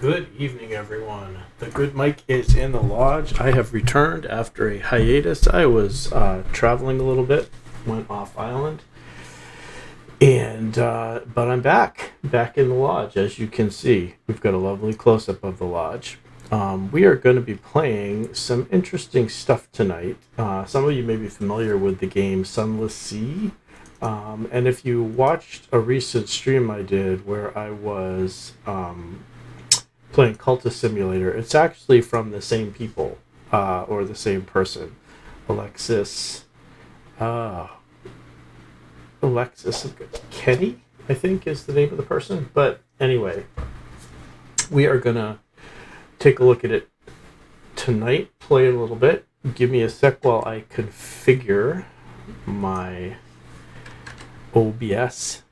Good evening, everyone. The good Mike is in the lodge. I have returned after a hiatus. I was traveling a little bit, went off island, and but I'm back in the lodge. As you can see, we've got a lovely close-up of the lodge. We are going to be playing some interesting stuff tonight. Some of you may be familiar with the game Sunless Sea. And if you watched a recent stream I did where I was playing Cultist Simulator, it's actually from the same people, or the same person. Alexis Kenny, I think, is the name of the person. But anyway, we are going to take a look at it tonight, play a little bit. Give me a sec while I configure my OBS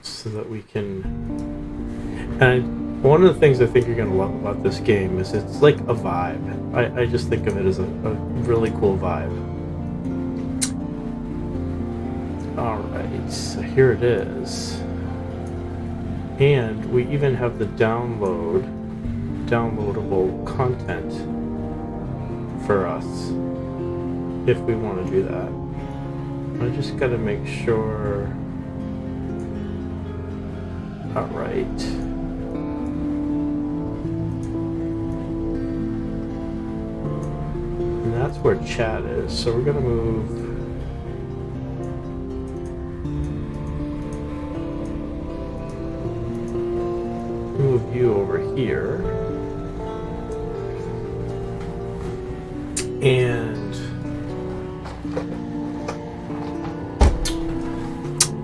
so that we can. And one of the things I think you're going to love about this game is it's like a vibe. I just think of it as a really cool vibe. Alright, so here it is. And we even have the downloadable content for us if we want to do that. I just got to make sure. Alright. And that's where chat is. So we're going to move you over here. And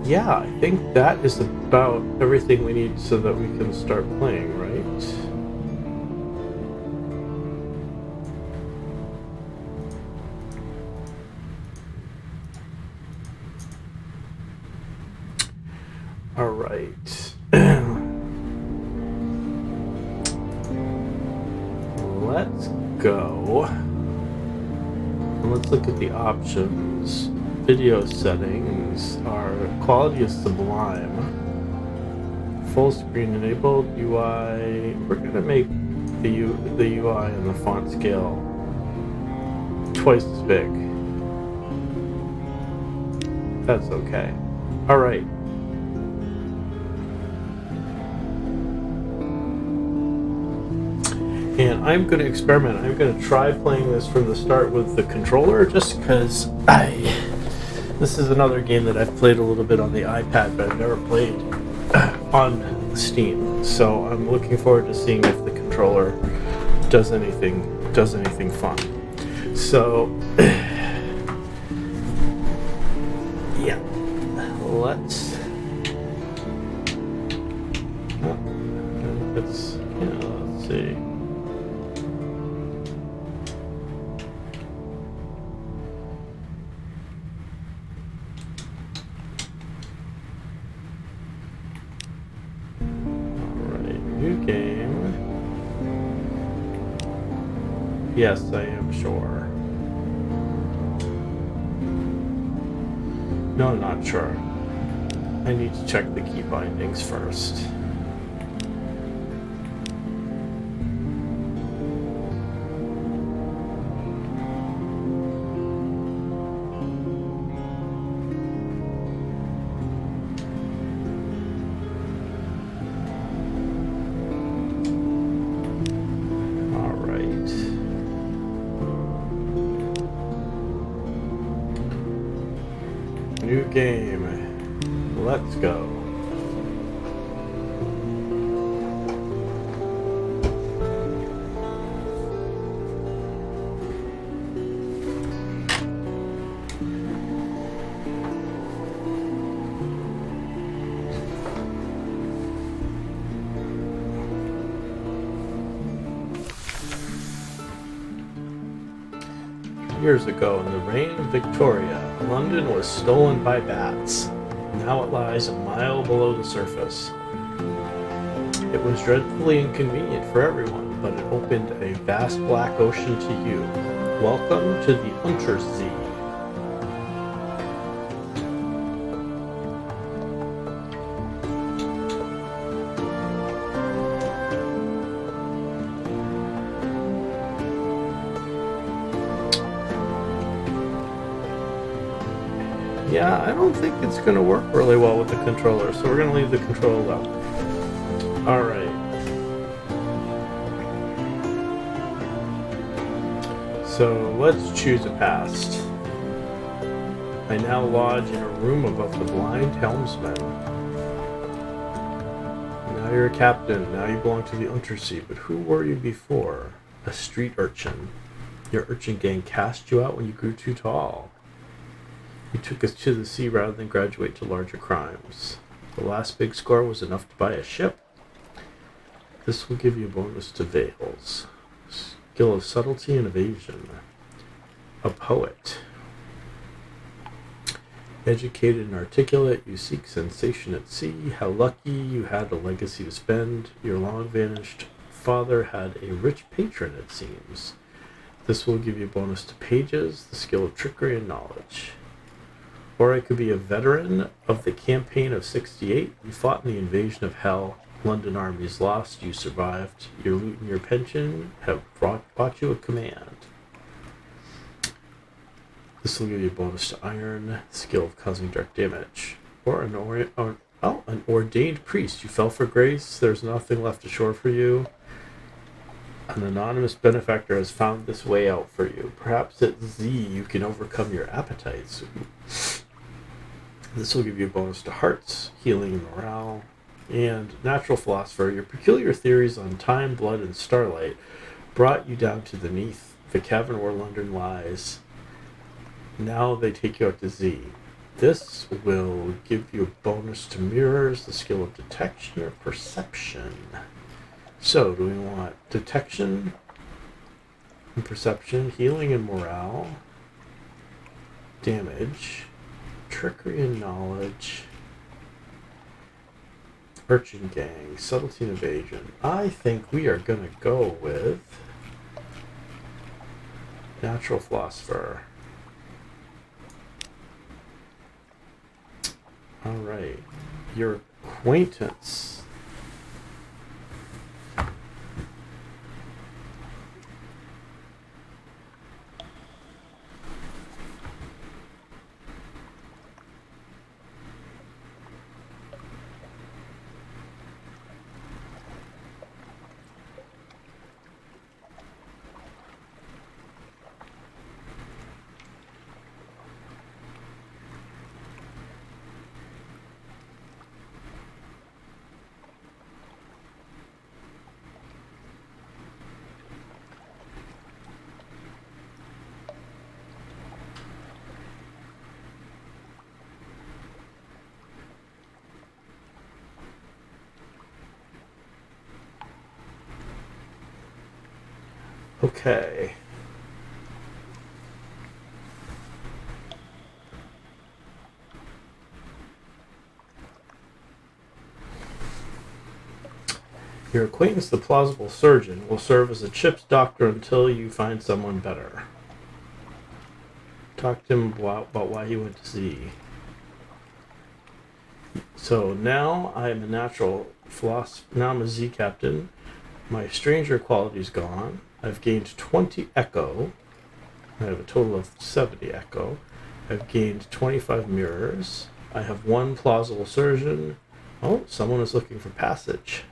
yeah, I think that is about everything we need so that we can start playing, right? All right. Let's go. And let's look at the options. Video settings. Our quality is sublime. Full screen enabled. UI. We're gonna make the UI and the font scale twice as big. That's okay. All right. And I'm going to experiment. I'm going to try playing this from the start with the controller, just because this is another game that I've played a little bit on the iPad, but I've never played on Steam. So I'm looking forward to seeing if the controller does anything fun. So yeah, let's see. Game. Yes, I am sure. No, I'm not sure. I need to check the key bindings first. New game. Let's go. Years ago, in the reign of Victoria, London was stolen by bats. Now it lies a mile below the surface. It was dreadfully inconvenient for everyone, but it opened a vast black ocean to you. Welcome to the Untersee. Yeah, I don't think it's going to work really well with the controller, so we're going to leave the controller out. Alright. So let's choose a past. I now lodge in a room above the blind helmsman. Now you're a captain. Now you belong to the Untersea. But who were you before? A street urchin. Your urchin gang cast you out when you grew too tall. You took us to the sea rather than graduate to larger crimes. The last big score was enough to buy a ship. This will give you a bonus to Veils. Skill of subtlety and evasion. A poet. Educated and articulate, you seek sensation at sea. How lucky you had a legacy to spend. Your long-vanished father had a rich patron, it seems. This will give you a bonus to pages, the skill of trickery and knowledge. Or I could be a veteran of the campaign of 68. You fought in the invasion of hell. London armies lost, you survived. Your loot and your pension have bought you a command. This will give you a bonus to iron, skill of causing dark damage. Or an ordained priest. You fell for grace. There's nothing left ashore for you. An anonymous benefactor has found this way out for you. Perhaps at Z you can overcome your appetites. This will give you a bonus to hearts, healing, and morale. And natural philosopher, your peculiar theories on time, blood, and starlight brought you down to beneath the cavern where London lies. Now they take you out to Z. This will give you a bonus to mirrors, the skill of detection or perception. So, do we want detection and perception, healing and morale, damage, trickery and knowledge, urchin gang, subtlety and evasion? I think we are going to go with natural philosopher. Alright, your acquaintance. Okay. Your acquaintance, the plausible surgeon, will serve as a ship's doctor until you find someone better. Talk to him about why he went to sea. So now I am a natural philosopher. Now I'm a Z captain. My stranger quality's gone. I've gained 20 echo. I have a total of 70 echo. I've gained 25 mirrors. I have 1 plausible surgeon. Oh, someone is looking for passage.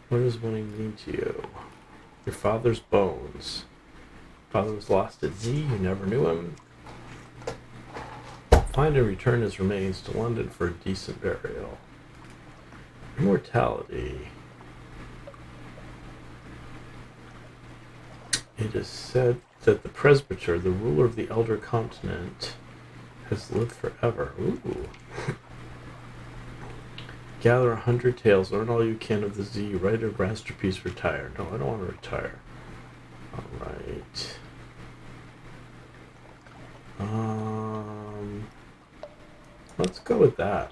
What does winning mean to you? Your father's bones. Father was lost at Z. You never knew him. Find and return his remains to London for a decent burial. Immortality. It is said that the presbyter, the ruler of the elder continent, has lived forever. Ooh. Gather 100 tales, learn all you can of the Z, write a masterpiece, retire. No, I don't want to retire. Alright. Let's go with that.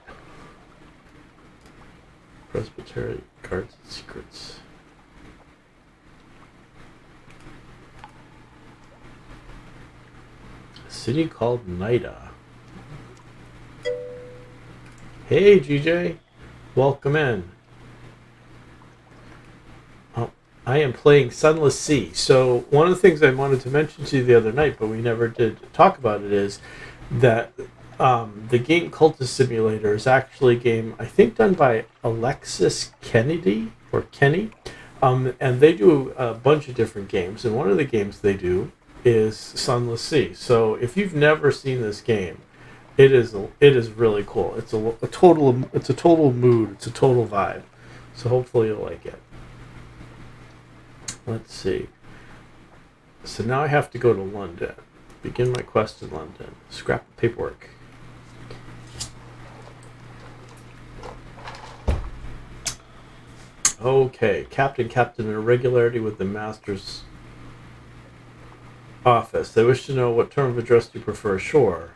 Presbytery guards and secrets. A city called Nida. Hey, GJ. Welcome in. I am playing Sunless Sea. So one of the things I wanted to mention to you the other night, but we never did talk about it, is that the game Cultist Simulator is actually a game, I think, done by Alexis Kennedy or Kenny. And they do a bunch of different games. And one of the games they do is Sunless Sea. So if you've never seen this game, it is really cool. It's a total mood. It's a total vibe. So hopefully you'll like it. Let's see. So now I have to go to London. Begin my quest in London. Scrap of paperwork. Okay, Captain, irregularity with the master's office. They wish to know what term of address do you prefer. Sure.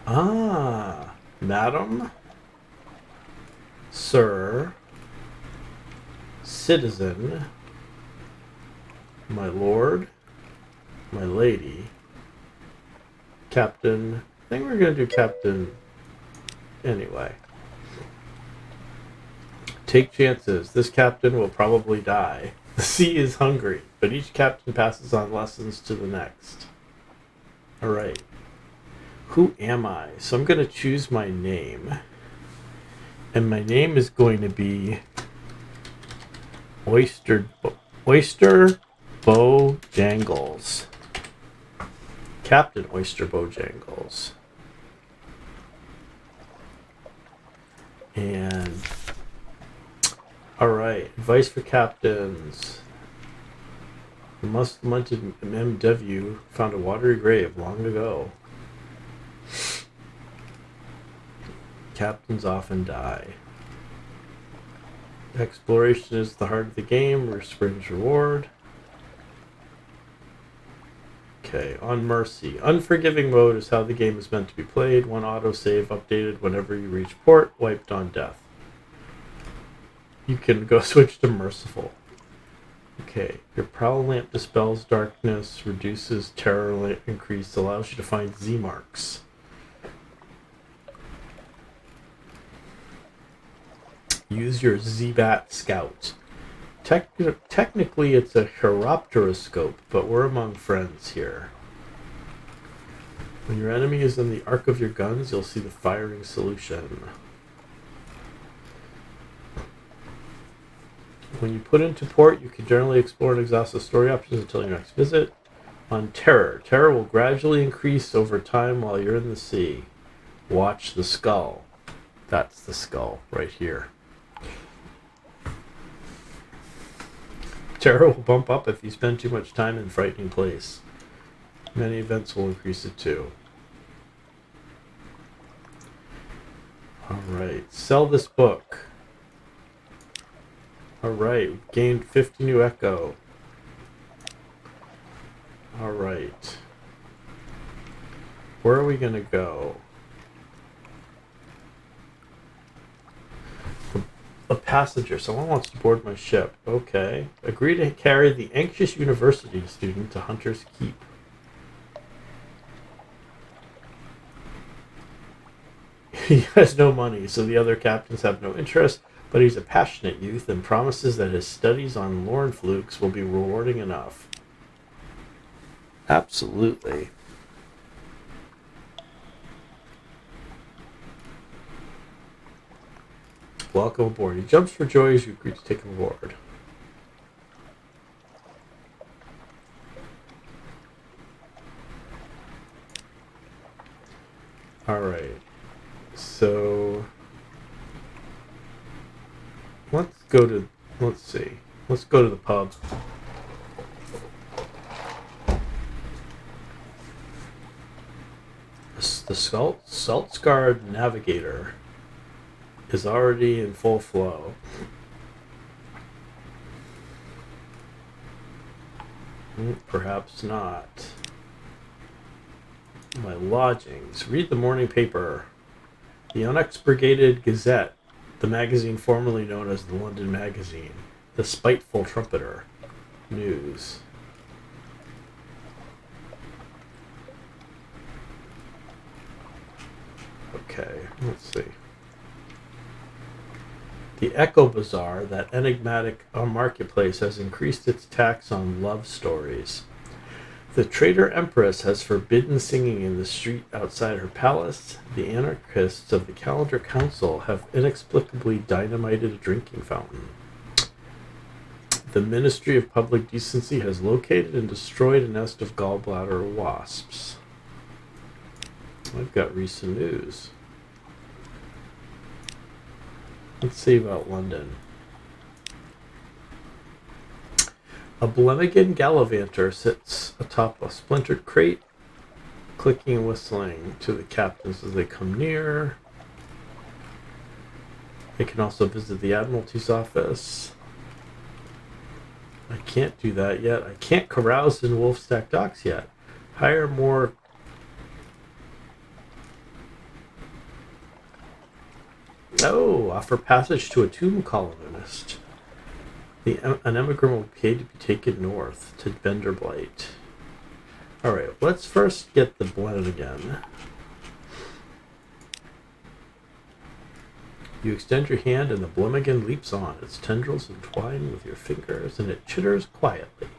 Ah, madam, sir, citizen, my lord, my lady, captain. I think we're going to do captain anyway. Take chances. This captain will probably die. The sea is hungry, but each captain passes on lessons to the next. All right. Who am I? So I'm going to choose my name. And my name is going to be Oyster Bojangles. Captain Oyster Bojangles. And all right, advice for captains. The must-lamented MW found a watery grave long ago. Captains often die. Exploration is the heart of the game. Springs reward. Okay, on Mercy. Unforgiving mode is how the game is meant to be played. One autosave updated whenever you reach port. Wiped on death. You can go switch to Merciful. Okay, your Prowl Lamp dispels darkness, reduces terror increase, allows you to find Z marks. Use your Z-Bat Scout. Technically, it's a Chiropteroscope, but we're among friends here. When your enemy is in the arc of your guns, you'll see the firing solution. When you put into port, you can generally explore and exhaust the story options until your next visit. On Terror. Terror will gradually increase over time while you're in the sea. Watch the skull. That's the skull right here. Terror will bump up if you spend too much time in a frightening place. Many events will increase it too. Alright, sell this book. Alright, gained 50 new echo. Alright. Where are we going to go? A passenger. Someone wants to board my ship. Okay. Agree to carry the anxious university student to Hunter's Keep. He has no money, so the other captains have no interest, but he's a passionate youth and promises that his studies on Lorne flukes will be rewarding enough. Absolutely. Welcome aboard. He jumps for joy as you agree to take him aboard. Alright. So let's go to the pub. The Salt-Scarred Navigator is already in full flow. Perhaps not. My lodgings. Read the morning paper. The unexpurgated Gazette, the magazine formerly known as the London Magazine. The Spiteful Trumpeter. News. Okay, let's see. The Echo Bazaar, that enigmatic marketplace, has increased its tax on love stories. The traitor empress has forbidden singing in the street outside her palace. The anarchists of the Calendar Council have inexplicably dynamited a drinking fountain. The Ministry of Public Decency has located and destroyed a nest of gallbladder wasps. I've got recent news. Let's see about London. A Blemmigan gallivanter sits atop a splintered crate, clicking and whistling to the captains as they come near. They can also visit the Admiralty's office. I can't do that yet. I can't carouse in Wolfstack Docks yet. Hire more... Oh, offer passage to a tomb colonist. An emigrant will be paid to be taken north to Venderblight. Alright, let's first get the blend again. You extend your hand and the Blemmigan leaps on. Its tendrils entwine with your fingers and it chitters quietly.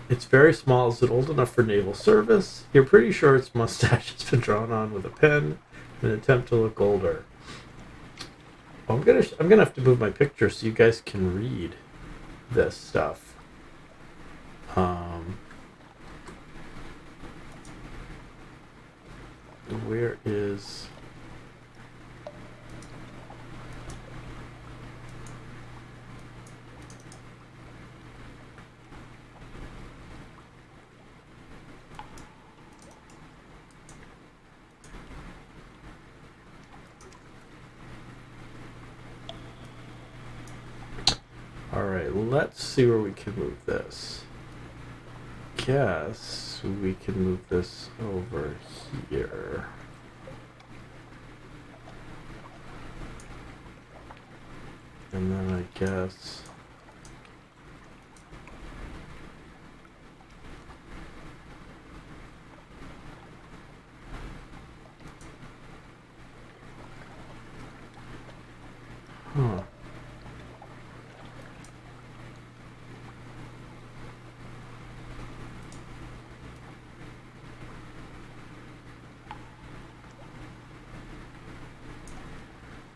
It's very small. Is it old enough for naval service? You're pretty sure its mustache has been drawn on with a pen in an attempt to look older. I'm gonna have to move my picture so you guys can read this stuff. Where is... Alright, let's see where we can move this. Guess we can move this over here. And then I guess... Huh.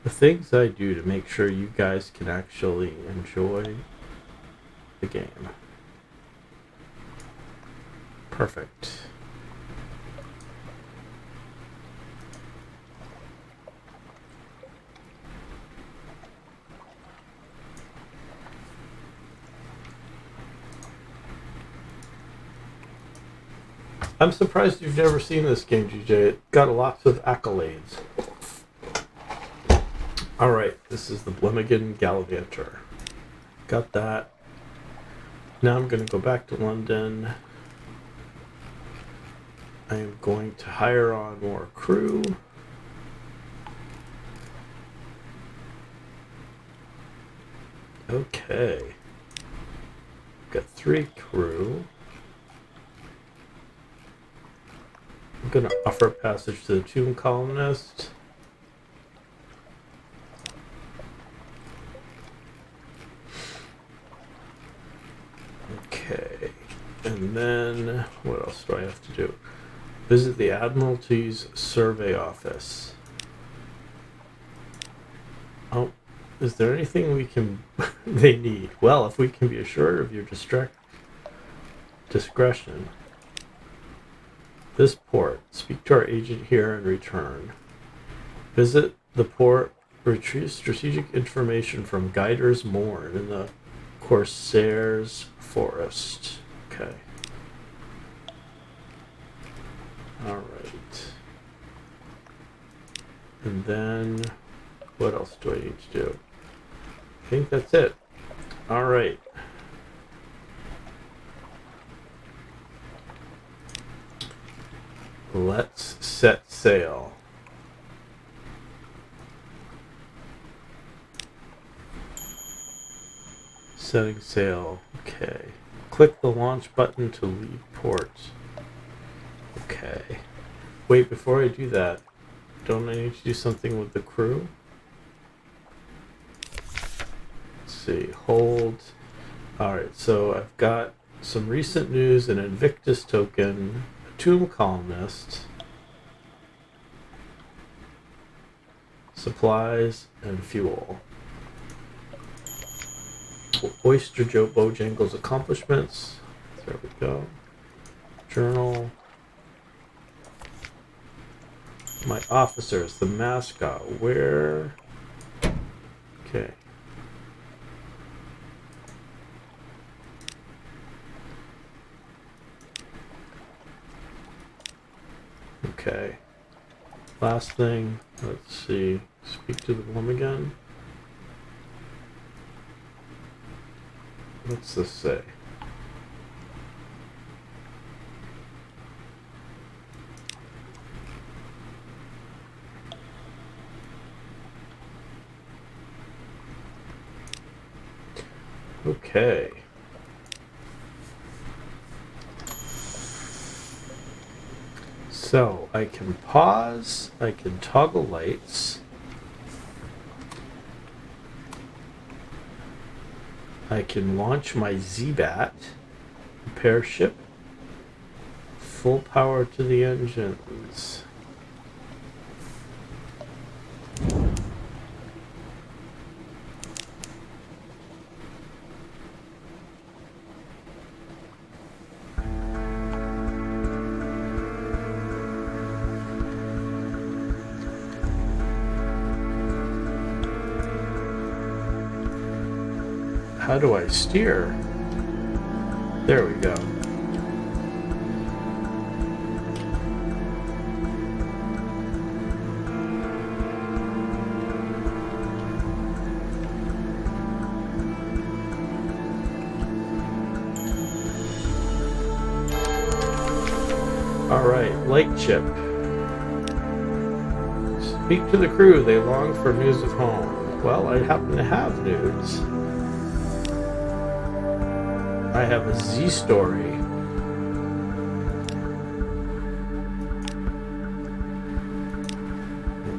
The things I do to make sure you guys can actually enjoy the game. Perfect. I'm surprised you've never seen this game, GJ. It got lots of accolades. Alright, this is the Blemmigan Gallivanter. Got that. Now I'm going to go back to London. I am going to hire on more crew. Okay. Got 3 crew. I'm going to offer passage to the tomb colonist. Okay, and then what else do I have to do? Visit the Admiralty's survey office. Oh, is there anything we can they need? Well, if we can be assured of your discretion. This port. Speak to our agent here and return. Visit the port. Retrieve strategic information from Guiders Morn in the Corsair's Forest. Okay. Alright. And then, what else do I need to do? I think that's it. Alright. Let's set sail. Setting sail. Okay. Click the launch button to leave port. Okay. Wait, before I do that, don't I need to do something with the crew? Let's see. Hold. Alright, so I've got some recent news, an Invictus token, a Tomb Columnist, supplies, and fuel. Oyster Joe Bojangles accomplishments. There we go. Journal. My officers, the mascot. Where? Okay. Okay. Last thing. Let's see. Speak to the woman again. What's this say? Okay. So I can pause, I can toggle lights, I can launch my Z-Bat, repair ship, full power to the engines. How do I steer? There we go. All right, light chip. Speak to the crew. They long for news of home. Well, I happen to have news. I have a Z story.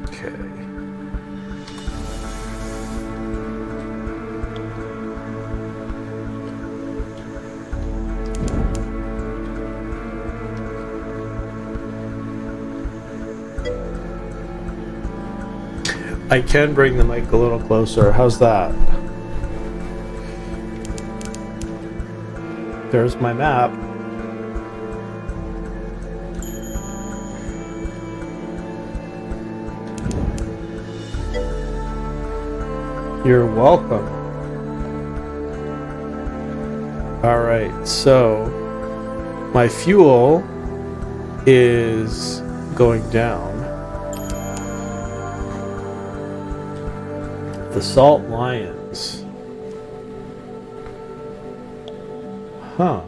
Okay. I can bring the mic a little closer. How's that? There's my map. You're welcome. All right, so my fuel is going down. The Salt Lions. Huh.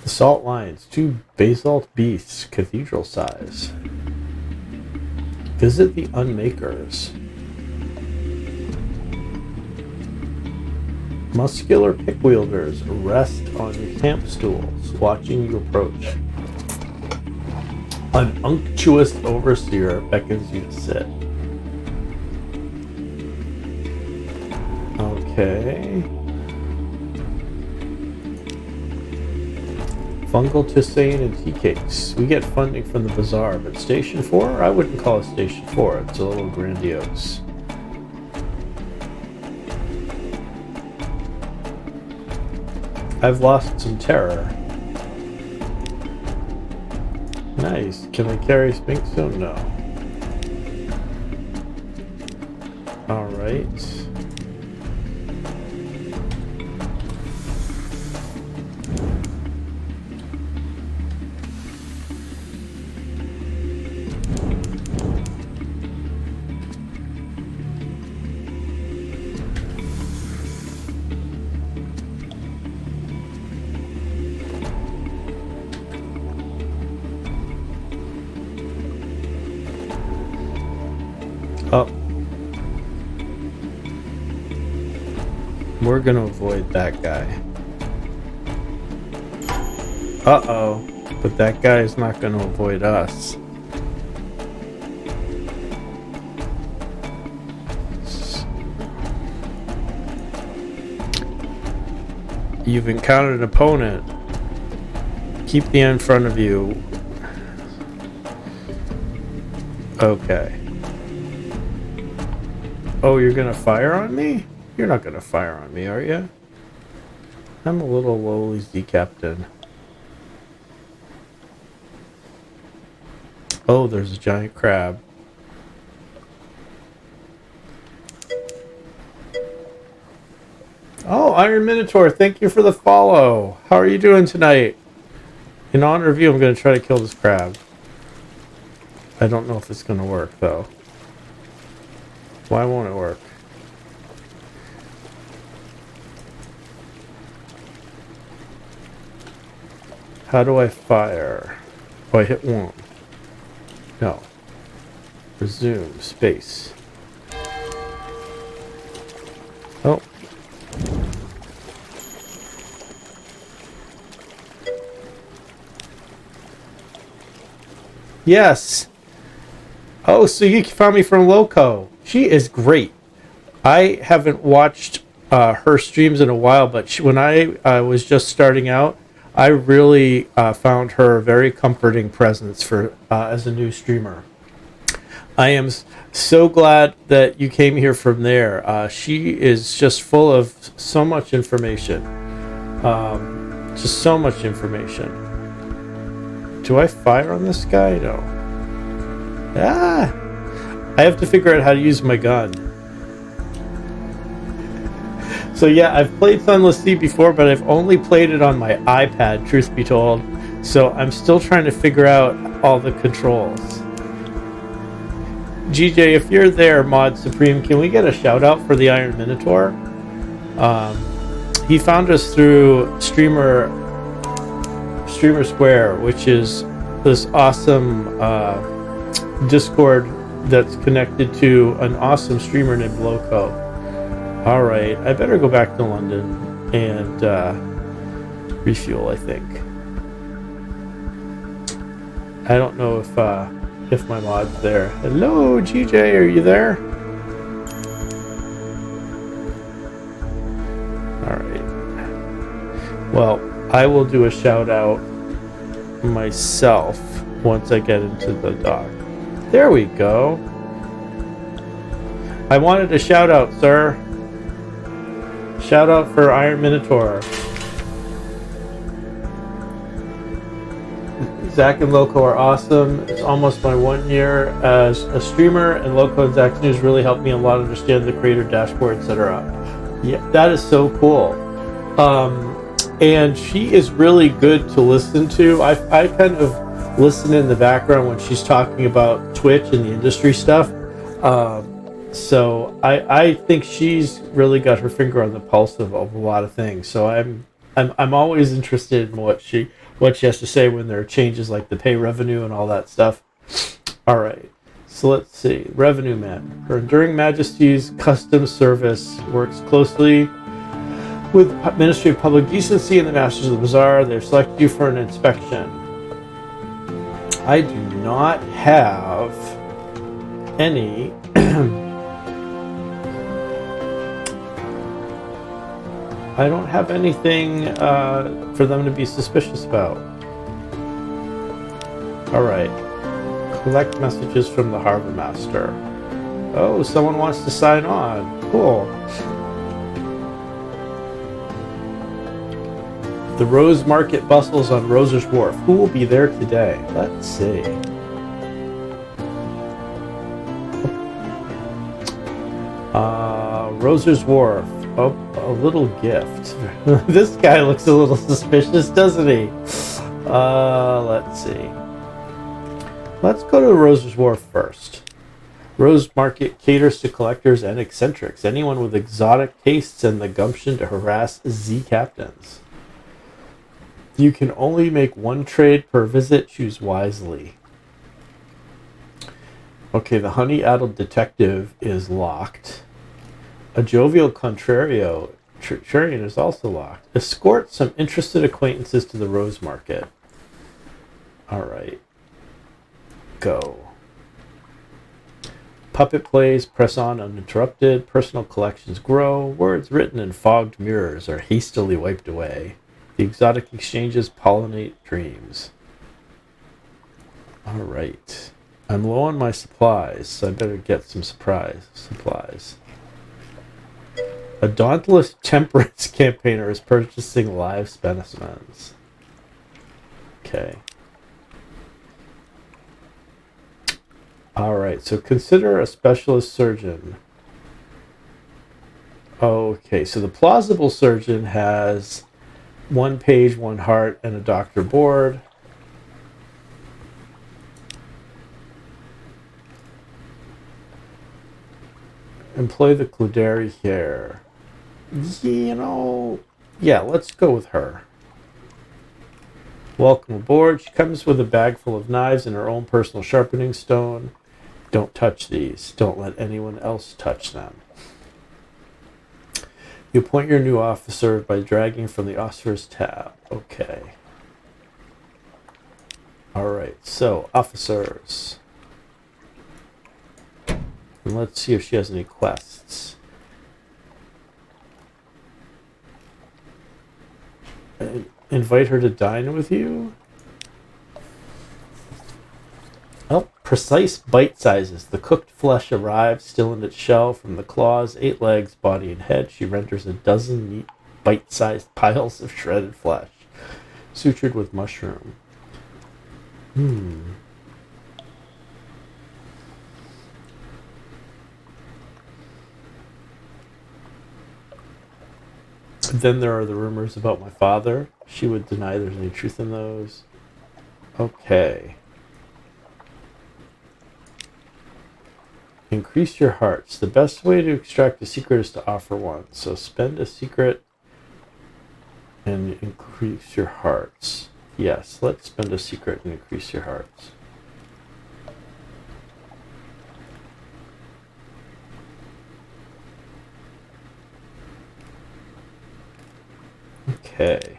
The Salt Lions, 2 basalt beasts, cathedral size. Visit the Unmakers. Muscular pick wielders rest on your camp stools, watching you approach. An unctuous overseer beckons you to sit. Okay. Fungal tisane and tea cakes. We get funding from the bazaar, but Station 4? I wouldn't call it Station 4. It's a little grandiose. I've lost some terror. Nice. Can I carry Spinkstone? No. Alright. We're gonna avoid that guy. Uh-oh. But that guy is not gonna avoid us. You've encountered an opponent. Keep the in front of you. Okay. Oh, you're gonna fire on me? You're not gonna fire on me, are you? I'm a little lowly Z captain. Oh, there's a giant crab. Oh, Iron Minotaur, thank you for the follow. How are you doing tonight? In honor of you, I'm going to try to kill this crab. I don't know if it's going to work, though. Why won't it work? How do I fire? Oh, I hit one. No. Resume. Space. Oh. Yes. Oh, so you found me from Loco. She is great. I haven't watched her streams in a while, but when I was just starting out, I really found her a very comforting presence for as a new streamer. I am so glad that you came here from there. She is just full of so much information. Just so much information. Do I fire on this guy? No. Ah! I have to figure out how to use my gun. So yeah, I've played Sunless Sea before, but I've only played it on my iPad, truth be told. So I'm still trying to figure out all the controls. GJ, if you're there, Mod Supreme, can we get a shout out for the Iron Minotaur? He found us through Streamer Square, which is this awesome Discord that's connected to an awesome streamer named Loco. Alright, I better go back to London and refuel, I think. I don't know if my mod's there. Hello, GJ, are you there? Alright. Well, I will do a shout out myself once I get into the dock. There we go. I wanted a shout out, sir. Shout out for Iron Minotaur. Zach and Loco are awesome. It's almost my 1 year as a streamer, and Loco and Zach's news really helped me a lot understand the creator dashboard, etc. Yeah, that is so cool. And she is really good to listen to. I kind of listen in the background when she's talking about Twitch and the industry stuff. So I think she's really got her finger on the pulse of a lot of things. So I'm always interested in what she has to say when there are changes like the pay revenue and all that stuff. All right. So let's see. Revenue Man. Her Enduring Majesty's Customs Service works closely with Ministry of Public Decency and the Masters of the Bazaar. They've selected you for an inspection. I do not have any I don't have anything for them to be suspicious about. Alright. Collect messages from the Harbor Master. Oh, someone wants to sign on. Cool. The Rose Market bustles on Roser's Wharf. Who will be there today? Let's see. Roser's Wharf. Oh, a little gift. This guy looks a little suspicious, doesn't he? Let's see. Let's go to Roser's Wharf first. Rose Market caters to collectors and eccentrics, anyone with exotic tastes and the gumption to harass Z captains. You can only make one trade per visit. Choose wisely. Okay, the honey-addled detective is locked. A jovial contrario Churian is also locked. Escort some interested acquaintances to the Rose Market. Alright. Go. Puppet plays press on uninterrupted. Personal collections grow. Words written in fogged mirrors are hastily wiped away. The exotic exchanges pollinate dreams. Alright. I'm low on my supplies, so I better get some supplies. A dauntless temperance campaigner is purchasing live specimens. Okay. Alright, so consider a specialist surgeon. Okay, so the plausible surgeon has 1 page, 1 heart, and a doctor board. Employ the CozyEerie here. You know, yeah, let's go with her. Welcome aboard. She comes with a bag full of knives and her own personal sharpening stone. Don't touch these. Don't let anyone else touch them. You appoint your new officer by dragging from the officer's tab. Okay. Alright, so officers. And let's see if she has any quests. Invite her to dine with you? Oh, precise bite sizes. The cooked flesh arrives, still in its shell, from the claws, 8 legs, body, and head. She renders a dozen neat, bite-sized piles of shredded flesh, sutured with mushroom. Then there are the rumors about my father. She would deny there's any truth in those. Okay. Increase your hearts. The best way to extract a secret is to offer one. So spend a secret and increase your hearts. Yes, let's spend a secret and increase your hearts. Okay.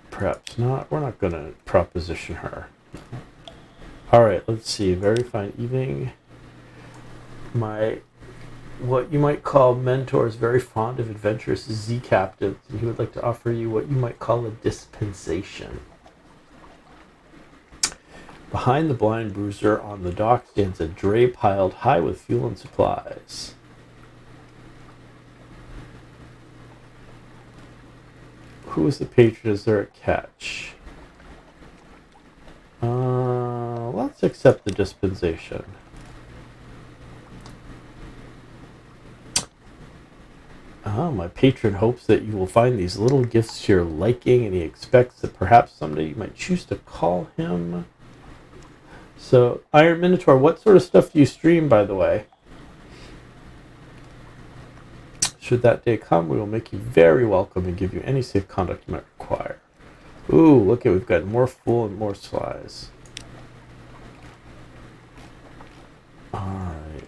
Perhaps not. We're not going to proposition her. Alright, let's see. Very fine evening. What you might call mentor is very fond of adventurous Z captives, and he would like to offer you what you might call a dispensation. Behind the blind bruiser on the dock stands a dray piled high with fuel and supplies. Who is the patron? Is there a catch? Let's accept the dispensation. My patron hopes that you will find these little gifts to your liking, and he expects that perhaps someday you might choose to call him. So, Iron Minotaur, what sort of stuff do you stream, by the way? Should that day come, we will make you very welcome and give you any safe conduct you might require. Ooh, look at, we've got more fool and more spies. Alright.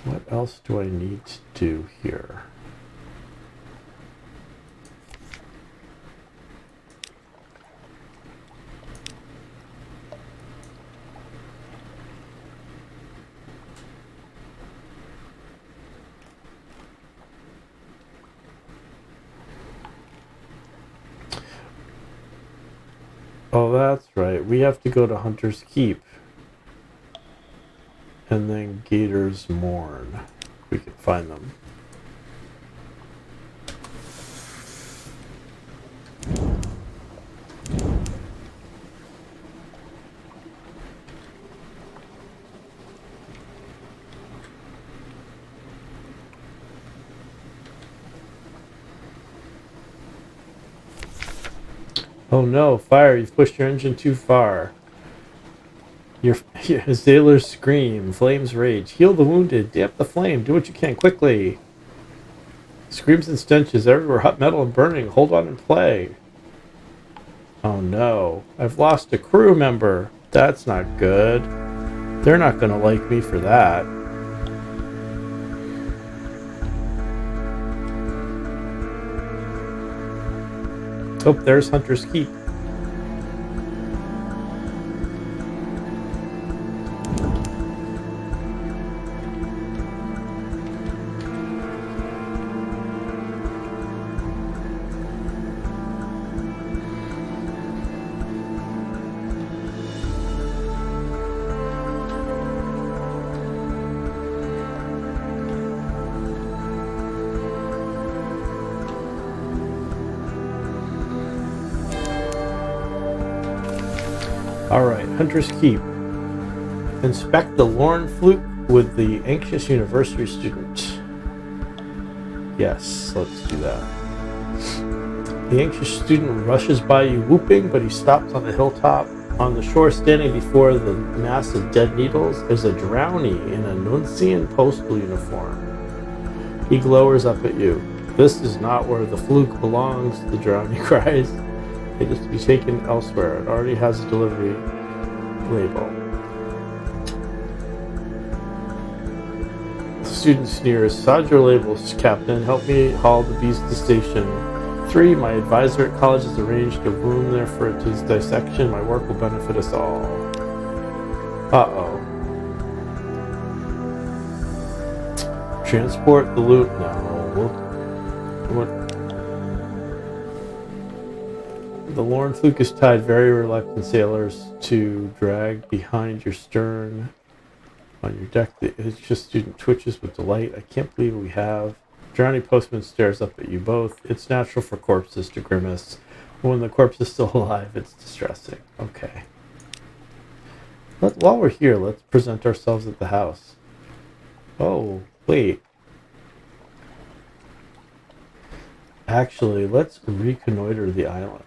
What else do I need to do here? Oh, that's right. We have to go to Hunter's Keep. And then Gator's Mourn. We can find them. Oh no, fire, you've pushed your engine too far. Your sailors scream, flames rage. Heal the wounded, damp the flame, do what you can, quickly. Screams and stenches everywhere, hot metal and burning. Hold on and play. Oh no, I've lost a crew member. That's not good. They're not gonna like me for that. Oh, there's Hunter's Keep. Alright, Hunter's Keep. Inspect the Lorn Fluke with the anxious university student. Yes, let's do that. The anxious student rushes by you whooping, but he stops on the hilltop. On the shore, standing before the mass of dead needles, is a drownie in a Nuncian postal uniform. He glowers up at you. This is not where the fluke belongs, the drownie cries. It is to be taken elsewhere. It already has a delivery label. The student sneers. Sod your labels, Captain. Help me haul the beast to station 3. My advisor at college has arranged a room there for its dissection. My work will benefit us all. Uh-oh. Transport the loot? No. What? The Lorn Fluke is tied. Very reluctant sailors to drag behind your stern. On your deck, the anxious student twitches with delight. I can't believe we have. Drowning postman stares up at you both. It's natural for corpses to grimace. When the corpse is still alive, it's distressing. Okay. While we're here, let's present ourselves at the house. Oh, wait. Actually, let's reconnoiter the island.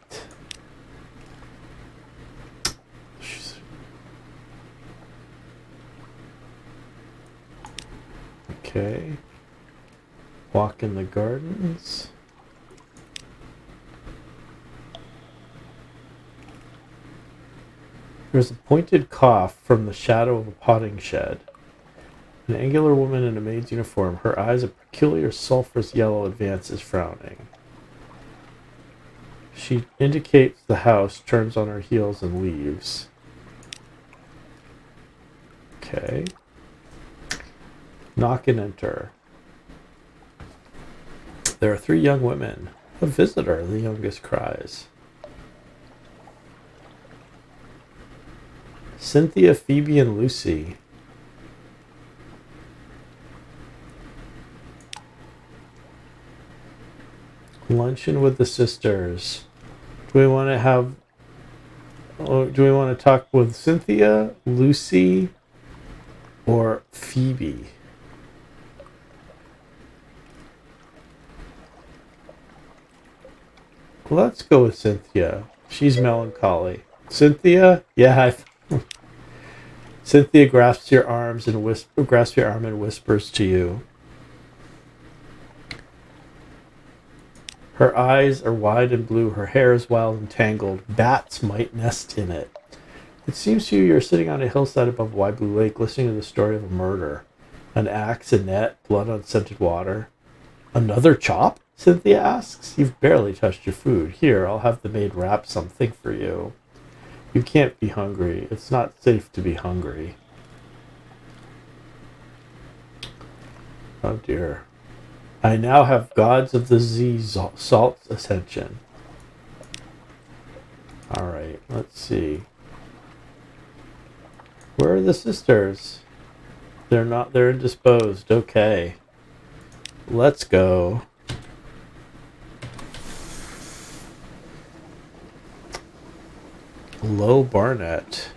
Okay. Walk in the gardens. There's a pointed cough from the shadow of a potting shed. An angular woman in a maid's uniform, her eyes a peculiar sulphurous yellow, advances frowning. She indicates the house, turns on her heels, and leaves. Okay. Knock and enter. There are 3 young women. A visitor, the youngest cries. Cynthia, Phoebe, and Lucy. Luncheon with the sisters. Do we want to talk with Cynthia, Lucy, or Phoebe? Let's go with Cynthia. She's melancholy. Cynthia? Yeah. Cynthia grasps your arm and whispers to you. Her eyes are wide and blue. Her hair is wild and tangled. Bats might nest in it. It seems to you you're sitting on a hillside above a wide blue lake, listening to the story of a murder. An axe, a net, blood on scented water. Another chop? Cynthia asks. You've barely touched your food. Here, I'll have the maid wrap something for you. You can't be hungry. It's not safe to be hungry. Oh dear. I now have gods of the Z Salt's attention. Alright, let's see. Where are the sisters? They're indisposed. Okay. Let's go. Low Barnett.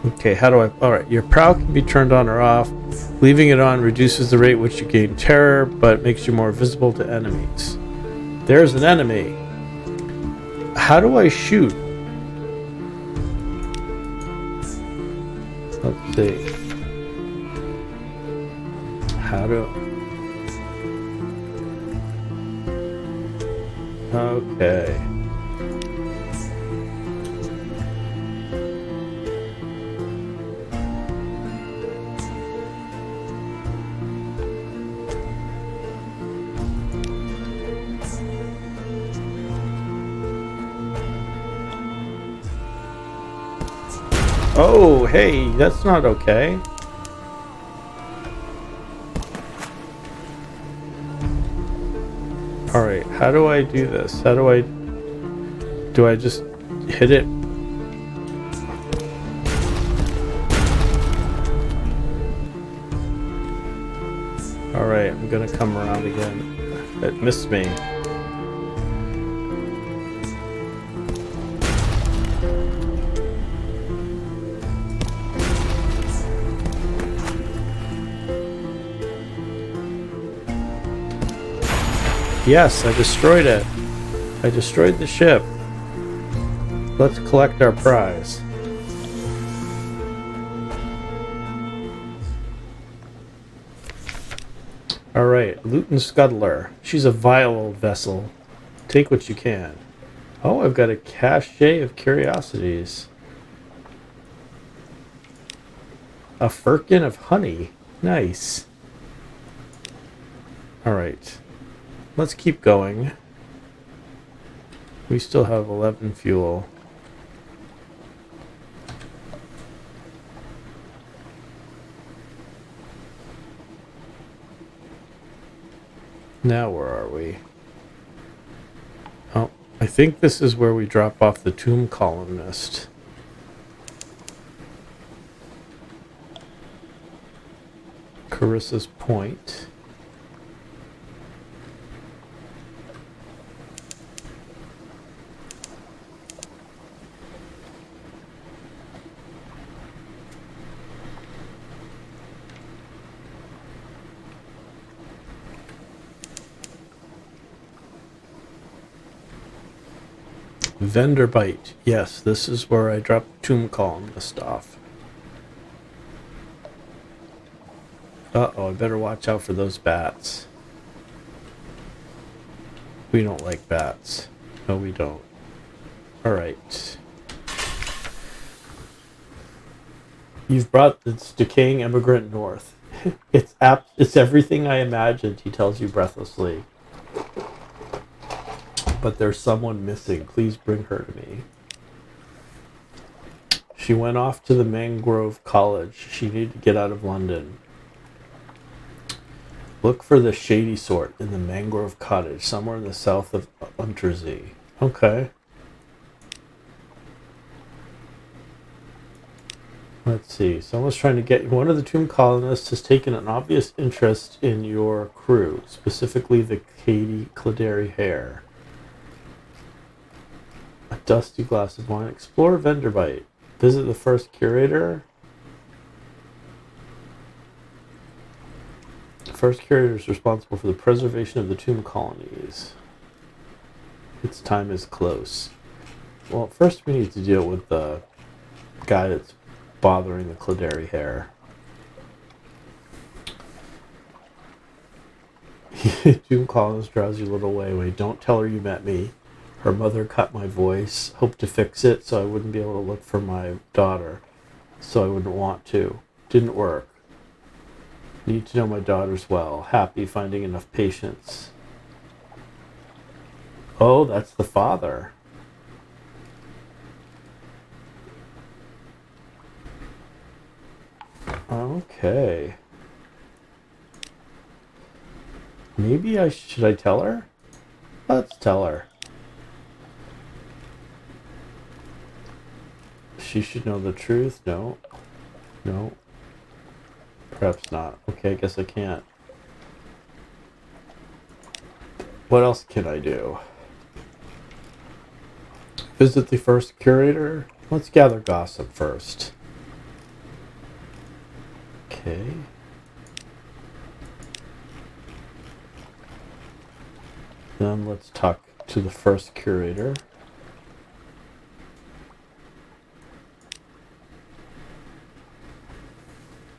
Okay, how do I... Alright, your prow can be turned on or off. Leaving it on reduces the rate at which you gain terror, but makes you more visible to enemies. There's an enemy. How do I shoot? Let's see. How do... Okay. Oh, hey, that's not okay. Alright, how do I do this? How do I... Do I just hit it? Alright, I'm gonna come around again. It missed me. Yes, I destroyed it. I destroyed the ship. Let's collect our prize. Alright, Luton Scuttler. She's a vile old vessel. Take what you can. Oh, I've got a cache of curiosities. A firkin of honey. Nice. Alright. Let's keep going. We still have 11 fuel. Now where are we? Oh, I think this is where we drop off the tomb columnist. Carissa's Point. Vendor Bite. Yes, this is where I drop tomb columnist off. Uh-oh, I better watch out for those bats. We don't like bats. No, we don't. Alright. You've brought this decaying immigrant north. It's everything I imagined, he tells you breathlessly. But there's someone missing. Please bring her to me. She went off to the Mangrove College. She needed to get out of London. Look for the shady sort in the Mangrove Cottage, somewhere in the south of Untersee. Okay. Let's see. Someone's trying to get you. One of the tomb colonists has taken an obvious interest in your crew, specifically the Katie Claderi hare. A dusty glass of wine. Explore Vendor Bite. Visit the first curator. The first curator is responsible for the preservation of the tomb colonies. Its time is close. Well, first we need to deal with the guy that's bothering the Claderi hare. Tomb colonist drowsy little wayway. Don't tell her you met me. Her mother cut my voice. Hoped to fix it so I wouldn't be able to look for my daughter. So I wouldn't want to. Didn't work. Need to know my daughters well. Happy finding enough patience. Oh, that's the father. Okay. Maybe should I tell her? Let's tell her. She should know the truth. No. No. Perhaps not. Okay, I guess I can't. What else can I do? Visit the first curator? Let's gather gossip first. Okay. Then let's talk to the first curator.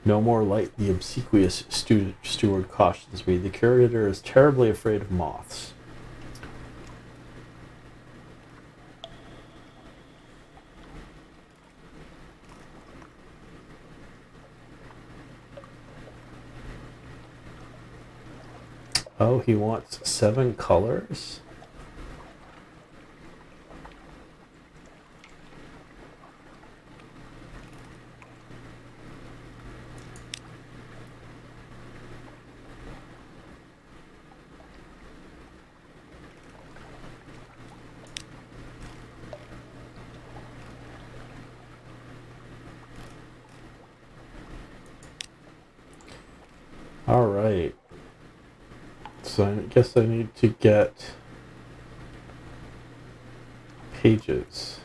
No more light, the obsequious steward cautions me. The curator is terribly afraid of moths. Oh, he wants 7 colors? All right. So I guess I need to get pages.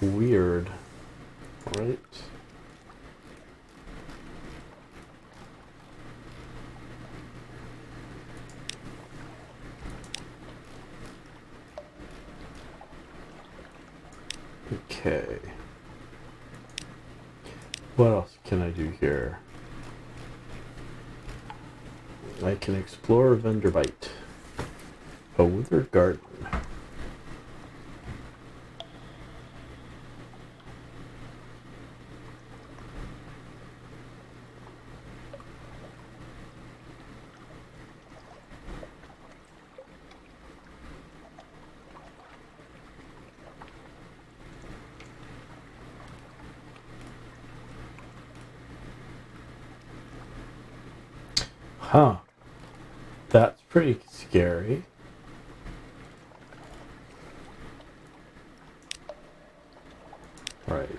Weird. Right. Okay. What else can I do here? I can explore vendor bite. A withered garden. Huh. That's pretty scary. Right.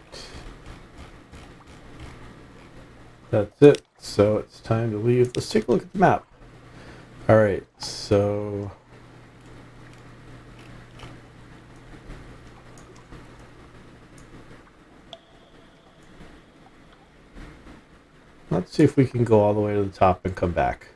That's it. So it's time to leave. Let's take a look at the map. Alright, so... let's see if we can go all the way to the top and come back.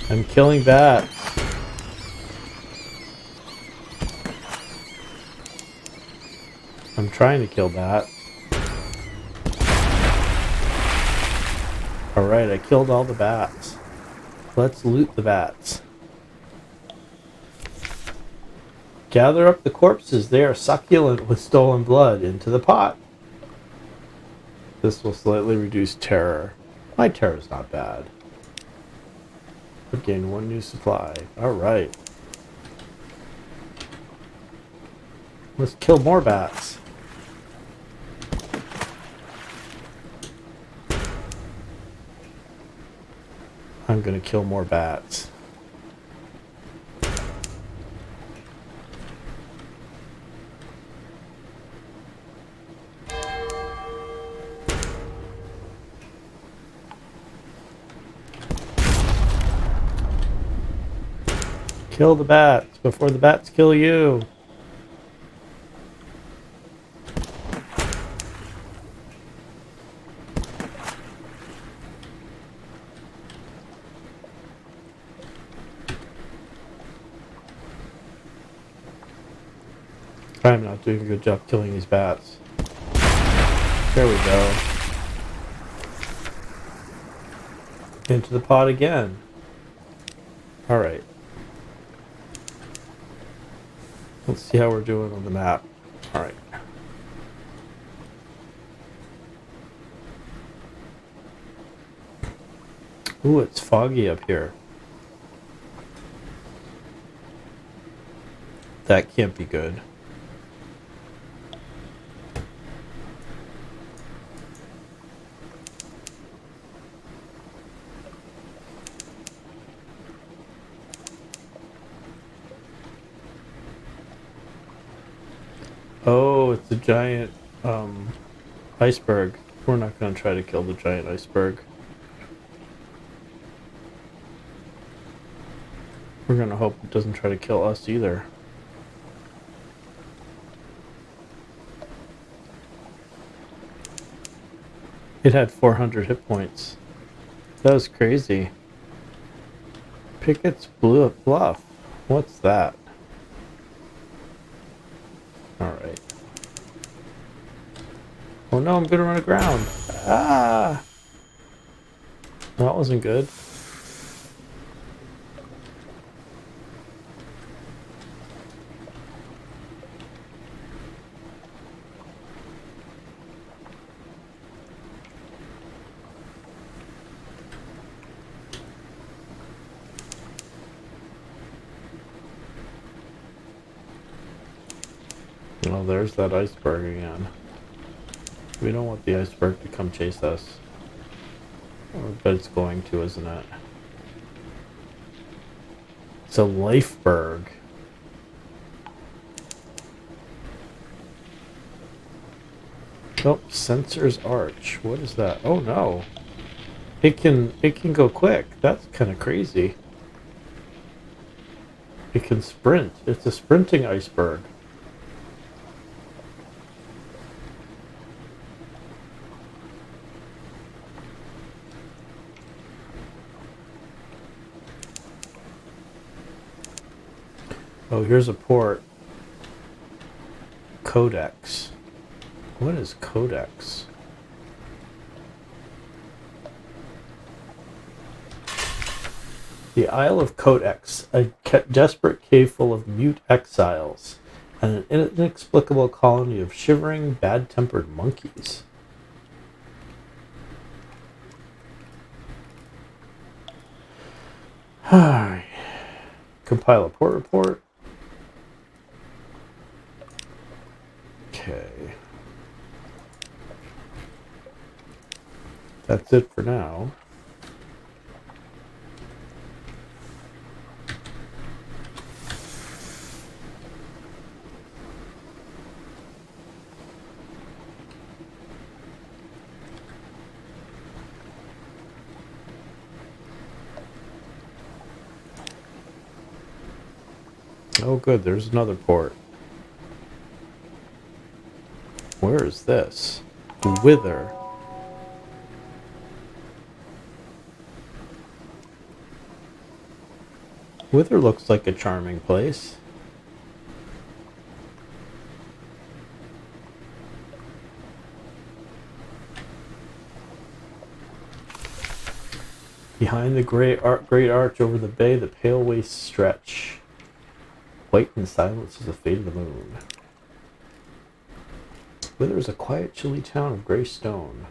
I'm killing bats. I'm trying to kill bats. Alright, I killed all the bats. Let's loot the bats. Gather up the corpses. They are succulent with stolen blood into the pot. This will slightly reduce terror. My terror is not bad. I've gained 1 new supply. Alright. Let's kill more bats. I'm gonna kill more bats. Kill the bats before the bats kill you. I'm not doing a good job killing these bats. There we go. Into the pot again. Alright. Let's see how we're doing on the map. Alright. Ooh, it's foggy up here. That can't be good. Oh, it's a giant iceberg. We're not going to try to kill the giant iceberg. We're going to hope it doesn't try to kill us either. It had 400 hit points. That was crazy. Pickett's Bluff. What's that? Alright. Oh no, I'm gonna run aground. Ah! That wasn't good. Oh, there's that iceberg again. We don't want the iceberg to come chase us. But it's going to, isn't it? It's a lifeberg. Oh, Sensor's Arch. What is that? Oh no. It can go quick. That's kind of crazy. It can sprint. It's a sprinting iceberg. Oh, here's a port. Codex. What is Codex? The Isle of Codex, a desperate cave full of mute exiles, and an inexplicable colony of shivering, bad-tempered monkeys. Compile a port report. Okay. That's it for now. Oh good, there's another port. Where is this? Wither. Wither looks like a charming place. Behind the great arch over the bay, the pale wastes stretch. White and silence is the fate of the moon. Wither is a quiet, chilly town of gray stone.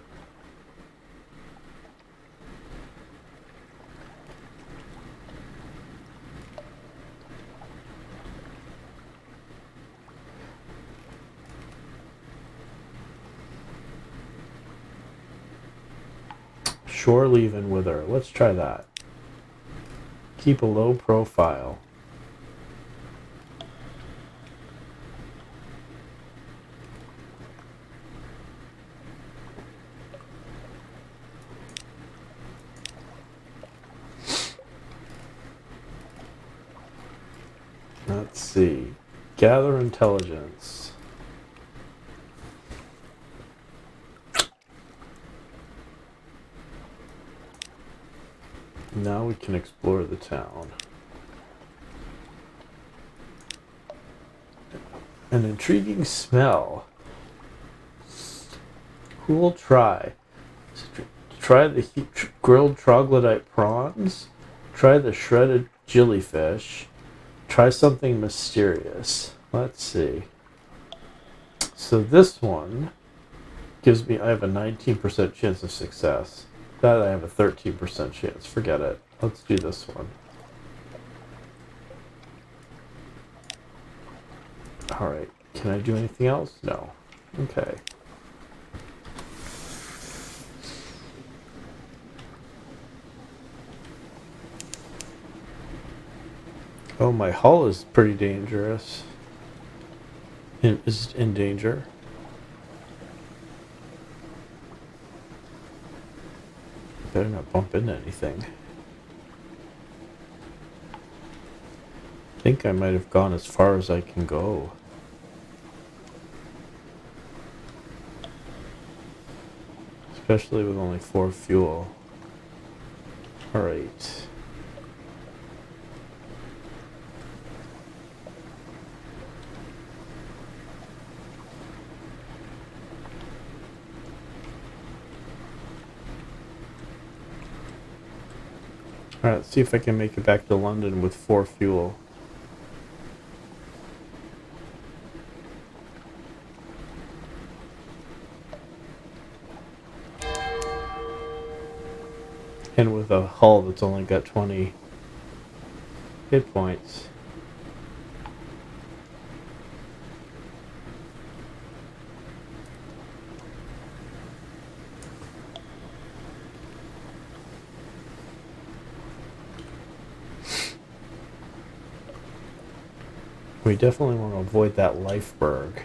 Shore leave and Wither. Let's try that. Keep a low profile. Let's see. Gather intelligence. Now we can explore the town. An intriguing smell. Who will try? Try the grilled troglodyte prawns. Try the shredded jellyfish. Try something mysterious. Let's see. So this one gives me, I have a 19% chance of success. That I have a 13% chance. Forget it. Let's do this one. Alright, can I do anything else? No. Okay. Oh, my hull is pretty dangerous. Is in danger. Better not bump into anything. I think I might have gone as far as I can go. Especially with only 4 fuel. Alright. Alright, let's see if I can make it back to London with 4 fuel. And with a hull that's only got 20 hit points. We definitely want to avoid that Lifeberg.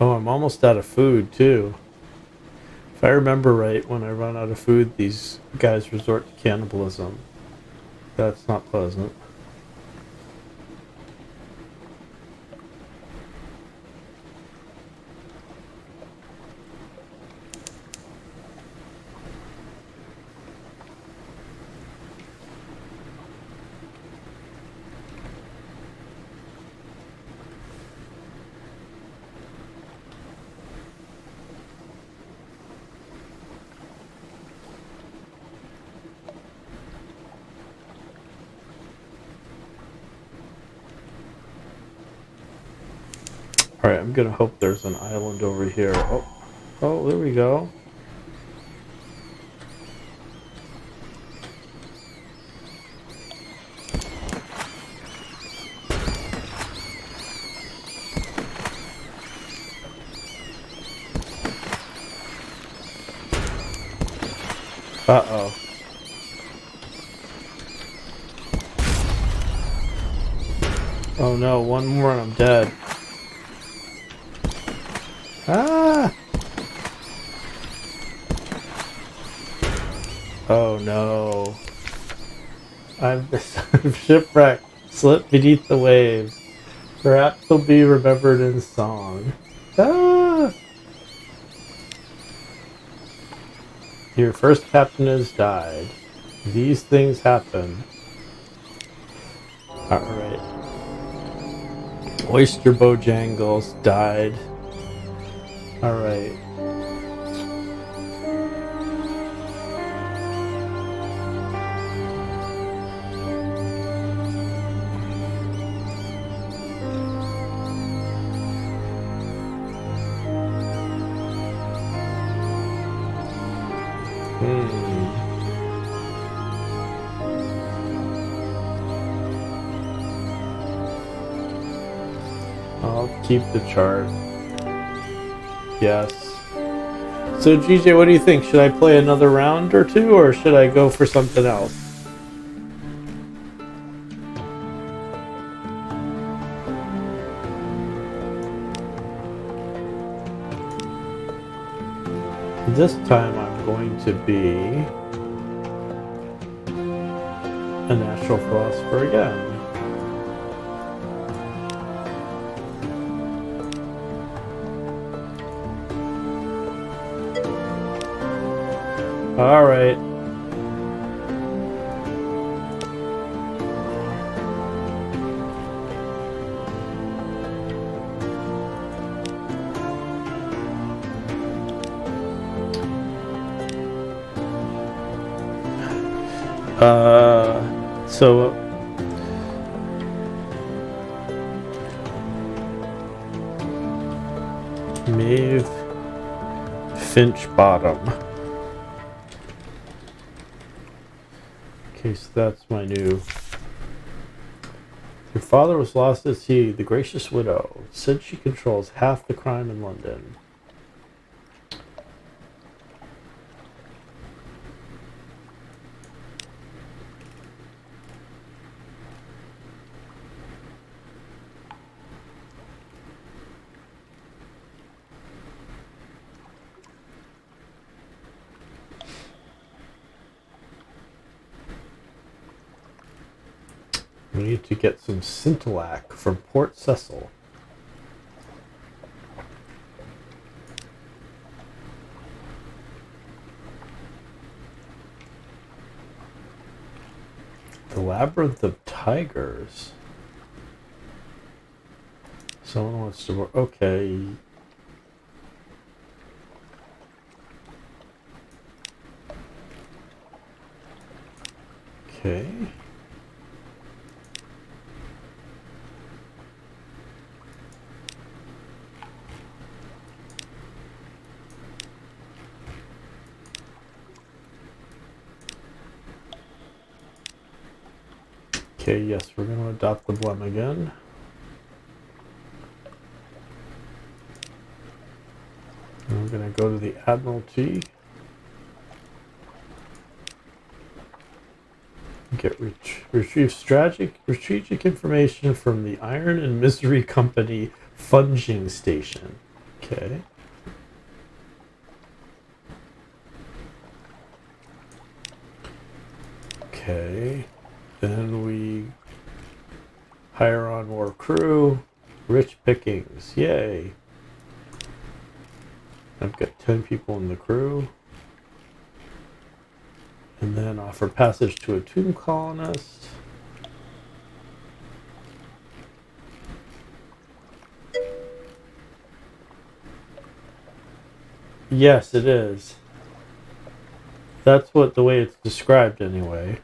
Oh, I'm almost out of food, too. If I remember right, when I run out of food, these guys resort to cannibalism. That's not pleasant. Alright, I'm gonna hope there's an island over here. Oh, there we go. Uh-oh. Oh no, one more and I'm dead. Ah! Oh no. I'm shipwrecked, slipped beneath the waves. Perhaps he'll be remembered in song. Ah! Your first captain has died. These things happen. Alright. Oyster Bojangles died. Alright. I'll keep the chart. Yes. So GJ, what do you think? Should I play another round or two, or should I go for something else? This time I'm going to be a natural philosopher again. All right. So Maeve Finch Bottom. Okay, so that's my new. Your father was lost at sea. The gracious widow said she controls half the crime in London. We need to get some Scintillac from Port Cecil. The Labyrinth of Tigers. Someone wants to work. Okay. Okay. Okay, yes, we're going to adopt the Blem again. And we're going to go to the Admiralty. Get retrieve strategic information from the Iron and Misery Company funging station. Okay. Okay. Then we hire on more crew. Rich pickings. Yay. I've got 10 people in the crew. And then offer passage to a tomb colonist. Yes, it is. That's what the way it's described anyway.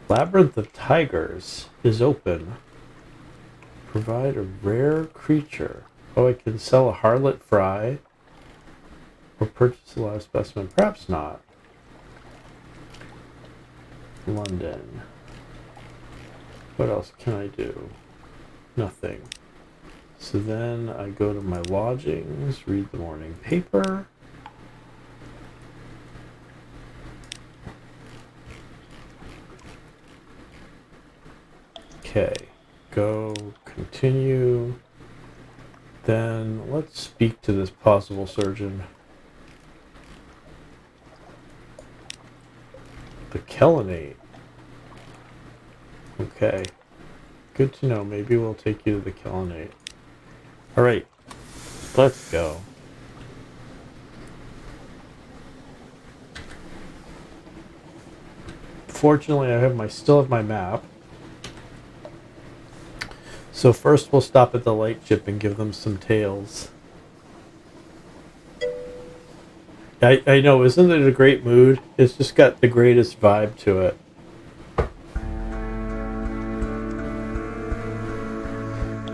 Labyrinth of Tigers is open. Provide a rare creature. Oh, I can sell a harlot fry. Or purchase a live specimen. Perhaps not. London. What else can I do? Nothing. So then I go to my lodgings, read the morning paper. Okay. Go, continue. Then let's speak to this possible surgeon. The Kellenate. Okay. Good to know. Maybe we'll take you to the Kellenate. Alright. Let's go. Fortunately, I still have my map. So first we'll stop at the lightship and give them some tales. I know, isn't it a great mood? It's just got the greatest vibe to it.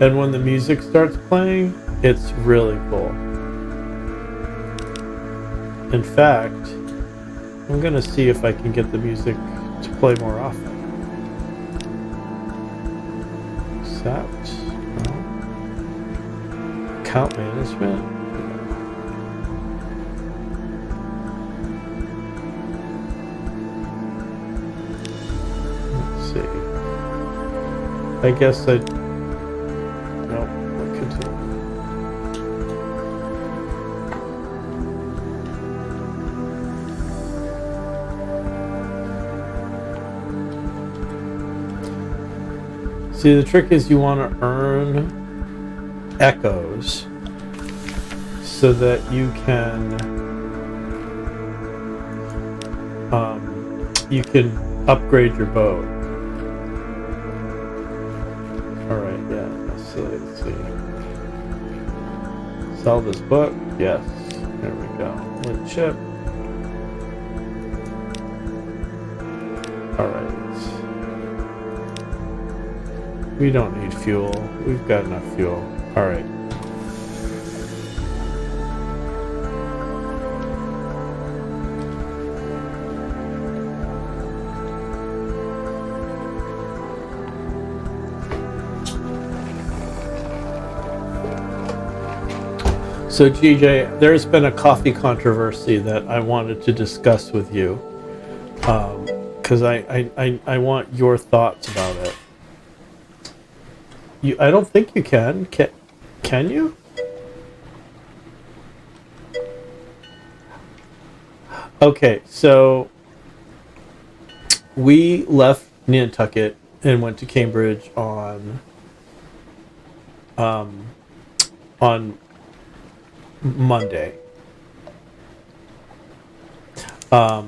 And when the music starts playing, it's really cool. In fact, I'm gonna see if I can get the music to play more often. Accept. No. Account management. I guess no, we'll continue. See, the trick is you want to earn echoes so that you can upgrade your boat. Alright, yeah, so let's see. Sell this book? Yes. There we go. Wood chip. Alright. We don't need fuel. We've got enough fuel. Alright. So GJ, there's been a coffee controversy that I wanted to discuss with you. Because I want your thoughts about it. I don't think you can. Can you? Okay, so we left Nantucket and went to Cambridge on Monday.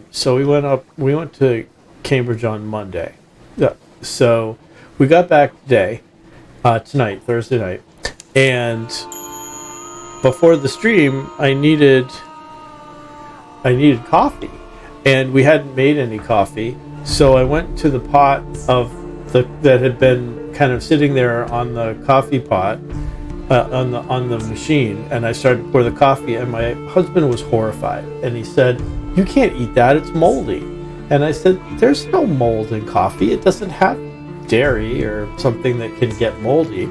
So we went to Cambridge on Monday. Yeah. So we got back today, tonight, Thursday night. And before the stream, I needed coffee. And we hadn't made any coffee. So I went to the pot that had been kind of sitting there on the coffee pot, on the machine, and I started to pour the coffee, and my husband was horrified, and he said, "You can't eat that, it's moldy." And I said, "There's no mold in coffee. It doesn't have dairy or something that can get moldy."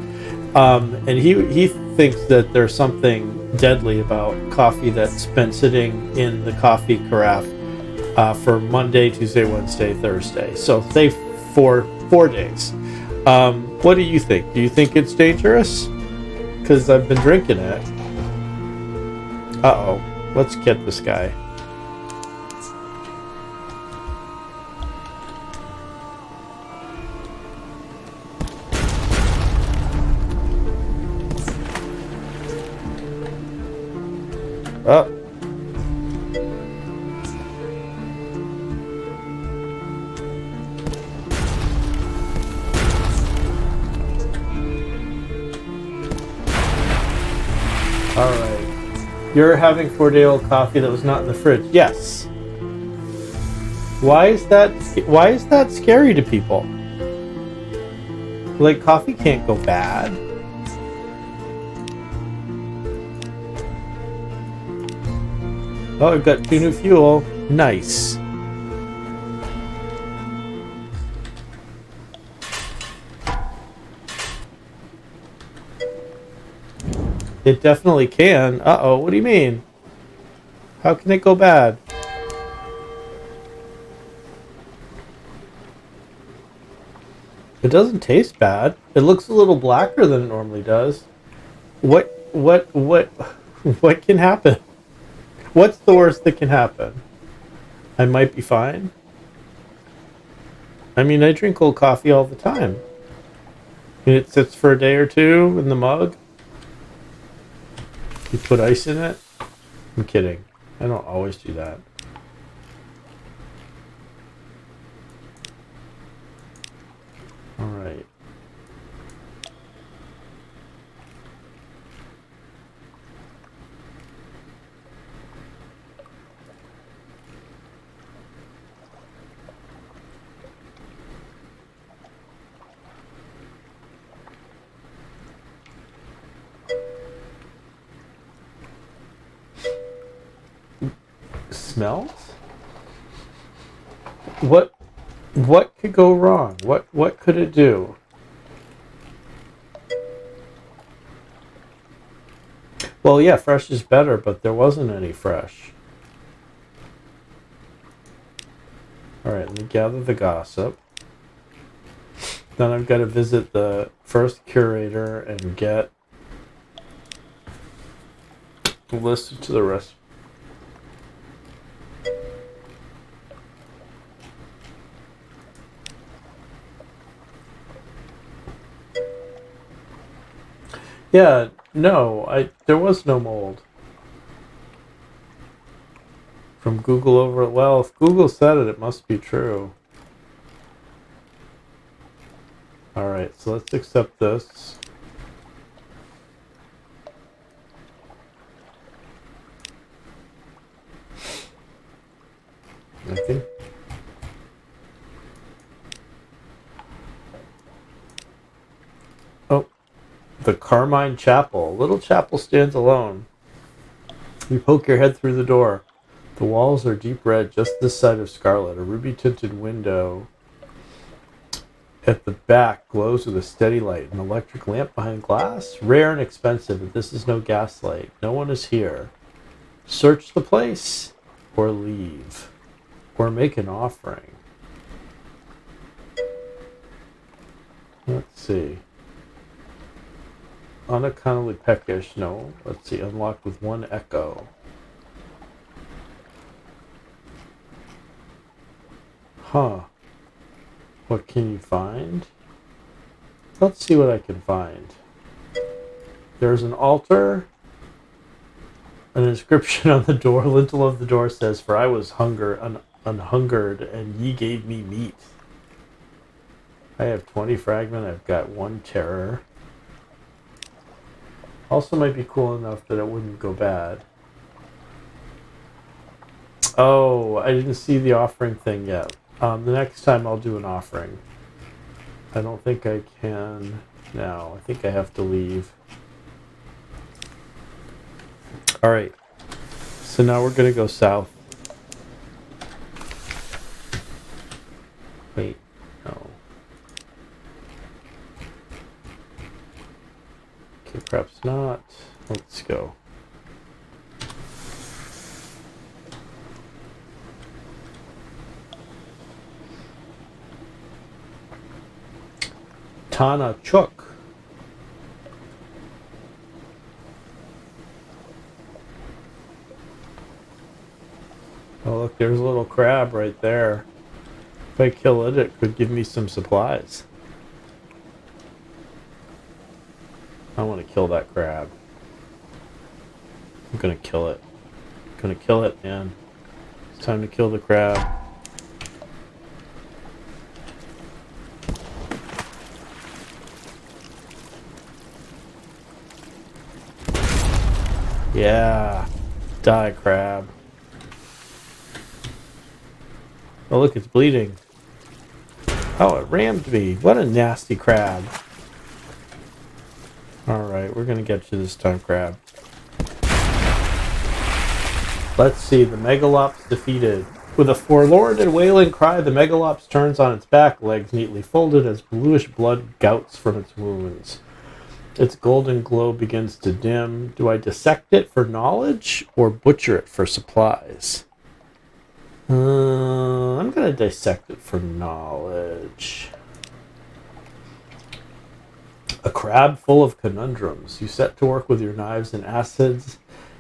And he thinks that there's something deadly about coffee that's been sitting in the coffee carafe for Monday, Tuesday, Wednesday, Thursday. So say 4 days. What do you think? Do you think it's dangerous? Because I've been drinking it. Uh-oh. Let's get this guy. Oh. Alright. You're having 4-day-old coffee that was not in the fridge. Yes. Why is that scary to people? Like, coffee can't go bad. Oh, I've got 2 new fuel. Nice. It definitely can. Uh-oh, what do you mean? How can it go bad? It doesn't taste bad. It looks a little blacker than it normally does. What can happen? What's the worst that can happen? I might be fine. I mean, I drink cold coffee all the time. And it sits for a day or two in the mug. You put ice in it? I'm kidding. I don't always do that. Alright. Smells? What could go wrong? What could it do? Well, yeah, fresh is better, but there wasn't any fresh. Alright, let me gather the gossip. Then I've got to visit the first curator and get listed to the rest. Yeah, no, there was no mold. From Google over, well, if Google said it, it must be true. Alright, so let's accept this. I think The Carmine Chapel. Little chapel stands alone. You poke your head through the door. The walls are deep red, just this side of scarlet. A ruby-tinted window at the back glows with a steady light. An electric lamp behind glass? Rare and expensive, but this is no gaslight. No one is here. Search the place, or leave, or make an offering. Let's see. Unaccountedly peckish, no. Let's see, unlocked with 1 echo. Huh. What can you find? Let's see what I can find. There's an altar. An inscription on the door, lintel of the door says, "For I was unhungered, and ye gave me meat." I have 20 fragment. I've got 1 terror. Also might be cool enough that it wouldn't go bad. Oh, I didn't see the offering thing yet. The next time I'll do an offering. I don't think I can now. I think I have to leave. Alright. So now we're going to go south. Wait. No. Okay, perhaps not. Let's go. Tana Chuk. Oh, look, there's a little crab right there. If I kill it, it could give me some supplies. I want to kill that crab. I'm gonna kill it. I'm gonna kill it, man. It's time to kill the crab. Yeah. Die, crab. Oh, look, it's bleeding. Oh, it rammed me. What a nasty crab. Alright, we're gonna get you this time, crab. Let's see, the Megalops defeated. With a forlorn and wailing cry, the Megalops turns on its back, legs neatly folded as bluish blood gouts from its wounds. Its golden glow begins to dim. Do I dissect it for knowledge or butcher it for supplies? I'm going to dissect it for knowledge. A crab full of conundrums. You set to work with your knives and acids.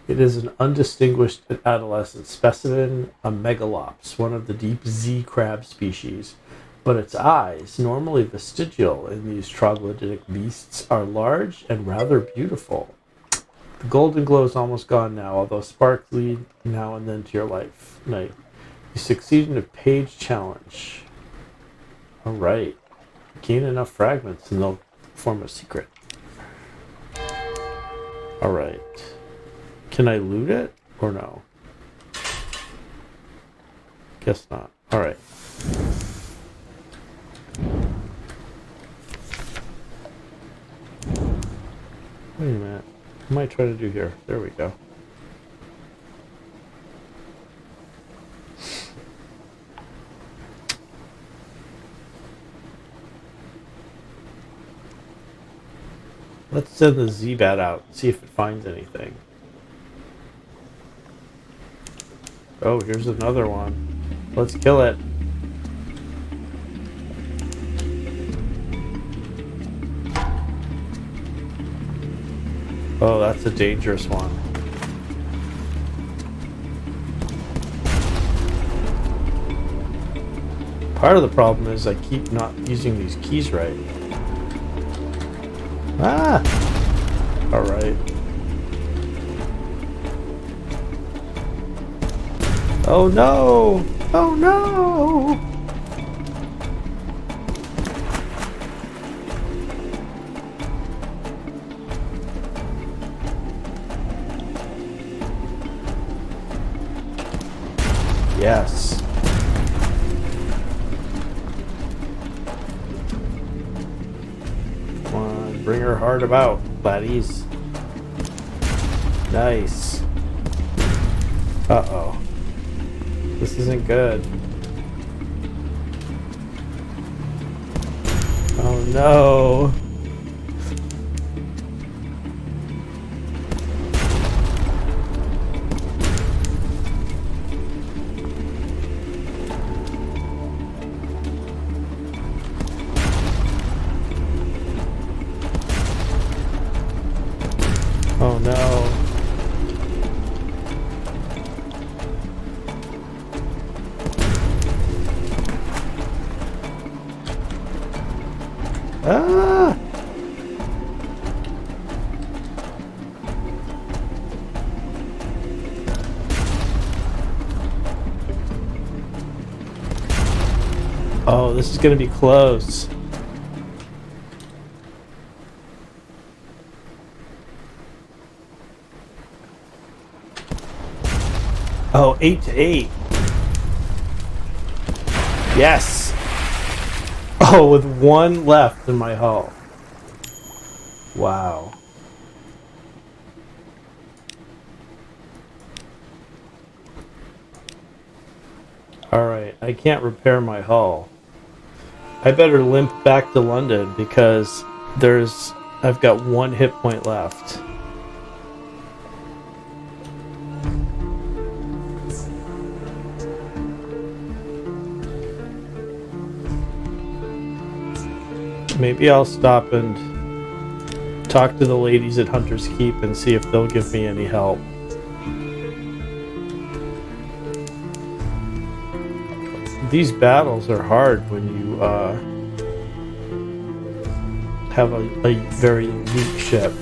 It is an undistinguished adolescent specimen, a megalops, one of the deep Z crab species. But its eyes, normally vestigial in these troglodytic beasts, are large and rather beautiful. The golden glow is almost gone now, although sparks lead now and then to your life. Night. You succeed in a page challenge. Alright. Gain enough fragments and they'll form a secret. Alright. Can I loot it? Or no? Guess not. Alright. Wait a minute. What am I trying to do here? There we go. Let's send the Z-Bat out and see if it finds anything. Oh, here's another one. Let's kill it. Oh, that's a dangerous one. Part of the problem is I keep not using these keys right. Ah! Alright. Oh no! Oh no! Yes. Come on, bring her heart about. buddies. Nice. Uh-oh. This isn't good. Oh no. Oh no. Ah! Oh, this is gonna be close. Oh, 8-8. Yes. Oh, with one left in my hull. Wow. Alright, I can't repair my hull. I better limp back to London because I've got one hit point left. Maybe I'll stop and talk to the ladies at Hunter's Keep and see if they'll give me any help. These battles are hard when you have a very unique ship.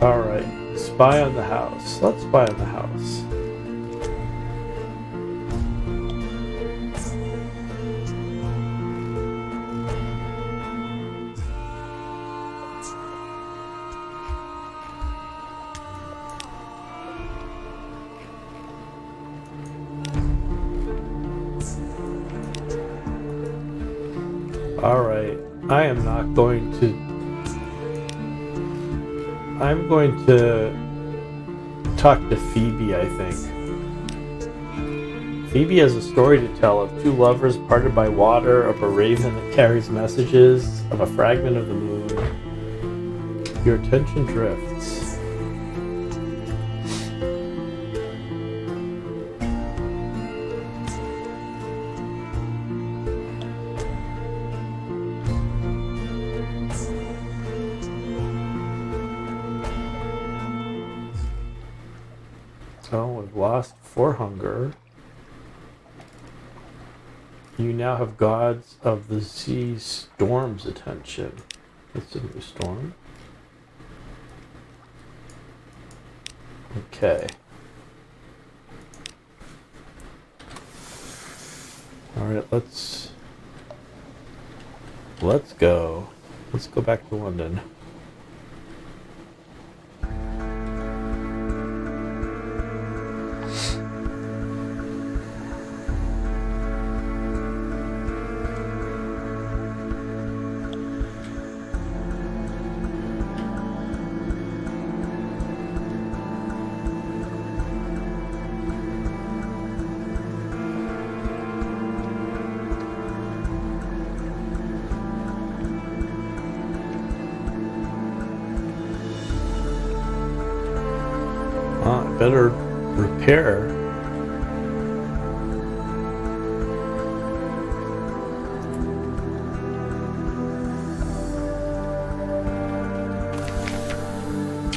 Alright, spy on the house. Let's spy on the house. Alright, I'm going to talk to Phoebe, I think. Phoebe has a story to tell of two lovers parted by water, of a raven that carries messages, of a fragment of the moon. Your attention drifts. Oh, we've lost 4 hunger. You now have gods of the sea storm's attention. It's a new storm. Okay. Alright, let's go. Let's go back to London. I better repair.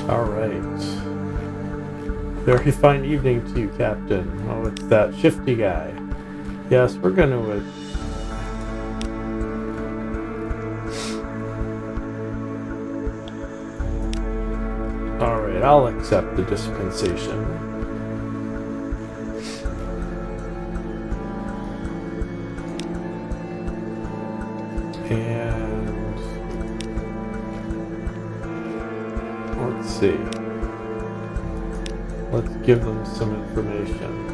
Alright. Very fine evening to you, Captain. Oh, it's that shifty guy. Yes, we're gonna... Alright, I'll accept the dispensation. And... let's see. Let's give them some information.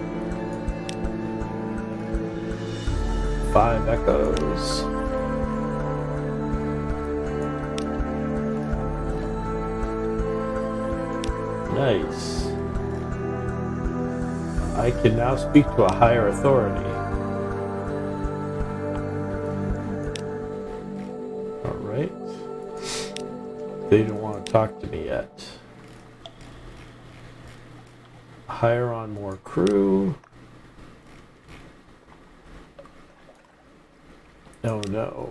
5 echoes. nice. I can now speak to a higher authority. Alright. They don't want to talk to me yet. Hire on more crew. Oh no.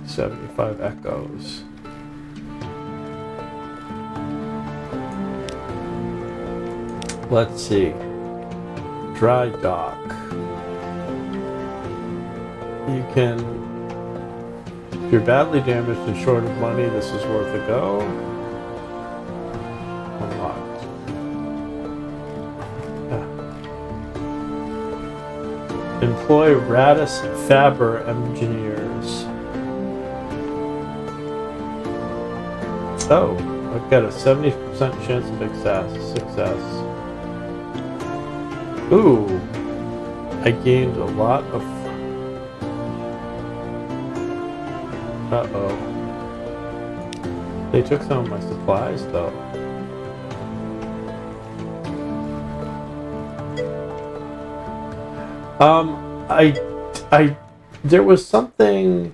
75 echoes. Let's see. Dry dock. You can, if you're badly damaged and short of money, this is worth a go. Unlocked. Employ Radis Faber engineers. Oh, I've got a 70% chance of success. Ooh, I gained a lot of... Uh-oh. They took some of my supplies, though. There was something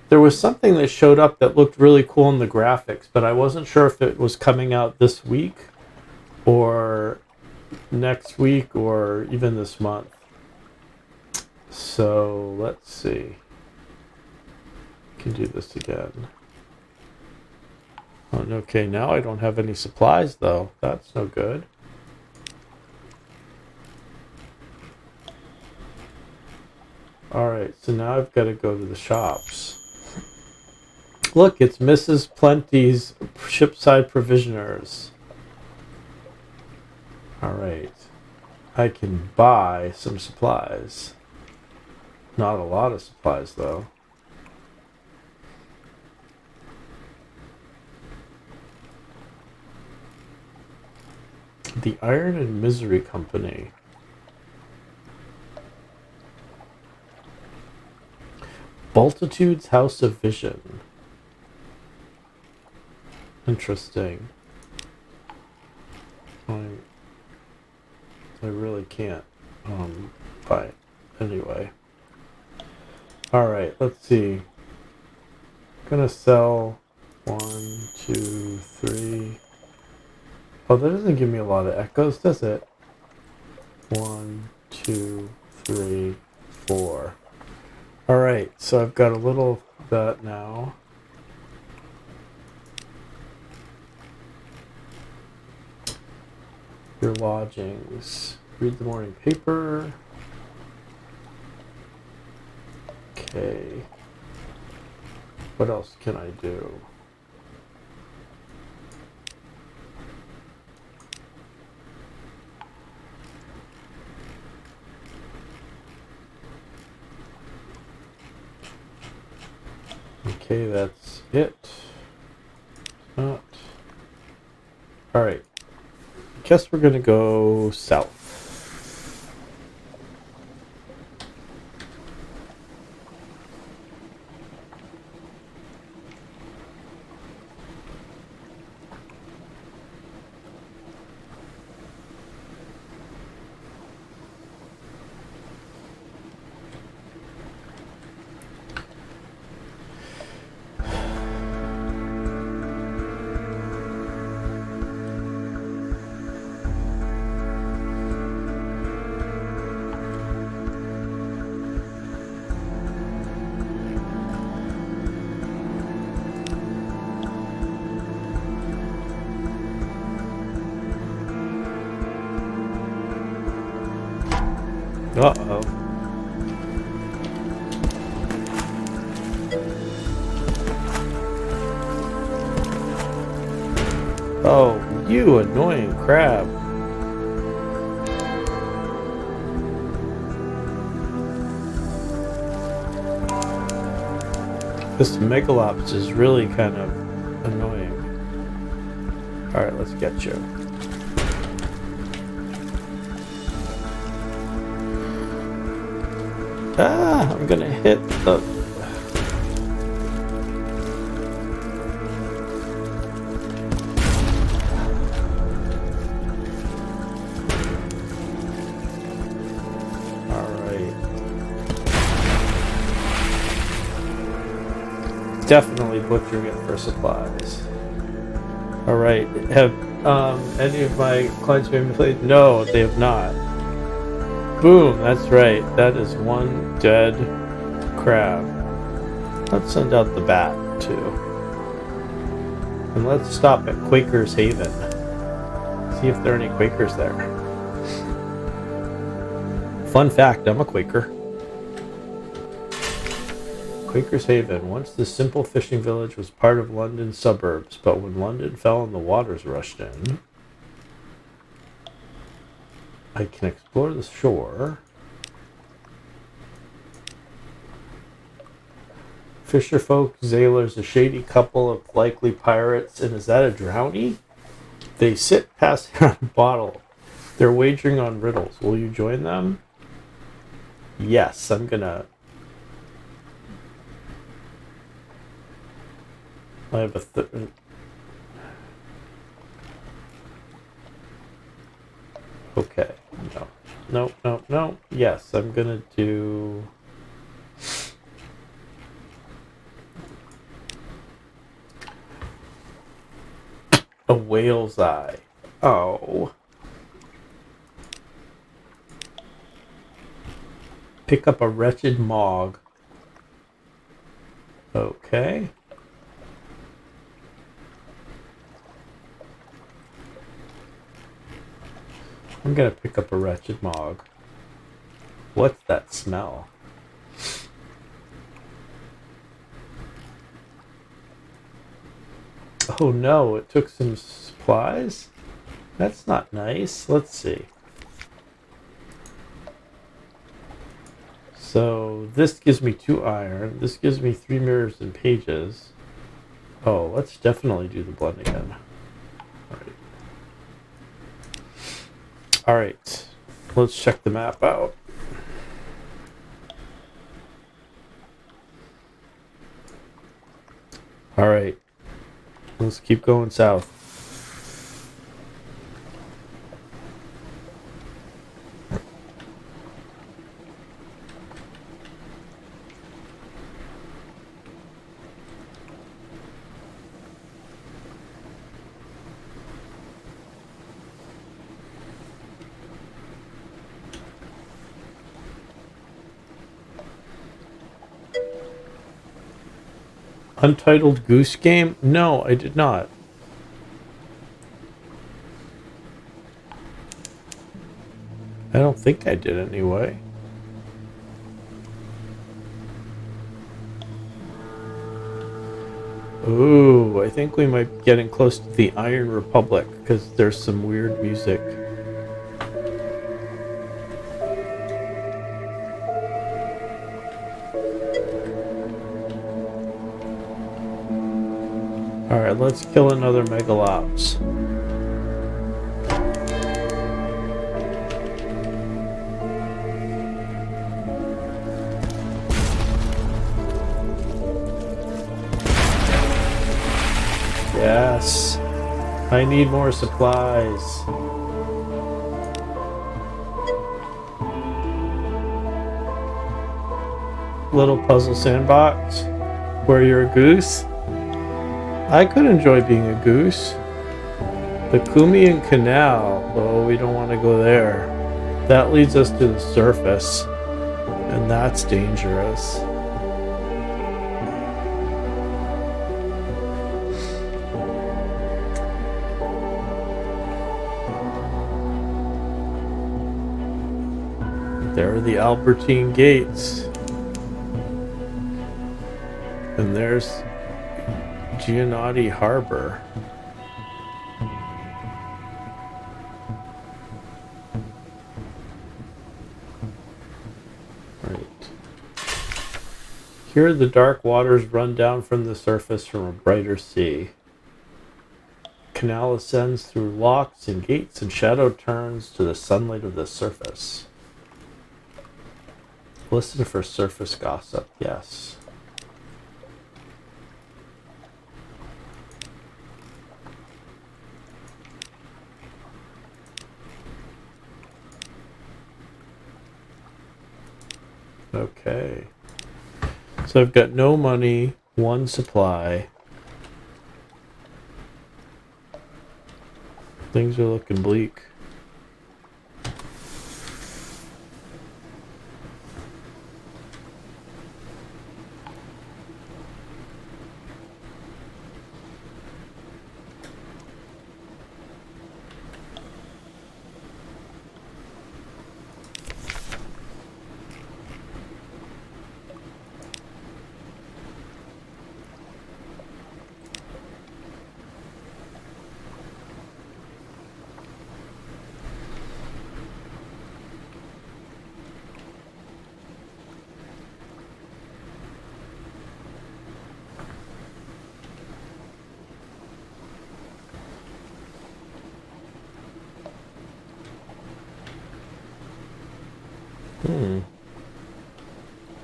that showed up that looked really cool in the graphics, but I wasn't sure if it was coming out this week or next week or even this month. So let's see. Can do this again. Oh, okay, now I don't have any supplies though. That's no good. Alright, so now I've got to go to the shops. Look, it's Mrs. Plenty's shipside provisioners. Alright. I can buy some supplies. Not a lot of supplies, though. The Iron and Misery Company. Multitude's House of Vision. Interesting. I really can't buy it. Anyway. Alright, let's see. I'm gonna sell 1, 2, 3. Oh, that doesn't give me a lot of echoes, does it? 1, 2, 3, 4. Alright, so I've got a little of that now. Your lodgings. Read the morning paper. Okay. What else can I do? Okay, that's it. Not. Alright. Guess we're gonna go south. Uh-oh. Oh, you annoying crab. This Megalops is really kind of annoying. Alright, let's get you. Ah, I'm gonna hit the... Definitely butchering it for supplies. All right. Have any of my clients been played? No, they have not. Boom. That's right. That is one dead crab. Let's send out the bat too, and let's stop at Quaker's Haven. See if there are any Quakers there. Fun fact: I'm a Quaker. Quaker's Haven. Once the simple fishing village was part of London's suburbs, but when London fell and the waters rushed in, I can explore the shore. Fisherfolk, sailors, a shady couple of likely pirates, and is that a drowny? They sit passing around a bottle. They're wagering on riddles. Will you join them? Yes, I'm gonna. I have a okay. No. No, no, no. Yes, I'm gonna do. A whale's eye. Oh. Pick up a wretched mog. Okay. I'm gonna pick up a wretched mog. What's that smell? Oh no, it took some supplies? That's not nice. Let's see. So this gives me 2 iron. This gives me 3 mirrors and pages. Oh, let's definitely do the blend again. Alright. Alright. Let's check the map out. Alright. Let's keep going south. Untitled Goose Game? No, I did not. I don't think I did anyway. Ooh, I think we might be getting close to the Iron Republic because there's some weird music. Alright, let's kill another Megalops. Yes. I need more supplies. Little puzzle sandbox where you're a goose. I could enjoy being a goose. The Cumian Canal. Oh, we don't want to go there. That leads us to the surface. And that's dangerous. There are the Albertine Gates. And there's Giannotti Harbor. Right. Here the dark waters run down from the surface from a brighter sea. Canal ascends through locks and gates and shadow turns to the sunlight of the surface. Listen for surface gossip, yes. Okay. So I've got no money, One supply. Things are looking bleak.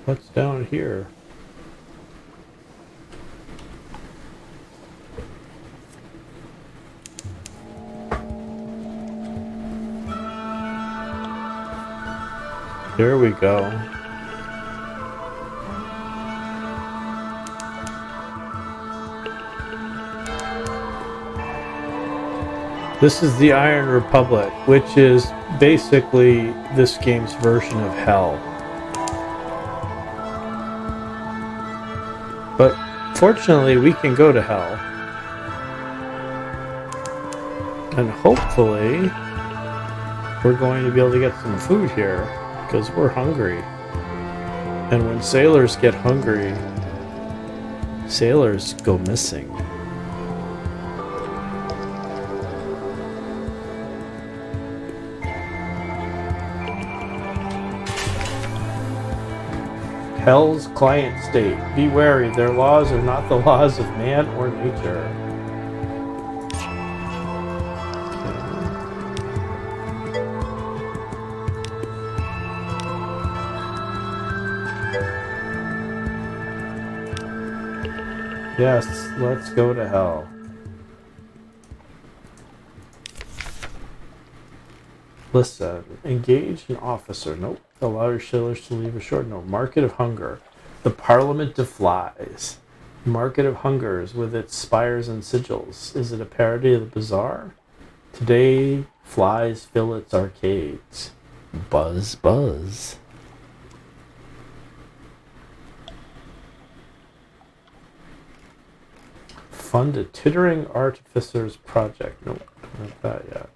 What's down here? There we go. This is the Iron Republic, which is basically this game's version of hell. But fortunately, we can go to hell. And hopefully, we're going to be able to get some food here, because we're hungry. And when sailors get hungry, sailors go missing. Hell's client state. Be wary, their laws are not the laws of man or nature. Okay. Yes, let's go to hell. Listen, engage an officer. Nope. Allow your sailors to leave ashore. No. Market of Hunger. The Parliament of Flies. Market of Hungers with its spires and sigils. Is it a parody of the bazaar? Today, flies fill its arcades. Buzz, buzz. Fund a tittering artificers project. Nope, not that yet.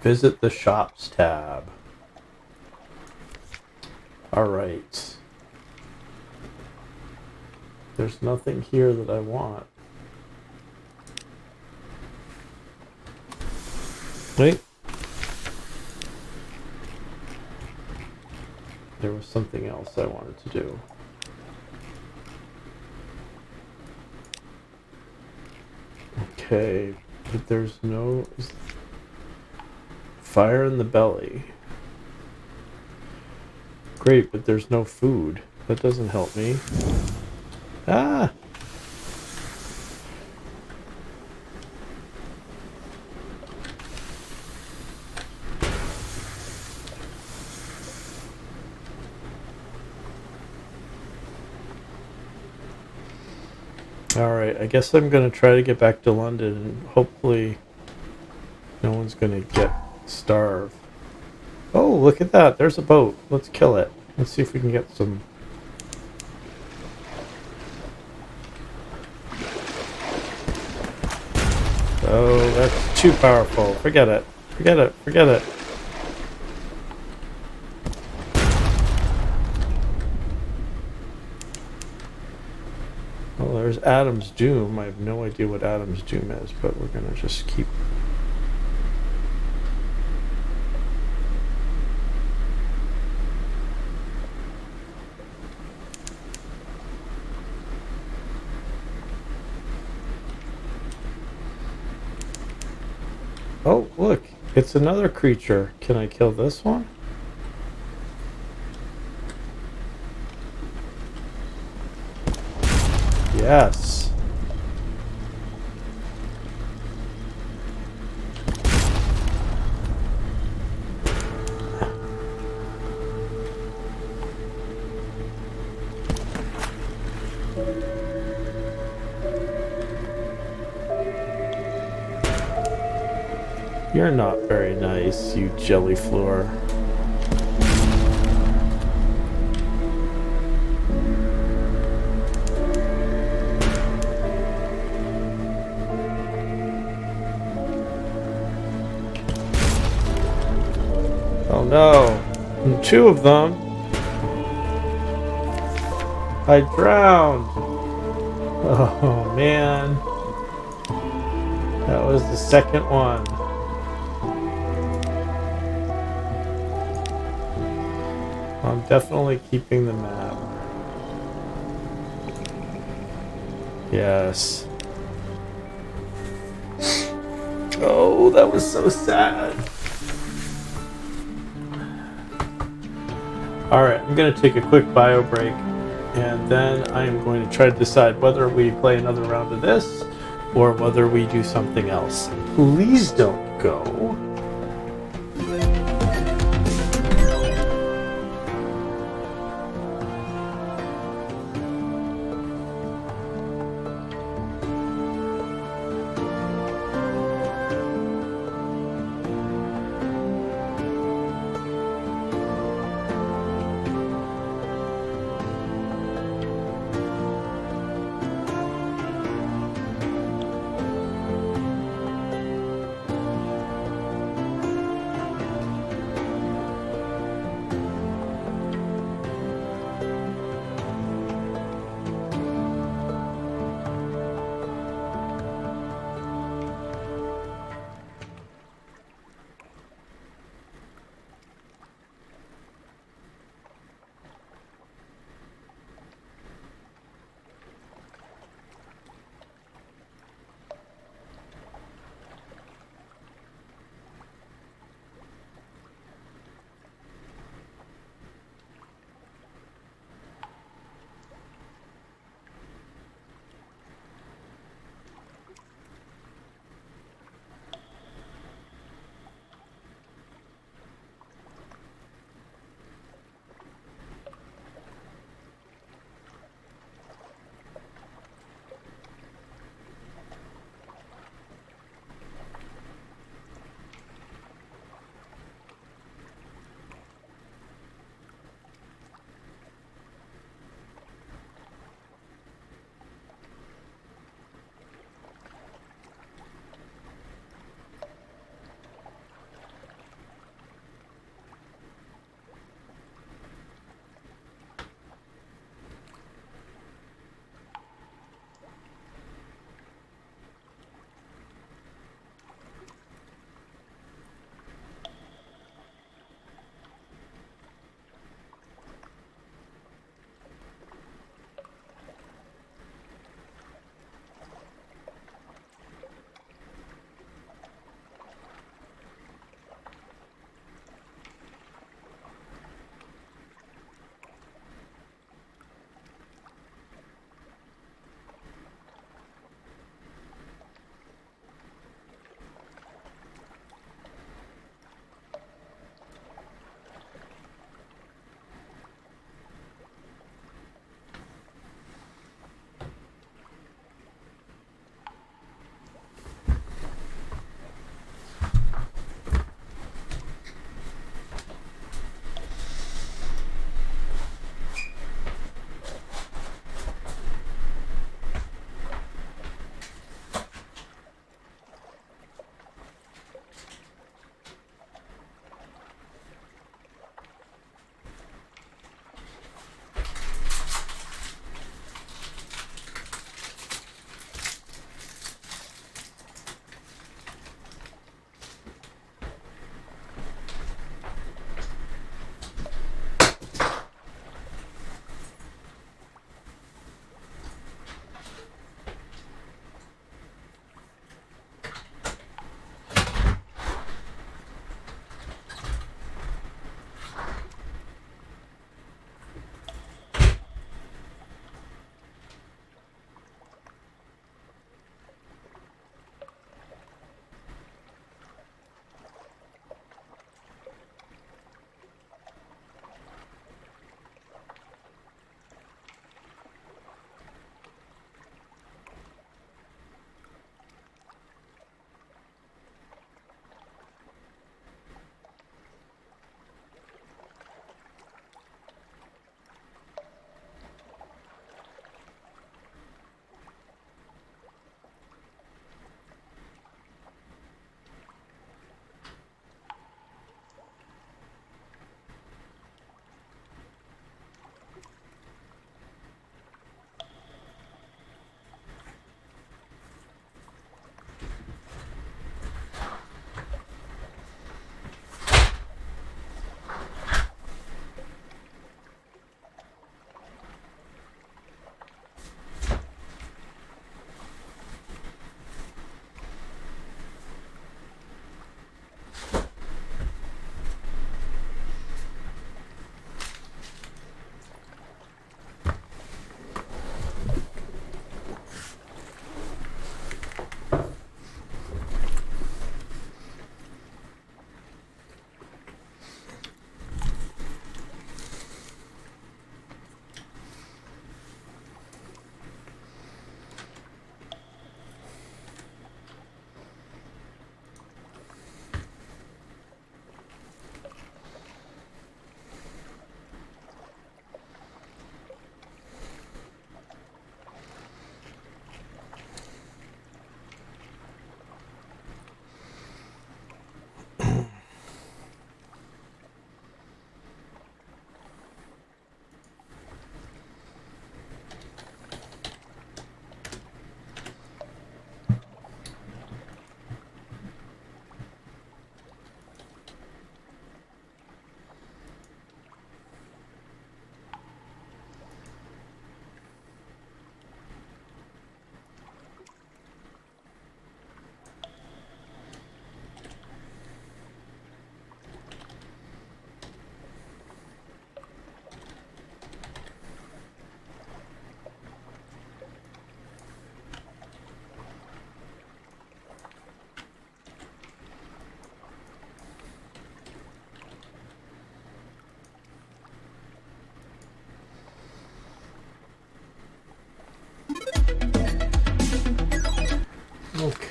Visit the shops tab. Alright. There's nothing here that I want. Wait. There was something else I wanted to do. Okay, but there's no... Fire in the belly. Great, but there's no food. That doesn't help me. Ah! Alright, I guess I'm going to try to get back to London and hopefully no one's going to get starved. Oh, look at that. There's a boat. Let's kill it. Let's see if we can get some. Oh, that's too powerful. Forget it. Forget it. Forget it. Well, there's Adam's Doom. I have no idea what Adam's Doom is, but we're going to just keep... Oh, look. It's another creature. Can I kill this one? Yes. You're not very nice, you jelly floor. Oh no, 2 of them. I drowned. Oh man. That was the second one. I'm definitely keeping the map. Yes. Oh, that was so sad. Alright, I'm going to take a quick bio break, and then I am going to try to decide whether we play another round of this or whether we do something else. Please don't go.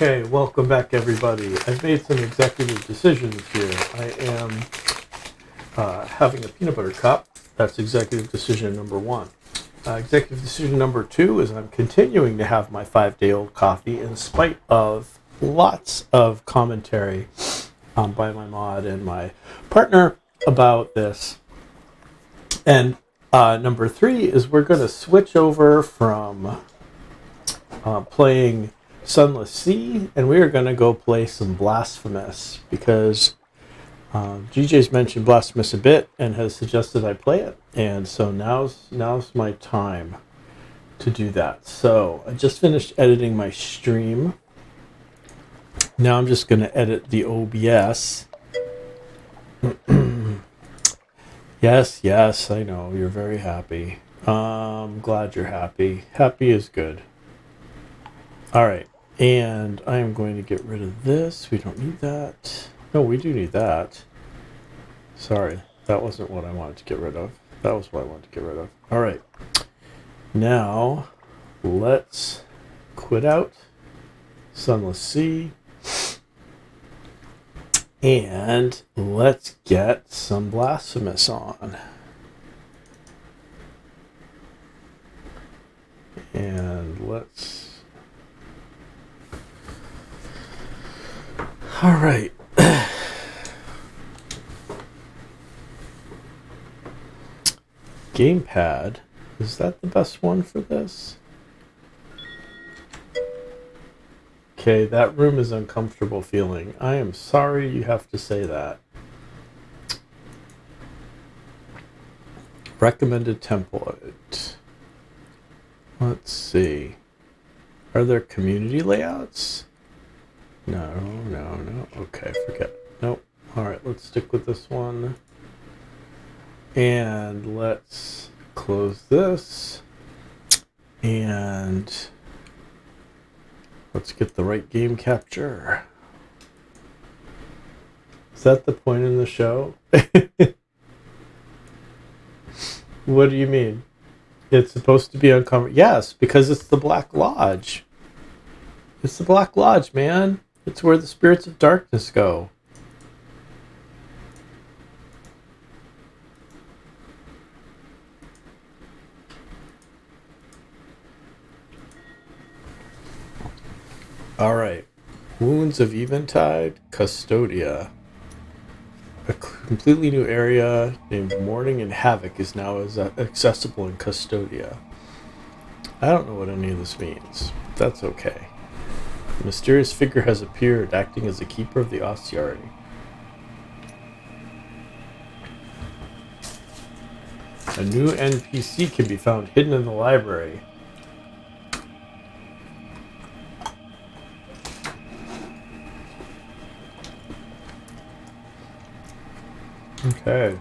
Okay, welcome back, everybody. I've made some executive decisions here. I am having a peanut butter cup. That's executive decision number one. Executive decision number two is I'm continuing to have my 5-day-old coffee in spite of lots of commentary by my mod and my partner about this. And number three is we're going to switch over from playing Sunless Sea, and we are going to go play some Blasphemous because GJ's mentioned Blasphemous a bit and has suggested I play it, and so now's my time to do that. So I just finished editing my stream. Now I'm just going to edit the OBS. Yes, I know you're very happy. I'm glad you're happy. Happy is good. All right. And I am going to get rid of this. We don't need that. No, we do need that. Sorry, that wasn't what I wanted to get rid of. That was what I wanted to get rid of. All right. Now, let's quit out Sunless Sea. And let's get some Blasphemous on. And let's... All right. Gamepad. Is that the best one for this? Okay, that room is uncomfortable feeling. I am sorry you have to say that. Recommended template. Let's see. Are there community layouts? No. Okay, forget. Nope. All right, let's stick with this one. And let's close this. And let's get the right game capture. Is that the point in the show? What do you mean? It's supposed to be uncomfortable. Yes, because it's the Black Lodge. It's the Black Lodge, man. It's where the spirits of darkness go. All right. Wounds of Eventide, Custodia. A completely new area named Mourning and Havoc is now accessible in Custodia. I don't know what any of this means. That's okay. A mysterious figure has appeared, acting as a keeper of the ossuary. A new NPC can be found hidden in the library. Okay.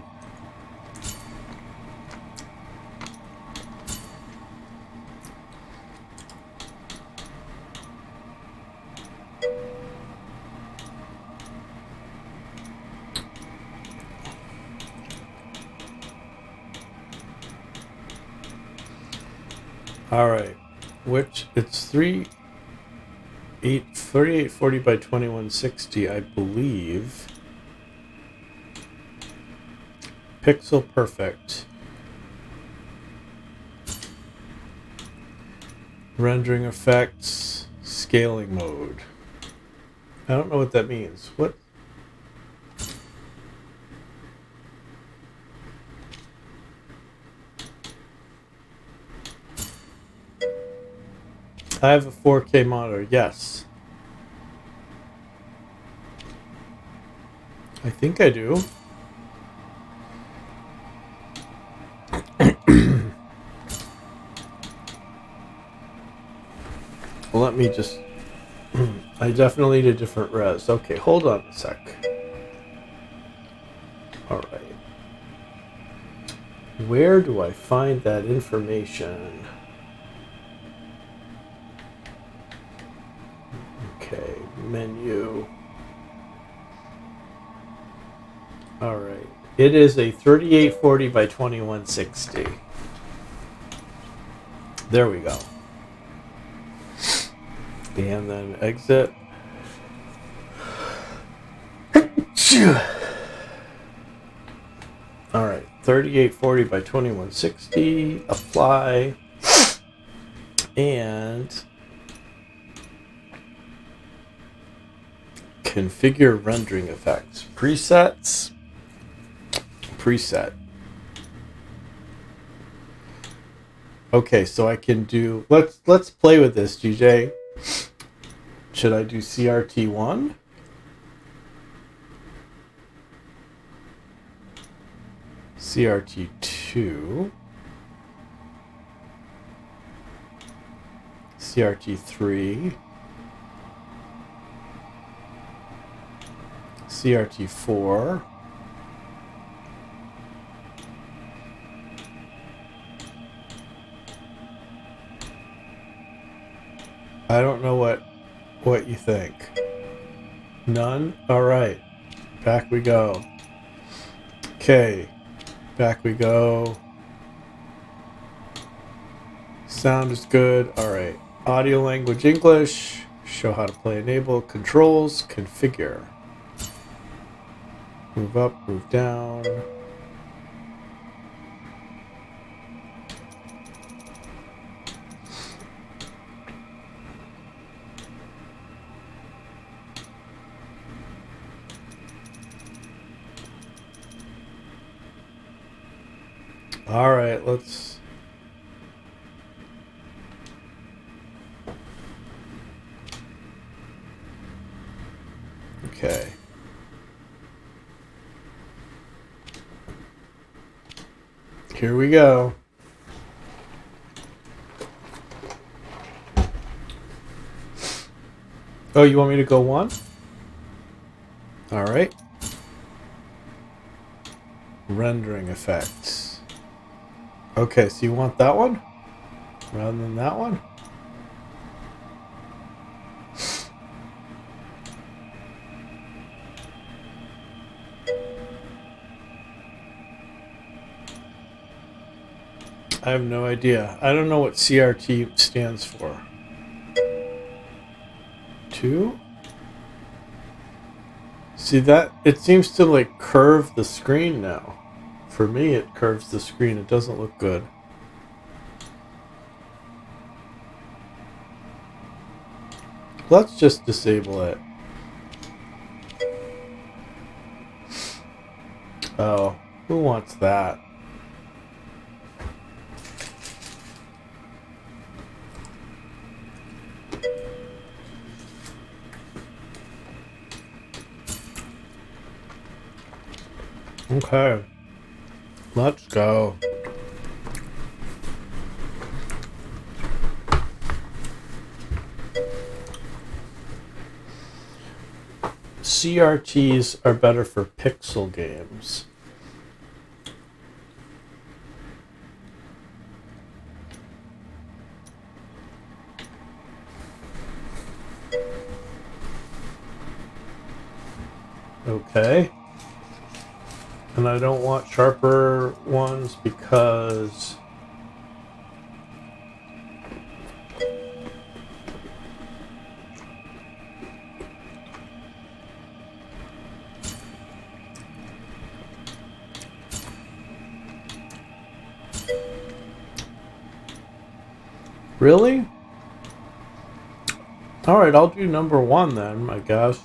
All right, which it's 3840 by 2160, I believe. Pixel perfect. Rendering effects, scaling mode. I don't know what that means. What? I have a 4K monitor, yes. I think I do. Well, let me just... I definitely need a different res. Okay, hold on a sec. Alright. Where do I find that information? Okay, menu. Alright. It is a 3840 by 2160. There we go. And then exit. All right, 3840 by 2160. Apply. And configure rendering effects. Presets. Preset. Okay, so I can do. Let's play with this, GJ. Should I do CRT1? CRT2, CRT3, CRT4, I don't know what you think. None? All right. Back we go. Okay. Back we go. Sound is good. All right. Audio language English. Show how to play enable. Controls. Configure. Move up, move down. All right, let's. Okay. Here we go. Oh, you want me to go one? All right. Rendering effects. Okay, so you want that one rather than that one? I have no idea. I don't know what CRT stands for. 2? See that? It seems to like curve the screen now. For me, it curves the screen. It doesn't look good. Let's just disable it. Oh, who wants that? Okay. Let's go. CRTs are better for pixel games. Okay. And I don't want sharper ones because really? Alright, I'll do number 1 then, I guess.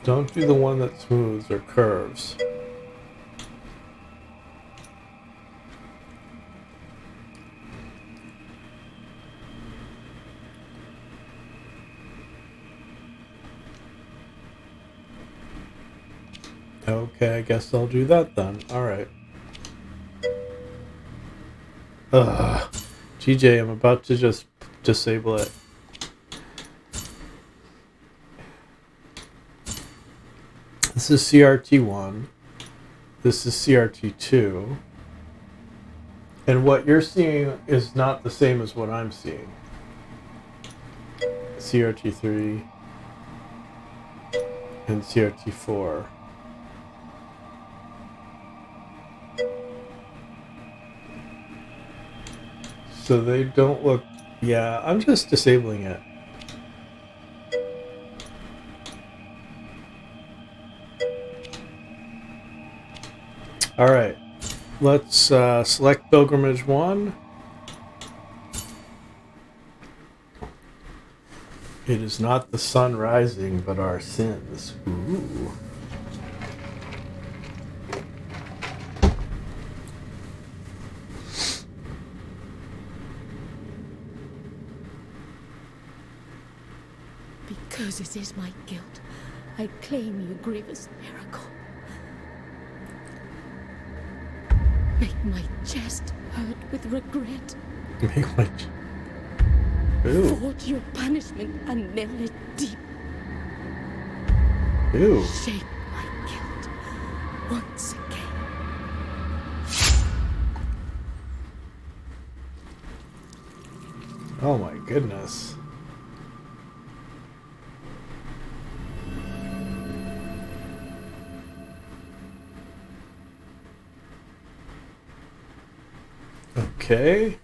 Don't do the one that smooths or curves. Okay, I guess I'll do that then. Alright. Ugh. GJ, I'm about to just disable it. This is CRT1. This is CRT2. And what you're seeing is not the same as what I'm seeing. CRT3 and CRT4. So they don't look... Yeah, I'm just disabling it. Alright. Let's select Pilgrimage 1. It is not the sun rising, but our sins. Ooh. Because it is my guilt, I claim you grievous miracle. Make my chest hurt with regret. Make my... Ooh. Forge your punishment and nail it deep. Ooh. Shape my guilt once again. Oh my goodness. Okay.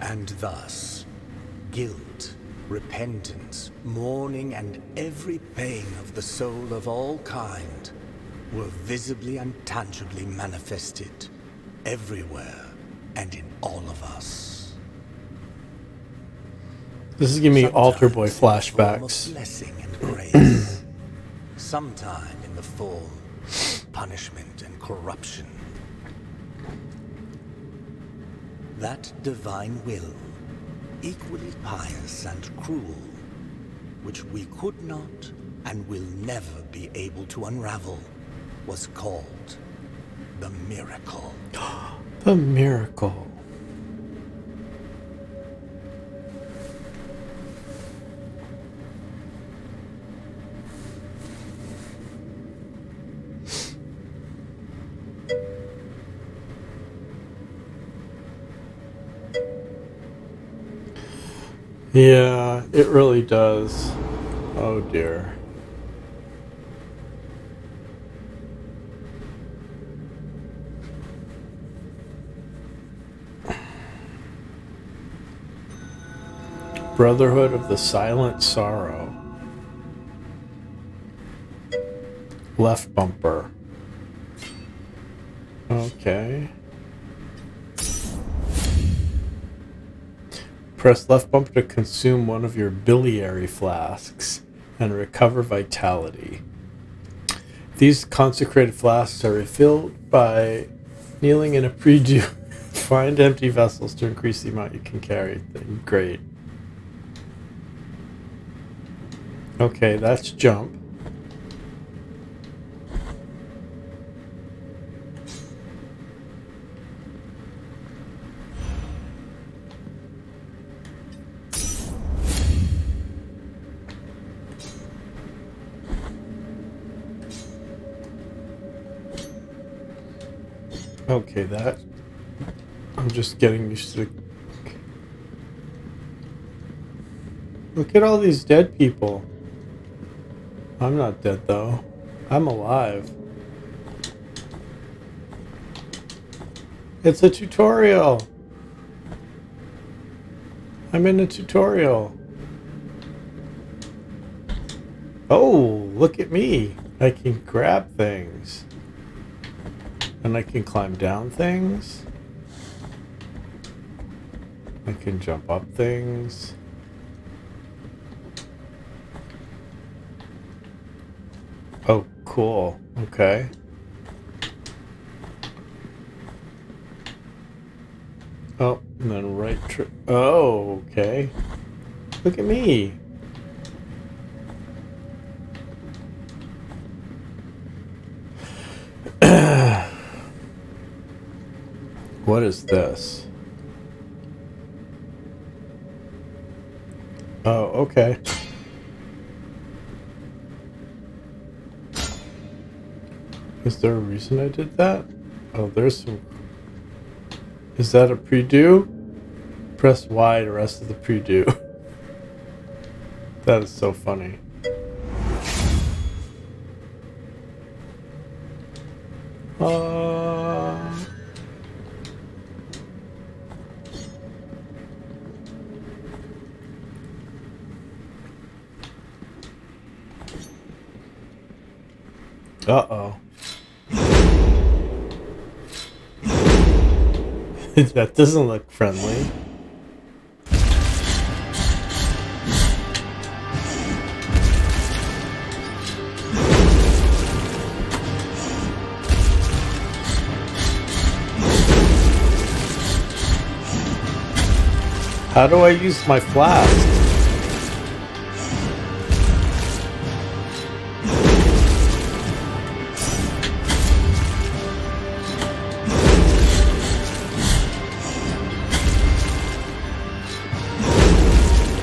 And thus, guilt, repentance, mourning, and every pain of the soul of all kind were visibly and tangibly manifested everywhere and in all of us. This is giving me Altar Boy Sometimes in the form of flashbacks. blessing and grace. Sometime in the form of punishment and corruption. That divine will, equally pious and cruel, which we could not and will never be able to unravel, was called the miracle. The miracle. Yeah, it really does. Oh dear. Brotherhood of the Silent Sorrow. Left bumper. Okay. Press left bumper to consume one of your biliary flasks and recover vitality. These consecrated flasks are refilled by kneeling in a prie-dieu. Find empty vessels to increase the amount you can carry. Great. Okay, that's jump. Okay, that... I'm just getting used to... Look at all these dead people. I'm not dead, though. I'm alive. It's a tutorial. I'm in a tutorial. Oh, look at me. I can grab things. And I can climb down things. I can jump up things. Oh, cool. Okay. Oh, and then right oh, okay. Look at me. What is this? Oh, okay. Is there a reason I did that? Oh, there's some... Is that a prie-dieu? Press Y to rest of the prie-dieu. That is so funny. Uh-oh. That doesn't look friendly. How do I use my flask?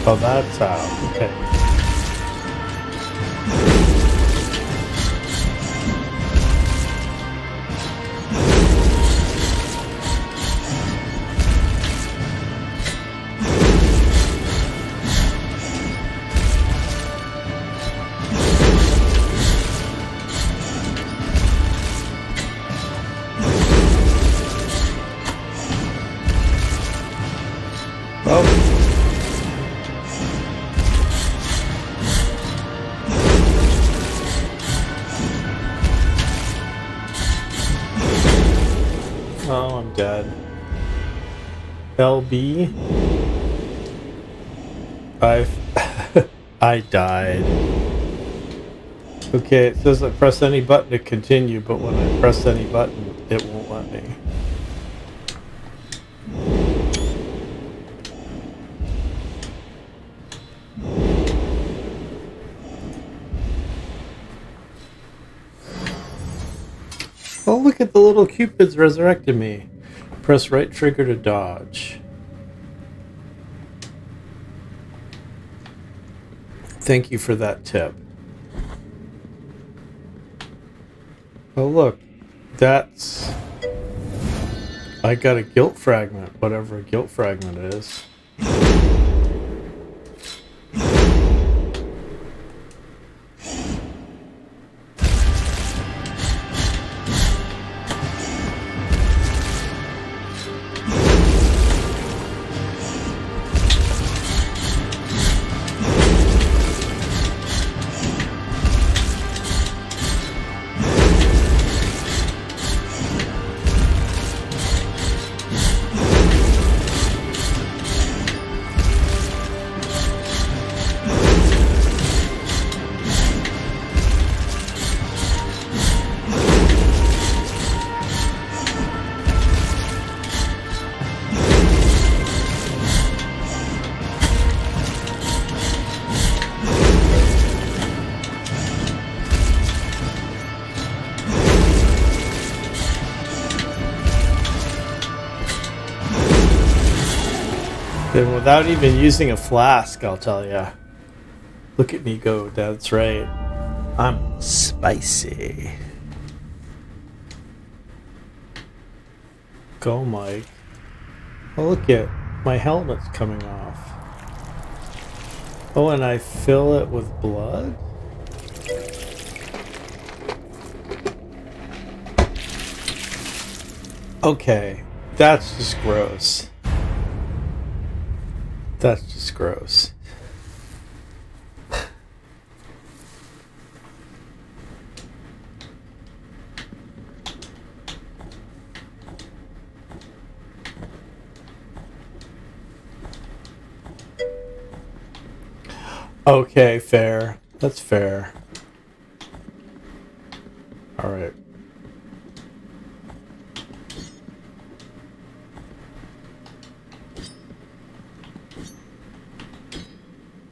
Oh, that's how. Okay. Oh, I'm dead. LB. I died. Okay, it says I press any button to continue, but when I press any button, it won't let me. Oh, look at the little cupids resurrected me. Press right trigger to dodge. Thank you for that tip. Oh, look. That's... I got a guilt fragment, whatever a guilt fragment is. And without even using a flask, I'll tell ya. Look at me go, that's right. I'm spicy. Go, Mike. Oh, look at my helmet's coming off. Oh, and I fill it with blood? Okay, that's just gross. That's just gross. Okay, fair. That's fair. All right.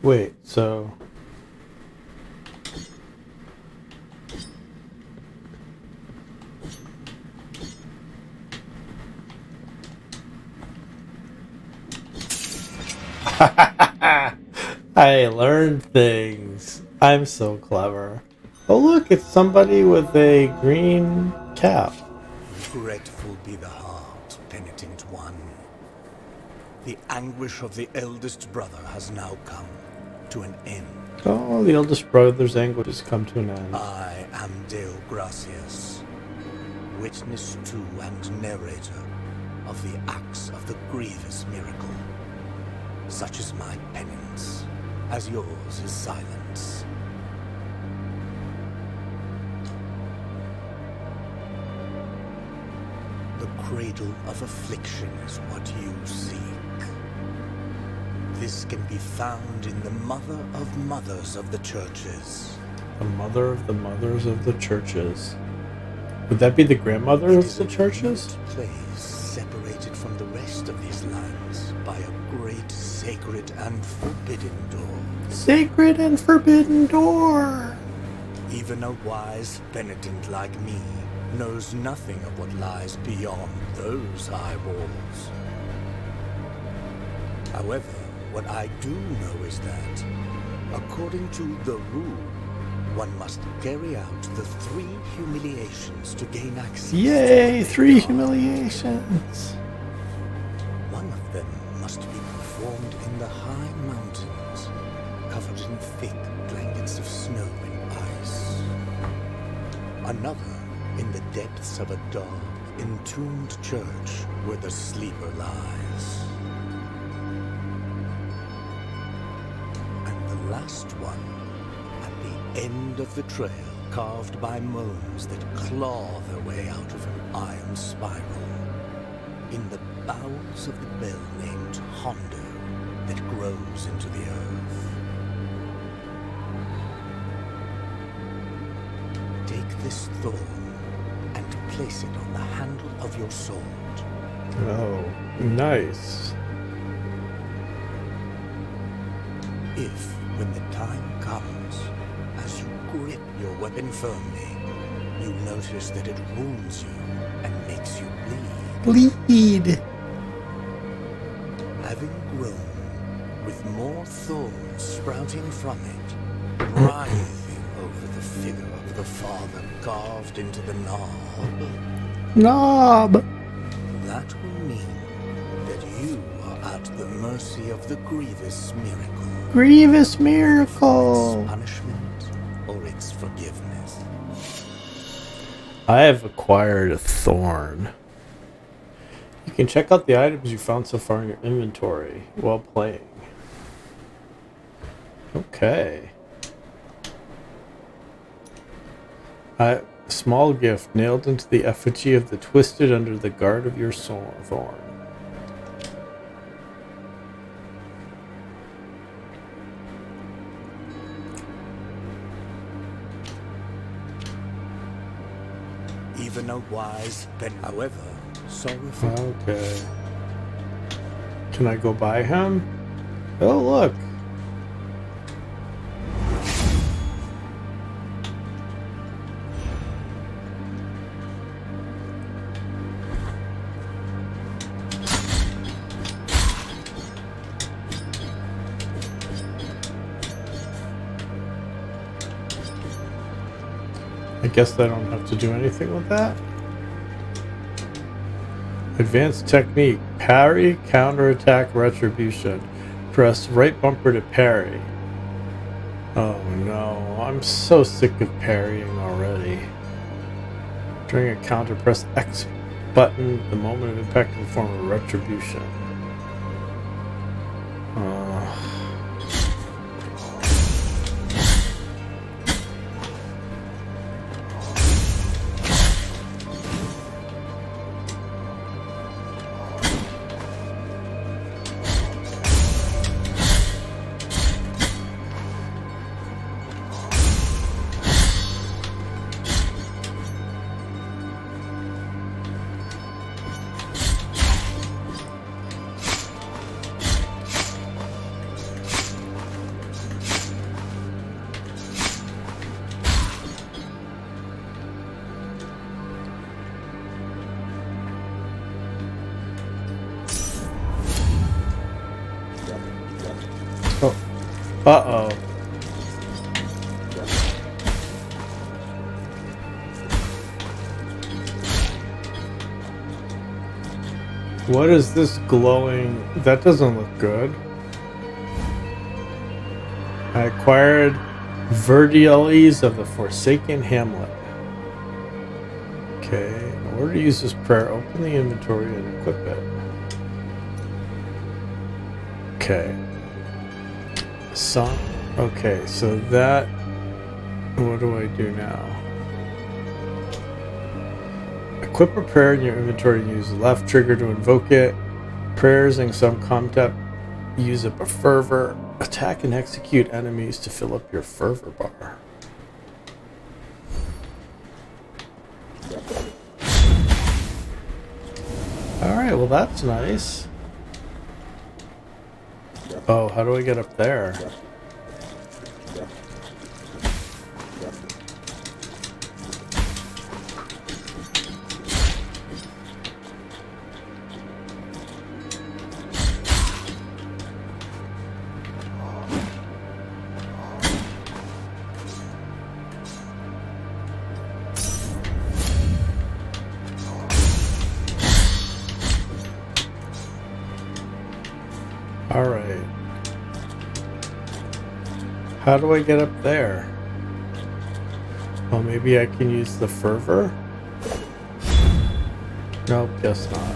Wait, so... I learned things. I'm so clever. Oh look, it's somebody with a green cap. Regretful be the heart, penitent one. The anguish of the eldest brother has now come. to an end. Oh, the eldest brother's anguish has come to an end. I am Dale Gracias, witness to and narrator of the acts of the grievous miracle. Such is my penance, as yours is silence. The cradle of affliction is what you seek. This can be found in the Mother of Mothers of the Churches. The mother of the mothers of the churches. Would that be the grandmother It of is the a churches? remote place separated from the rest of these lands by a great sacred and forbidden door. Sacred and forbidden door. Even a wise penitent like me knows nothing of what lies beyond those high walls. However, what I do know is that, according to the rule, one must carry out the 3 humiliations to gain access. Yay, to 3 the God. humiliations. One of them must be performed in the high mountains, covered in thick blankets of snow and ice. Another in the depths of a dark, entombed church where the sleeper lies. And the last one at the end of the trail, carved by moans that claw their way out of an iron spiral, in the bowels of the bell named Hondo that grows into the earth. Take this thorn and place it on the handle of your sword. Oh, nice. If, when the time comes, as you grip your weapon firmly, you notice that it wounds you and makes you bleed, Bleed. having grown with more thorns sprouting from it, writhing over the figure of the father carved into the knob, Knob. that will mean that you are at the mercy of the grievous miracle. Grievous For miracle. its punishment or its forgiveness. I have acquired a thorn. You can check out the items you found so far in your inventory while playing. Okay. A small gift nailed into the effigy of the twisted under the guard of your thorn. Even a wise however, sorrowful. Okay. Can I go by him? Oh, look. I guess I don't have to do anything with that. Advanced technique. Parry, counterattack, retribution. Press right bumper to parry. Oh no, I'm so sick of parrying already. During a counter, press X button the moment of impact to perform a retribution. Uh-oh. What is this glowing? That doesn't look good. I acquired Verdiales of the Forsaken Hamlet. Okay, in order to use this prayer, open the inventory and equip it. Okay. Song. Okay, so that. What do I do now? Equip a prayer in your inventory and use the left trigger to invoke it. Prayers in some content use up a fervor. Attack and execute enemies to fill up your fervor bar. Alright, well that's nice. Oh, how do I get up there? Alright. How do I get up there? Oh, maybe I can use the fervor? Nope, guess not.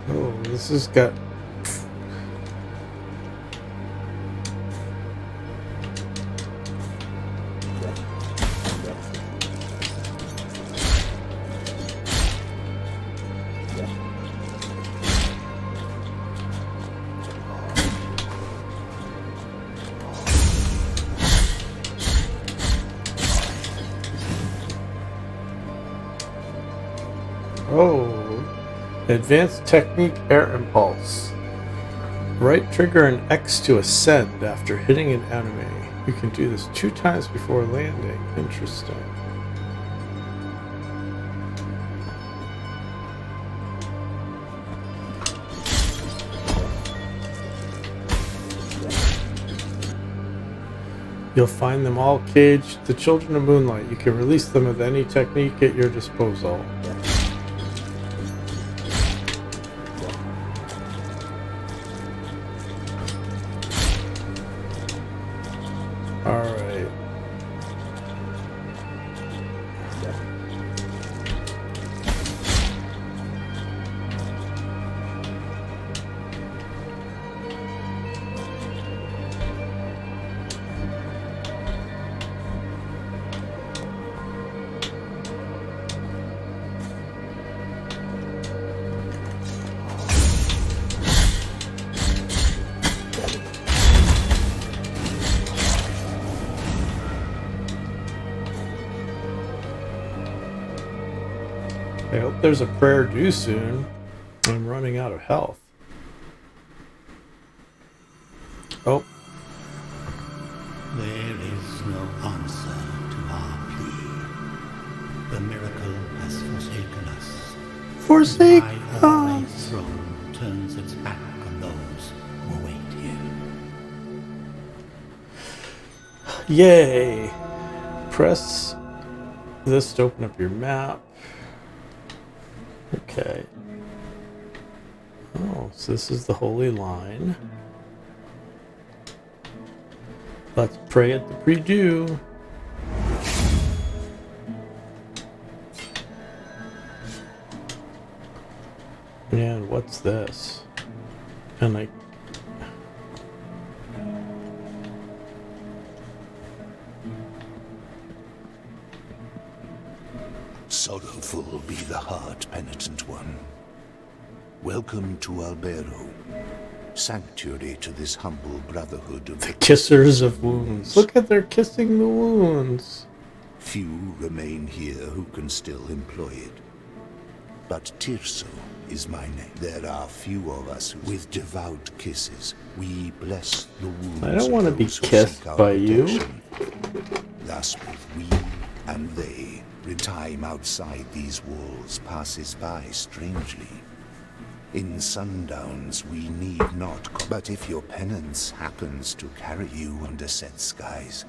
Oh, this has got... Oh, advanced technique air impulse. Right trigger and X to ascend after hitting an enemy. You can do this 2 times before landing. Interesting. You'll find them all caged. The Children of Moonlight. You can release them with any technique at your disposal. Alright. I hope there's a prayer due soon. I'm running out of health. Oh. There is no answer to our plea. The miracle has forsaken us. Forsake My us! throne turns its back on those who await here. Yay! Press this to open up your map. Okay. Oh, so this is the Holy Line. Let's pray at the pre-due. And what's this? And I... Sorrowful be the heart, penitent one. Welcome to Albero, sanctuary to this humble brotherhood of The kissers of wounds. Look at they're kissing the wounds. Few remain here who can still employ it. But Tirso is my name. There are few of us who, with devout kisses, we bless the wounds. I don't want to of be those who kissed seek our by you. protection. Thus both we and they, time outside these walls passes by strangely. In sundowns we need not but if your penance happens to carry you under set skies,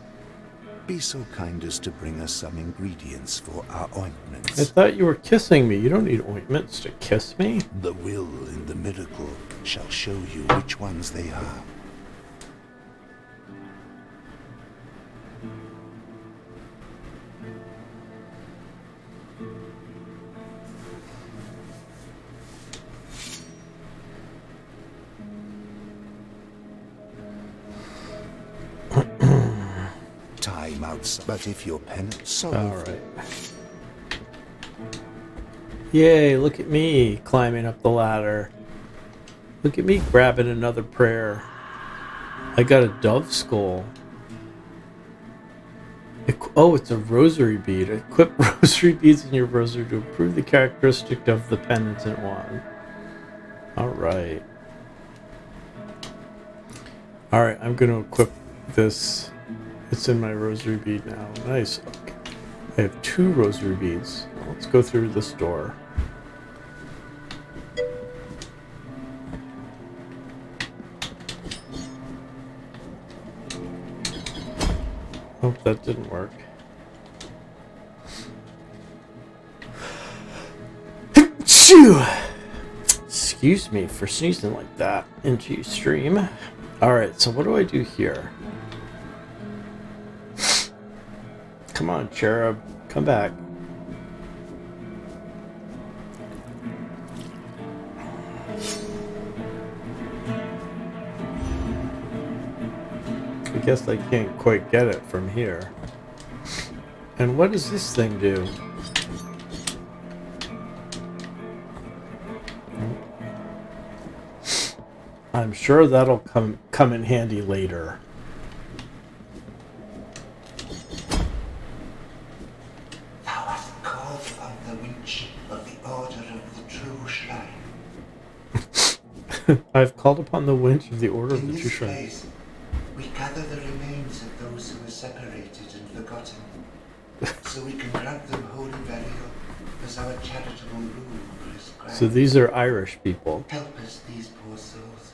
Be so kind as to bring us some ingredients for our I ointments. thought you were kissing me. You don't need ointments to kiss me. The will in the miracle shall show you which ones they are. Time outside, but if your pen sorrow. All right. Yay, look at me climbing up the ladder. Look at me grabbing another prayer. I got a dove skull. Oh, it's a rosary bead. Equip rosary beads in your rosary to improve the characteristic of the penitent one. Alright. Alright, I'm going to equip this. It's in my rosary bead now. Nice. Okay. I have 2 rosary beads. Let's go through this door. Hope that didn't work. Phew! Excuse me for sneezing like that into your stream. Alright, so what do I do here? Come on, cherub. Come back. I guess I can't quite get it from here. And what does this thing do? I'm sure that'll come in handy later. Thou hast called upon the winch of the Order of the True Shrine. I've called upon the winch of the Order of In the True this Shrine. place, we gather the remains of those who were separated and forgotten, so we can grant them holy burial as our charitable rule prescribes. So these are Irish people. Help us, these poor souls,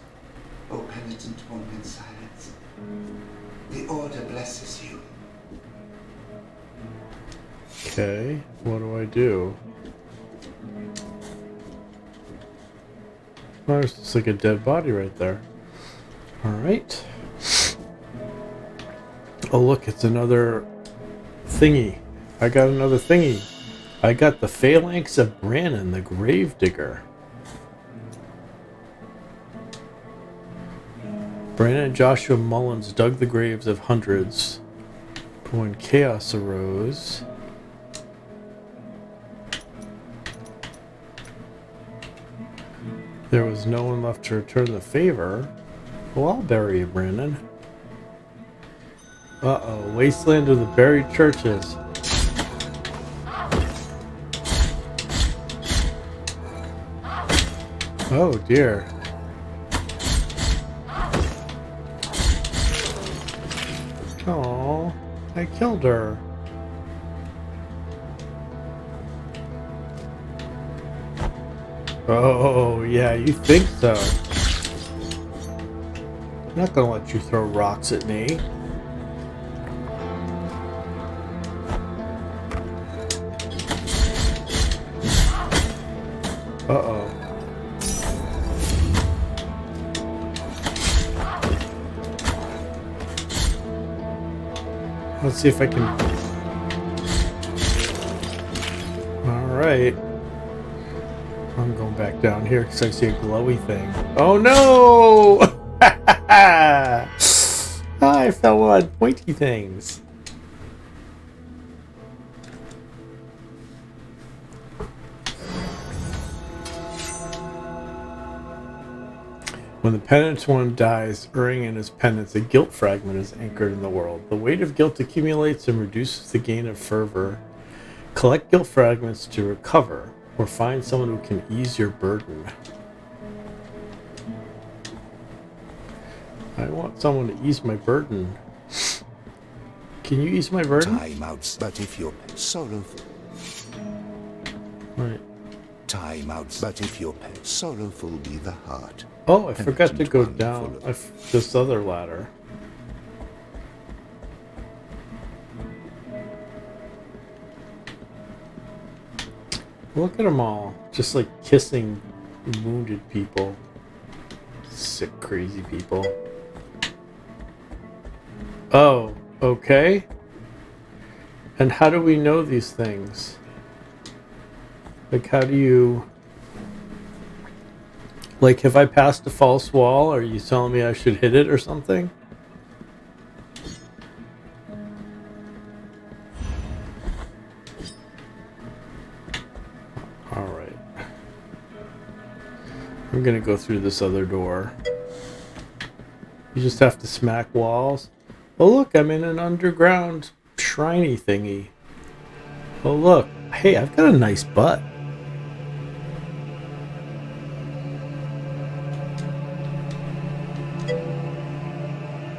O penitent one in silence. The Order blesses you. Okay, what do I do? Oh, there's just like a dead body right there. Alright. Oh look, it's another thingy. I got another thingy. I got the phalanx of Brannon, the Gravedigger. Brannon and Joshua Mullins dug the graves of hundreds. But when chaos arose, there was no one left to return the favor. Well, I'll bury you, Brandon. Uh-oh, wasteland of the buried churches. Oh dear. Oh, I killed her. Oh, yeah, you think so. I'm not gonna let you throw rocks at me. Uh-oh. Let's see if I can... Alright. I'm going back down here because I see a glowy thing. Oh no! I fell on pointy things. When the penitent one dies, erring in his penance, a guilt fragment is anchored in the world. The weight of guilt accumulates and reduces the gain of fervor. Collect guilt fragments to recover, or find someone who can ease your burden. I want someone to ease my burden. Can you ease my burden? Time out, but if you're sorrowful. Right. Time out, but if you're sorrowful be the heart. Oh, I forgot to go Penitent one down full of- this other ladder. Look at them all. Just like kissing wounded people. Sick, crazy people. Oh, okay. And how do we know these things? Like, how do you... Like, have I passed a false wall? Are you telling me I should hit it or something? Alright. I'm gonna go through this other door. You just have to smack walls. Oh look, I'm in an underground shriny thingy. Oh look, hey, I've got a nice butt.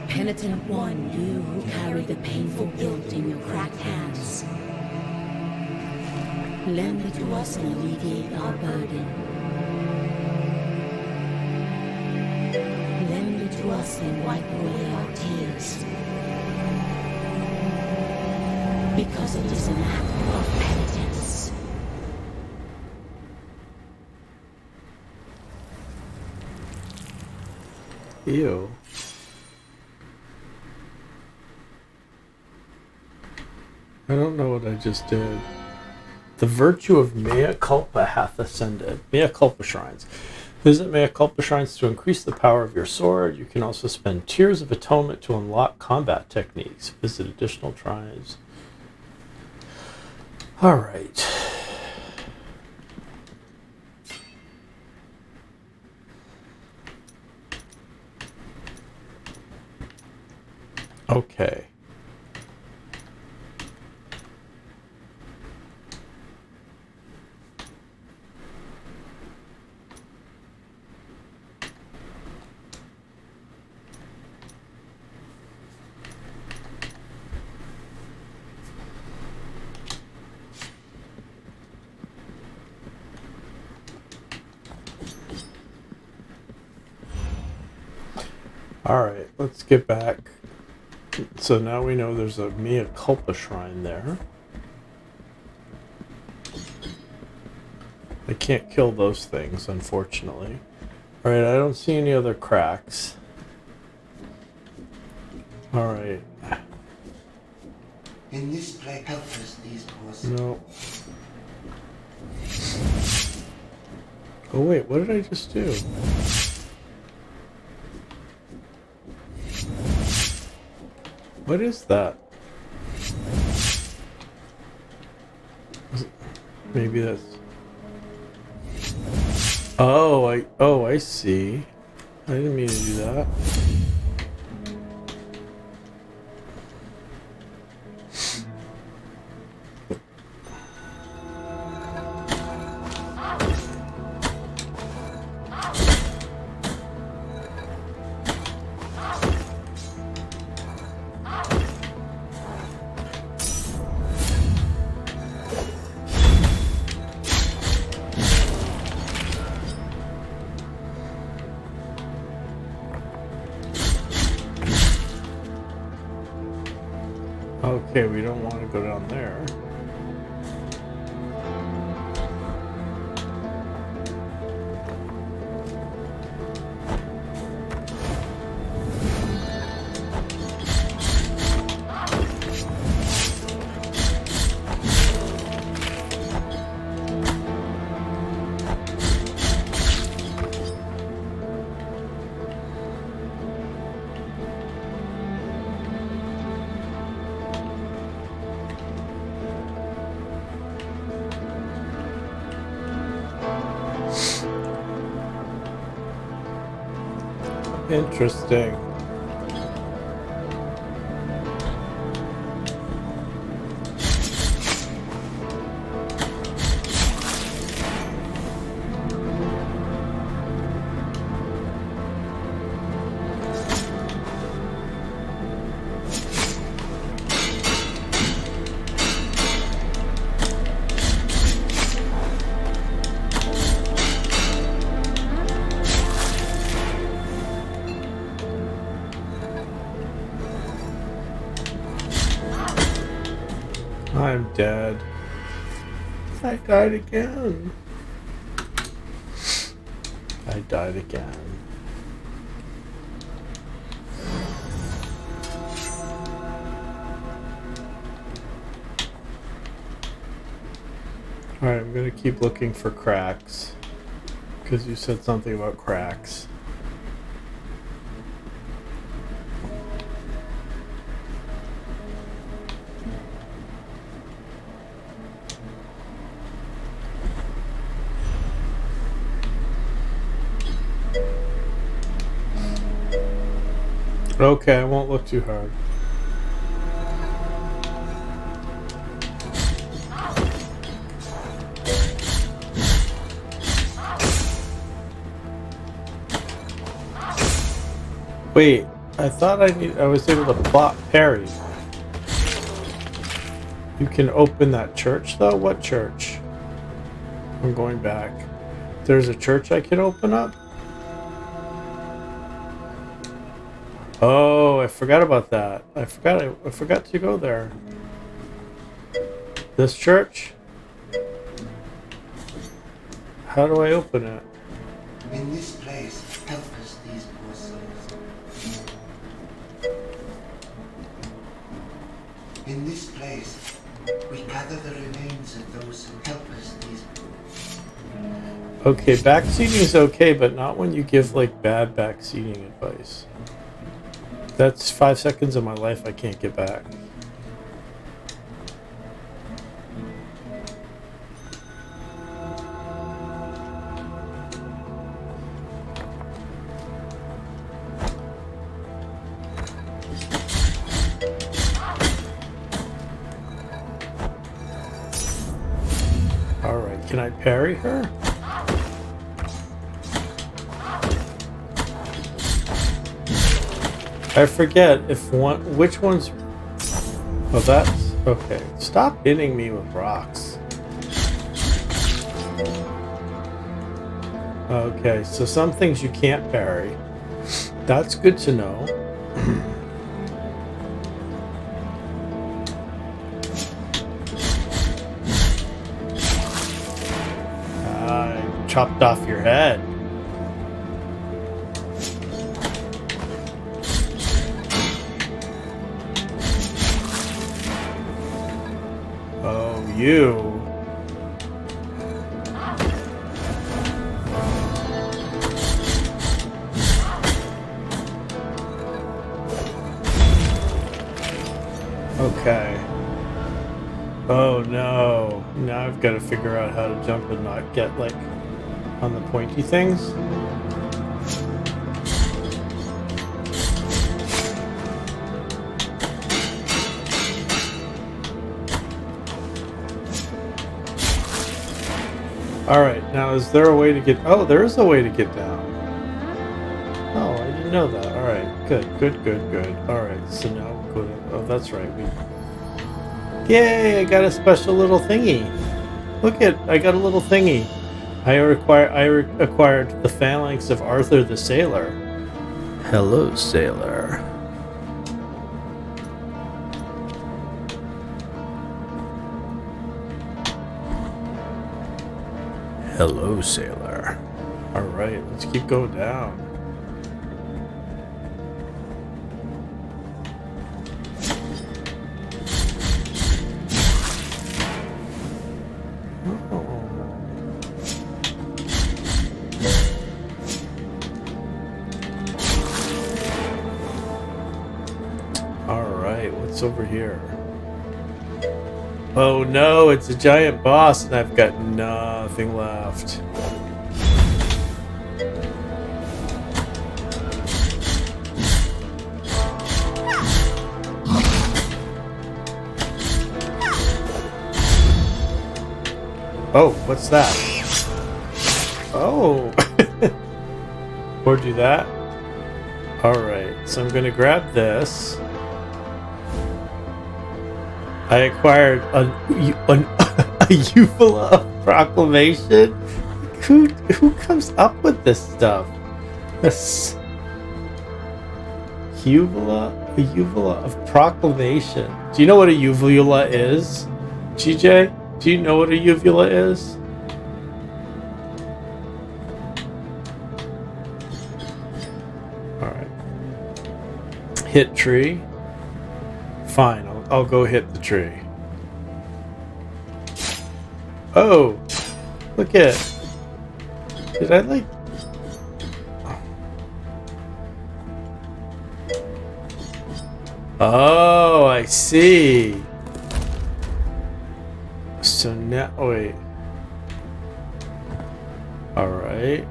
Penitent one, you who carry the painful guilt in your cracked hands. Lend it to us and alleviate our burden. Lend it to us and wipe away our tears. Because it is an act of penitence. Ew. I don't know what I just did. The virtue of mea culpa hath ascended. Mea culpa shrines. Visit mea culpa shrines to increase the power of your sword. You can also spend tears of atonement to unlock combat techniques. Visit additional tribes. Alright. Okay. Alright, let's get back. So now we know there's a mea culpa shrine there. I can't kill those things, unfortunately. Alright, I don't see any other cracks. Alright. In this place, help us these poor. No. Oh wait, what did I just do? What is that? Maybe that's... Oh, I see. I didn't mean to do that. Okay, we don't want to go down there. Interesting. I died again. I died again. Alright, I'm gonna keep looking for cracks. Because you said something about cracks. Okay, I won't look too hard. Wait, I thought I was able to plot parry. You can open that church though? What church? I'm going back. There's a church I can open up? Oh, I forgot about that. I forgot to go there. This church? How do I open it? In this place, help us these poor souls. In this place, we gather the remains of those who help us these Okay, backseating is okay, but not when you give like bad backseating advice. That's 5 seconds of my life I can't get back. Alright, can I parry her? I forget which one's... Oh, that's... Okay. Stop hitting me with rocks. Okay, so some things you can't parry. That's good to know. I chopped off your head. Oh, you. Okay. Oh no. Now I've got to figure out how to jump and not get like on the pointy things. Alright, now is there a way to get... Oh, there is a way to get down. Oh, I didn't know that. Alright, good. Alright, so now we'll go to... Oh, that's right. Yay, I got a special little thingy. Look it, I got a little thingy. I acquired the phalanx of Arthur the Sailor. Hello, sailor. Hello, sailor. Alright, let's keep going down. Alright, what's over here? Oh no, it's a giant boss and I've got nothing left. Oh, what's that? Oh! Or do that? Alright, so I'm gonna grab this. I acquired a uvula of proclamation. Who comes up with this stuff? This a uvula of proclamation. Do you know what a uvula is, GJ? Do you know what a uvula is? Alright. Hit tree. Fine, I'll go hit the tree. Oh! Look at... Did I like... Oh, I see. So now, wait. All right.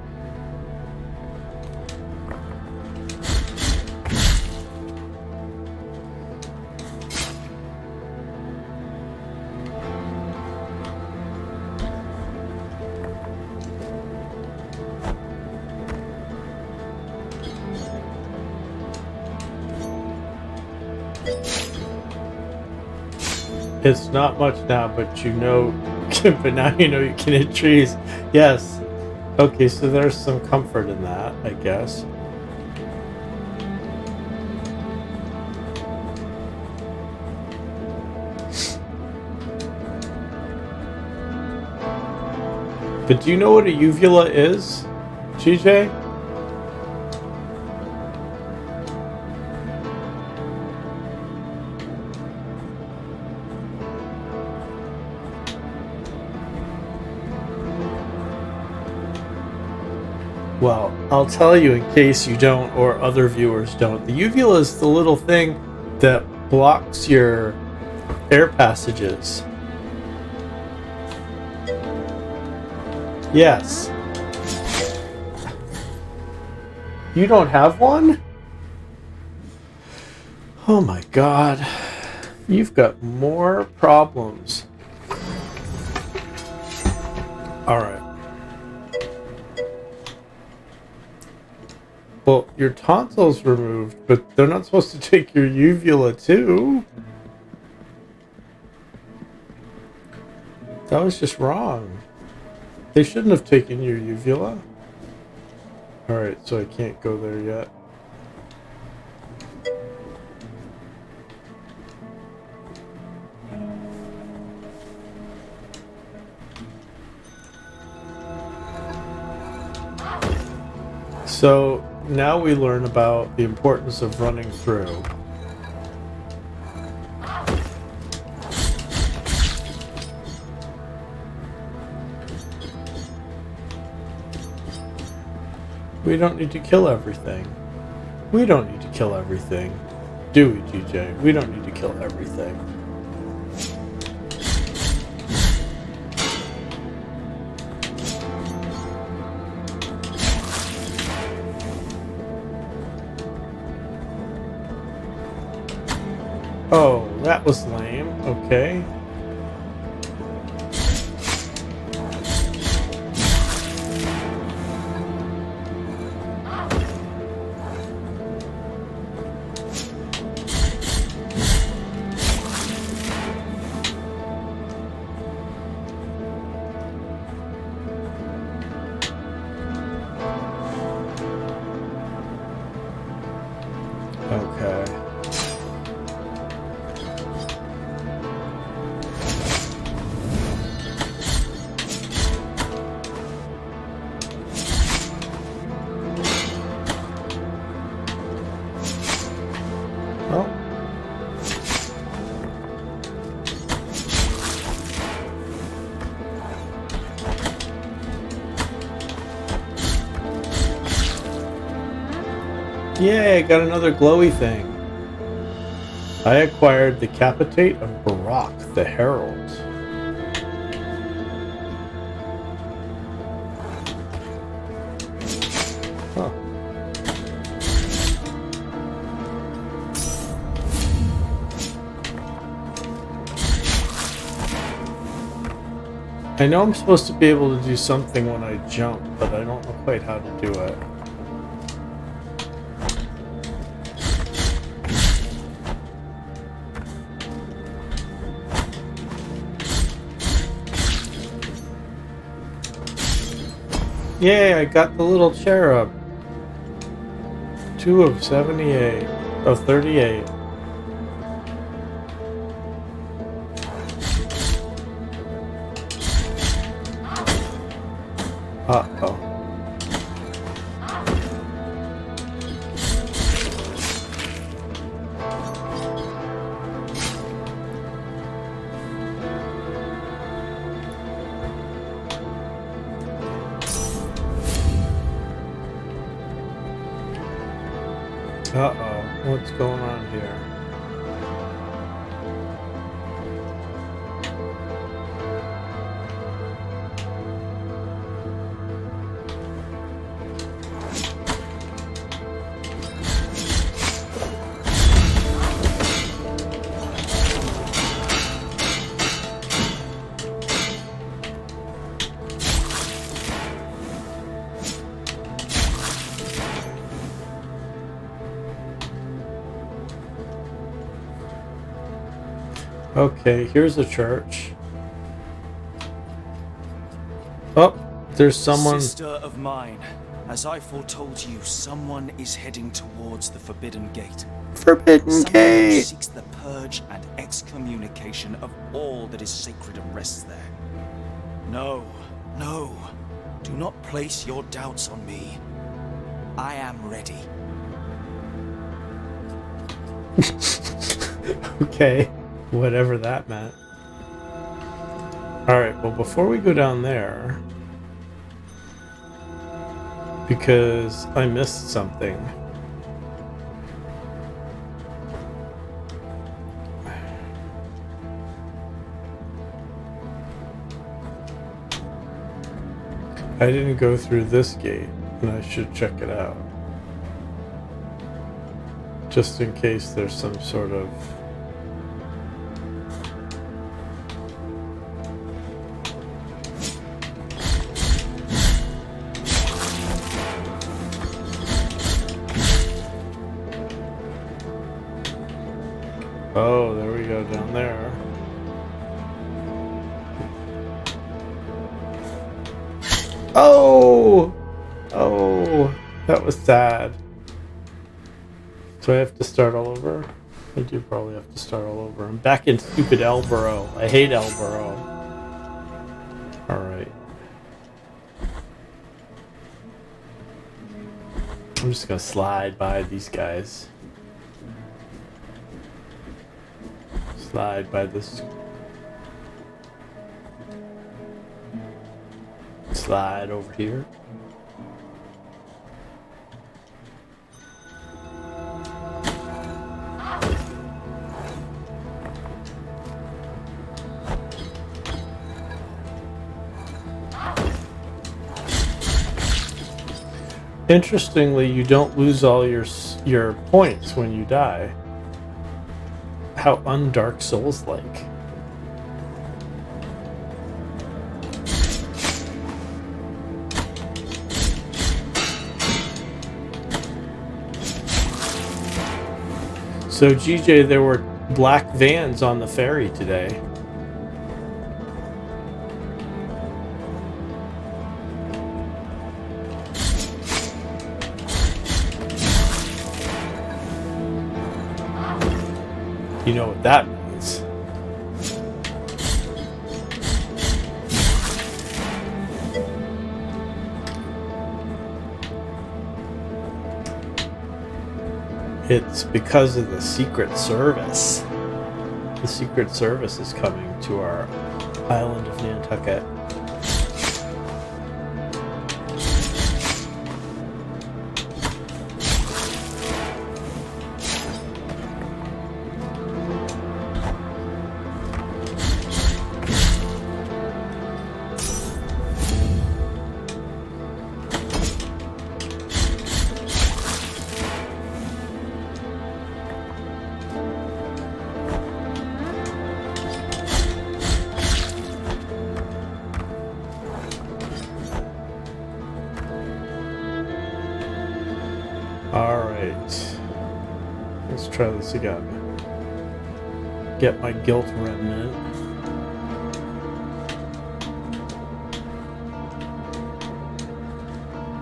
It's not much now, but you know, but now you know you can hit trees. Yes. Okay, so there's some comfort in that, I guess. But do you know what a uvula is, GJ? Well, I'll tell you in case you don't or other viewers don't. The uvula is the little thing that blocks your air passages. Yes. You don't have one? Oh my god. You've got more problems. Alright. Well, your tonsils removed, but they're not supposed to take your uvula too. That was just wrong. They shouldn't have taken your uvula. Alright, so I can't go there yet. So now we learn about the importance of running through. We don't need to kill everything. We don't need to kill everything. Do we, GJ? We don't need to kill everything. Oh, that was lame. Okay. Okay. Well. Yay, I got another glowy thing. I acquired the Capitate of Barak, the Herald. Huh. I know I'm supposed to be able to do something when I jump, but I don't know quite how to do it. Yay, I got the little cherub. 2 of 78. Of 38. Uh-oh. Uh-oh. What's going on here? Okay, here's a church. Oh, there's someone. Sister of mine, as I foretold you, someone is heading towards the Forbidden Gate. Forbidden Someone who Gate! seeks the purge and excommunication of all that is sacred and rests there. No, no, do not place your doubts on me. I am ready. Okay, whatever that meant. Alright, well, before we go down there, because I missed something. I didn't go through this gate, and I should check it out. Just in case there's some sort of... Oh, there we go, down there. Oh! Oh, that was sad. So I have to start all over? I do probably have to start all over. I'm back in stupid Elborough. I hate Elborough. Alright. I'm just gonna slide by these guys. Slide by this. Slide over here. Interestingly, you don't lose all your points when you die. How un-Dark Souls like. So GJ, there were black vans on the ferry today. You know what that means. It's because of the Secret Service. The Secret Service is coming to our island of Nantucket. Alright. Let's try this again. Get my guilt remnant.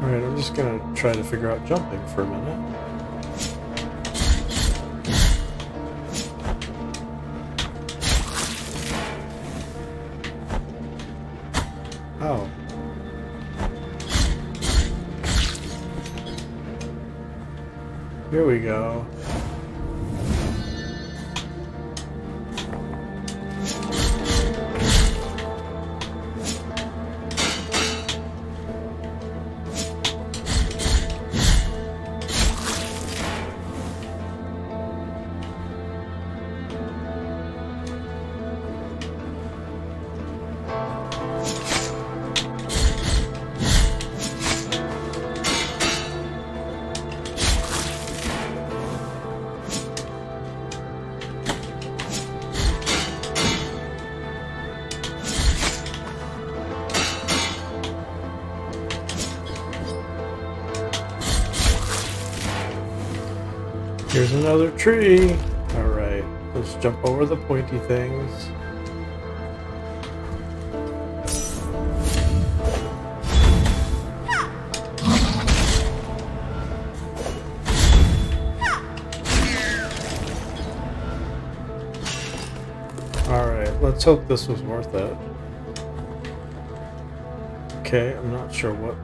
Alright, I'm just gonna try to figure out jumping for a minute. Oh. Here we go. Here's another tree. Alright, let's jump over the pointy things. Alright, let's hope this was worth it. Okay, I'm not sure what.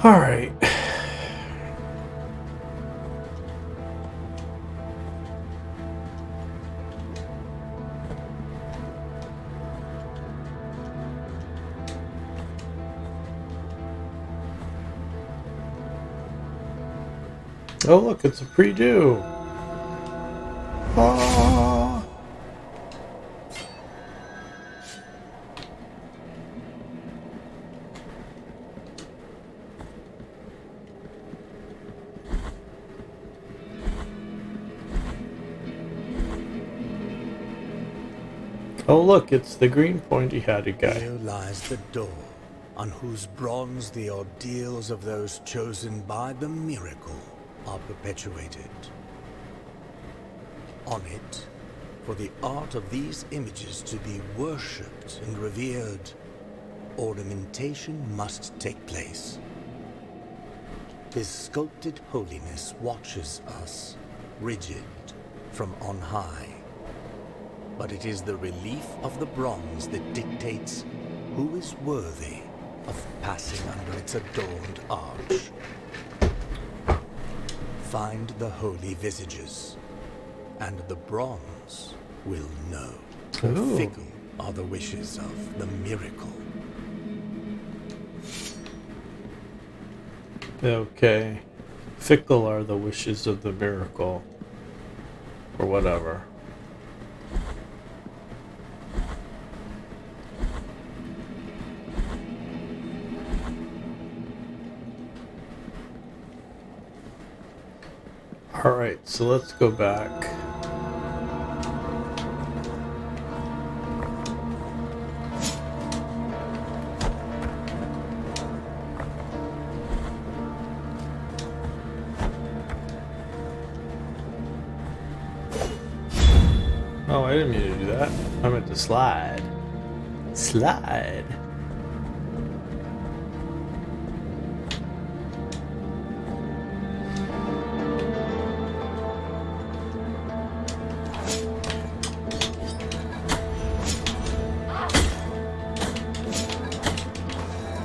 Alright. Oh look, it's a pre-do. Ah. Oh look, it's the green pointy-hatted guy. Here lies the door, on whose bronze the ordeals of those chosen by the miracle are perpetuated. On it, for the art of these images to be worshipped and revered, ornamentation must take place. His sculpted holiness watches us, rigid, from on high. But it is the relief of the bronze that dictates who is worthy of passing under its adorned arch. Find the holy visages, and the bronze will know. Ooh. Fickle are the wishes of the miracle. Okay. Fickle are the wishes of the miracle. Or whatever. Alright, so let's go back. Oh, I didn't mean to do that. I meant to slide. Slide.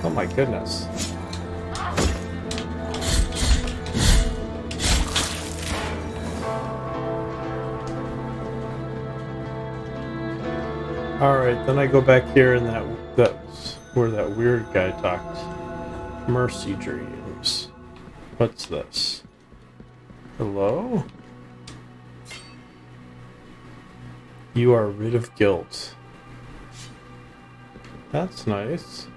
Oh my goodness. Alright, then I go back here and that's where that weird guy talked. Mercy dreams. What's this? Hello? You are rid of guilt. That's nice.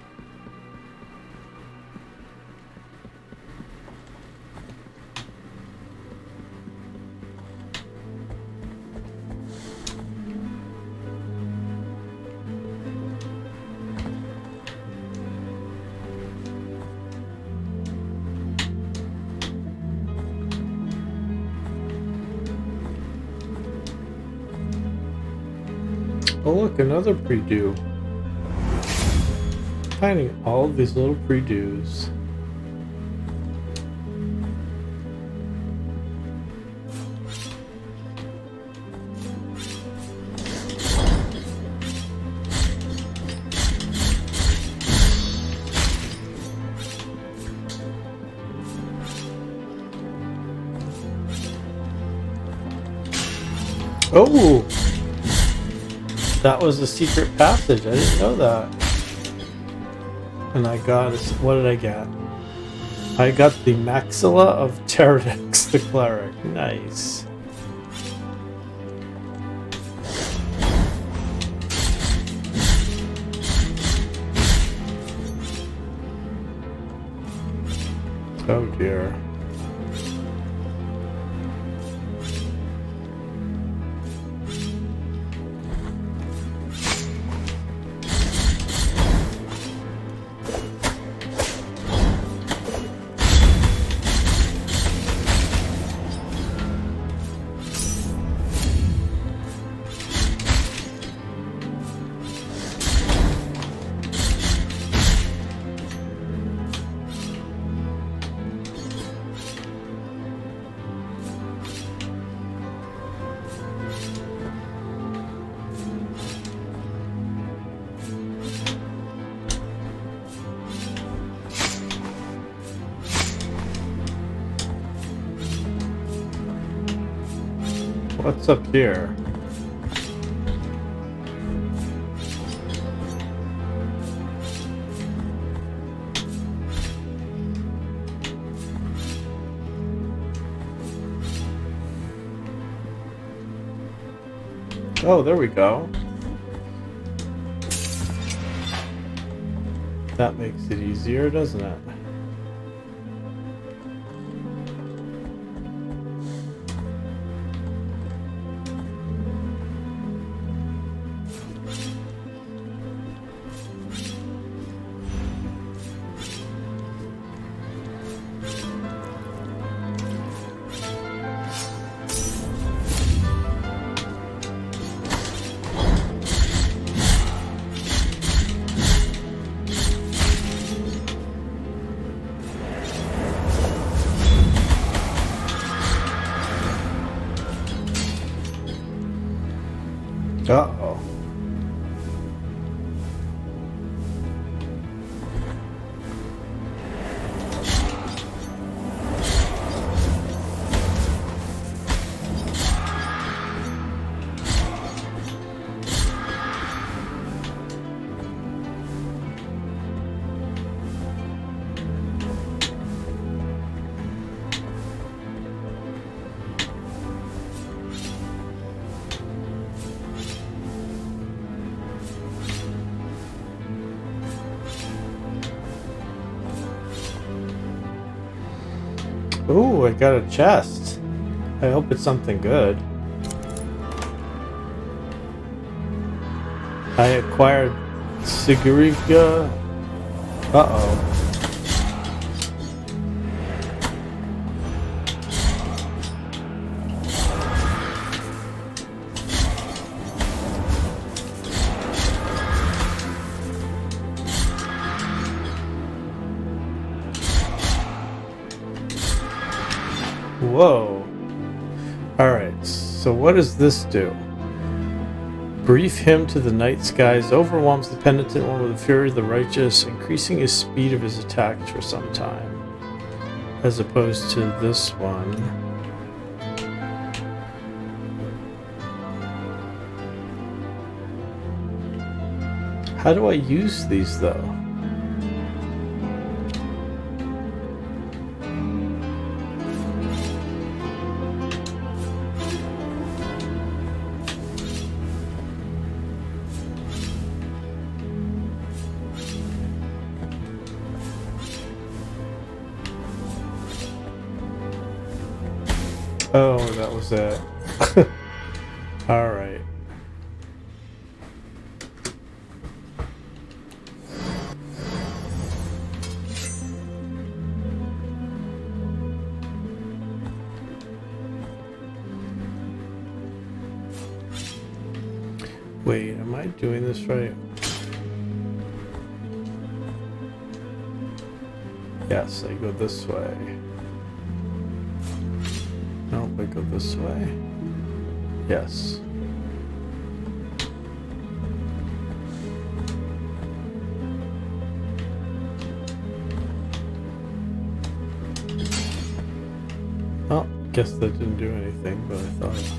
Oh look, another pre-do. Finding all of these little pre-dos. Oh! That was a secret passage. I didn't know that. And I got... What did I get? I got the Maxilla of Pterodix, the Cleric. Nice. Oh dear. What's up here? Oh, there we go. That makes it easier, doesn't it? Uh-oh. Ooh, I got a chest. I hope it's something good. I acquired CozyEerie. Uh-oh. Whoa. Alright, so what does this do? Brief him to the night skies, overwhelms the penitent one with the fury of the righteous, increasing his speed of his attacks for some time. As opposed to this one. How do I use these though? Oh, that was it. Alright. Wait, am I doing this right? Yes, I go this way. Nope, I go this way. Yes. Oh, guess that didn't do anything, but I thought.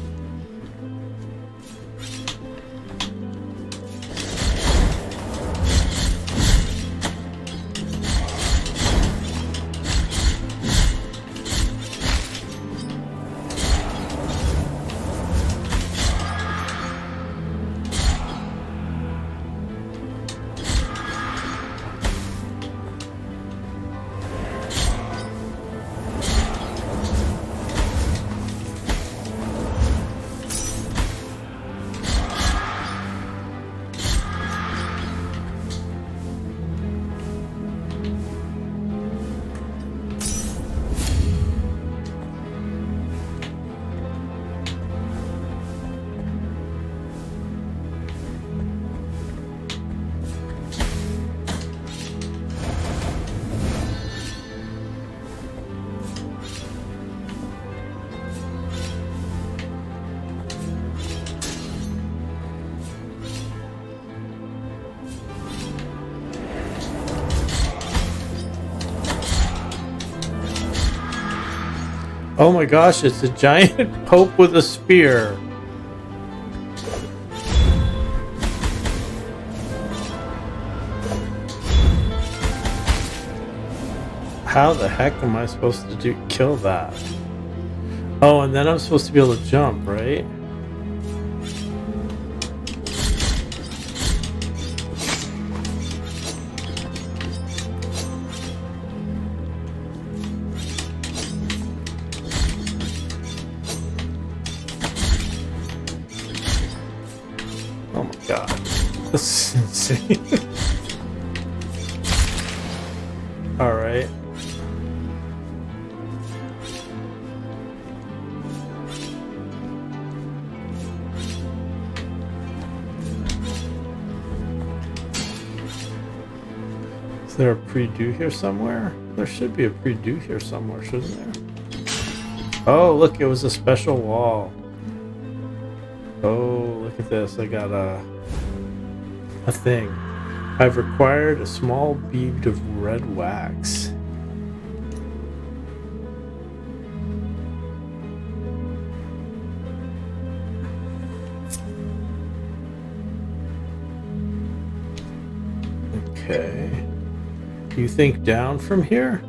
Oh my gosh, it's a giant pope with a spear. How the heck am I supposed to kill that? Oh, and then I'm supposed to be able to jump, right? Oh my god. This is insane. Alright. Is there a pre-do here somewhere? There should be a pre-do here somewhere, shouldn't there? Oh, look, it was a special wall. Oh, look at this. I got a thing. I've required a small bead of red wax. Okay. You think down from here?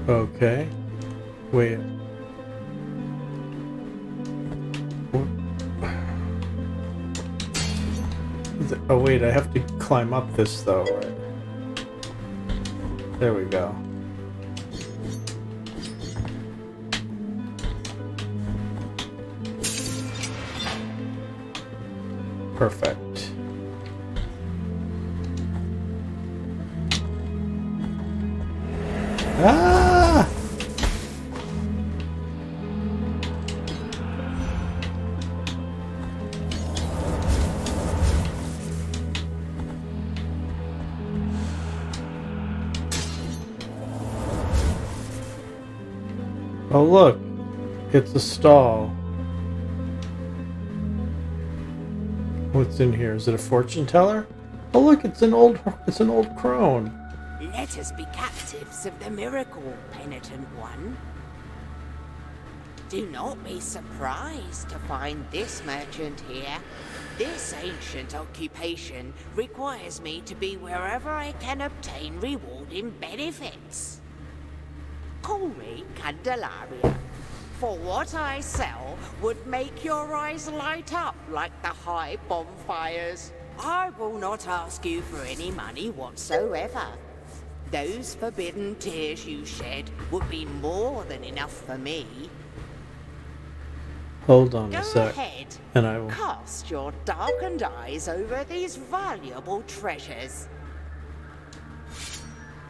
Okay. Wait. Oh wait, I have to climb up this though, right? There we go. Perfect. Ah! Oh look, it's a stall. What's in here? Is it a fortune teller? Oh look, it's an old crone. Let us be captives of the miracle, penitent one. Do not be surprised to find this merchant here. This ancient occupation requires me to be wherever I can obtain rewarding benefits. Call me Candelaria, for what I sell would make your eyes light up like the high bonfires. I will not ask you for any money whatsoever. Those forbidden tears you shed would be more than enough for me. Hold on a Go sec. ahead, And I will. cast your darkened eyes over these valuable treasures.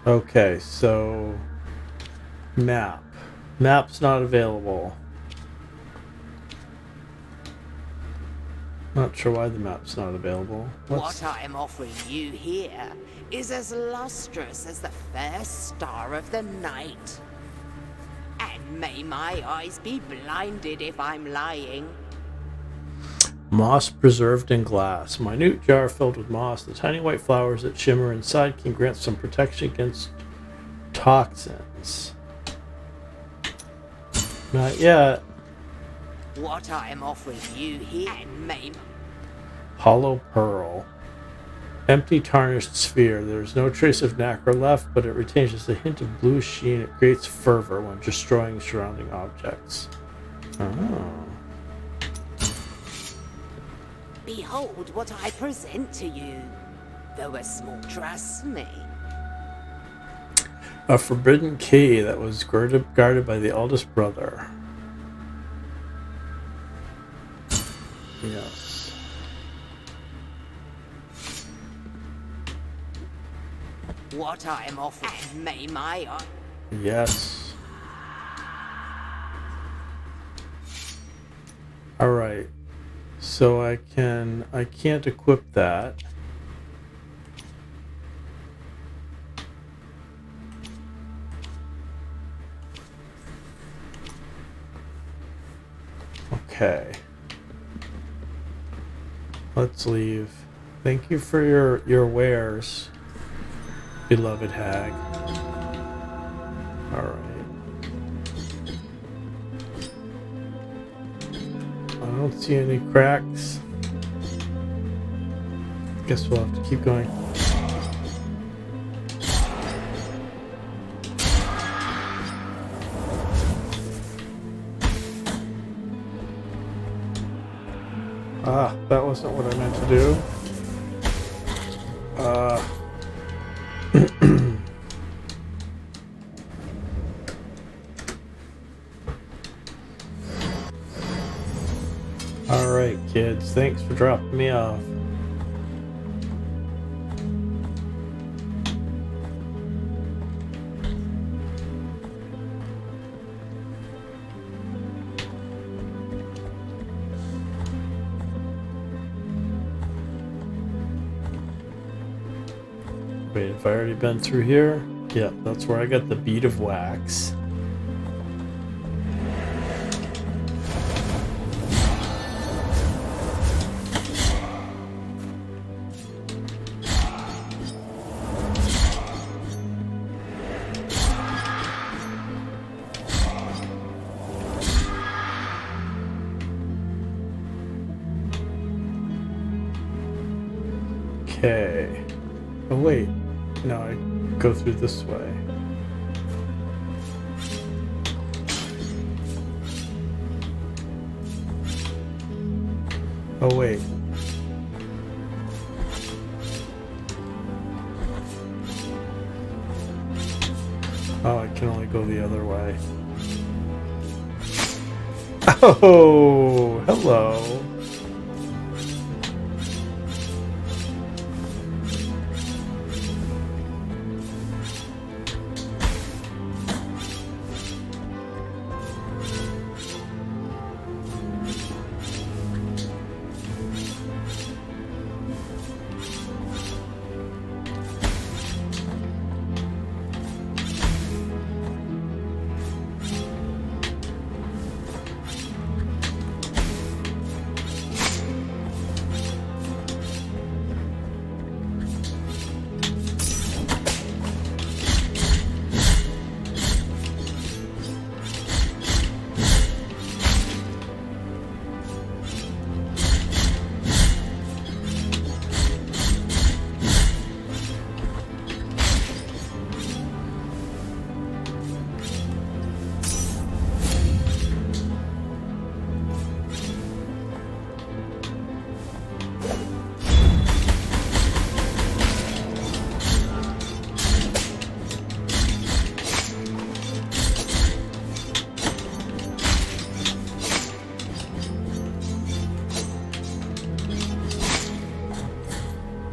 Okay, so map. Map's not available. Not sure why the map's not available. What I am offering you here is as lustrous as the first star of the night. And may my eyes be blinded if I'm lying. Moss preserved in glass. Minute jar filled with moss. The tiny white flowers that shimmer inside can grant some protection against toxins. Not yet. What I am offering you here and may... Hollow pearl. Empty tarnished sphere. There's no trace of nacre left, but it retains just a hint of bluish sheen. It creates fervor when destroying surrounding objects. Oh. Behold what I present to you, though a small trust me. A forbidden key that was guarded by the eldest brother. Yes. What I am offering may my... Yes. Alright. So I can't equip that. Okay. Let's leave. Thank you for your wares, beloved hag. All right. I don't see any cracks. Guess we'll have to keep going. Ah, that wasn't what I meant to do. Alright, kids. Thanks for dropping me off. Wait, have I already been through here? Yeah, that's where I got the bead of wax. Okay. Oh wait. No, I go through this way. Oh wait. Oh, I can only go the other way. Oh, hello.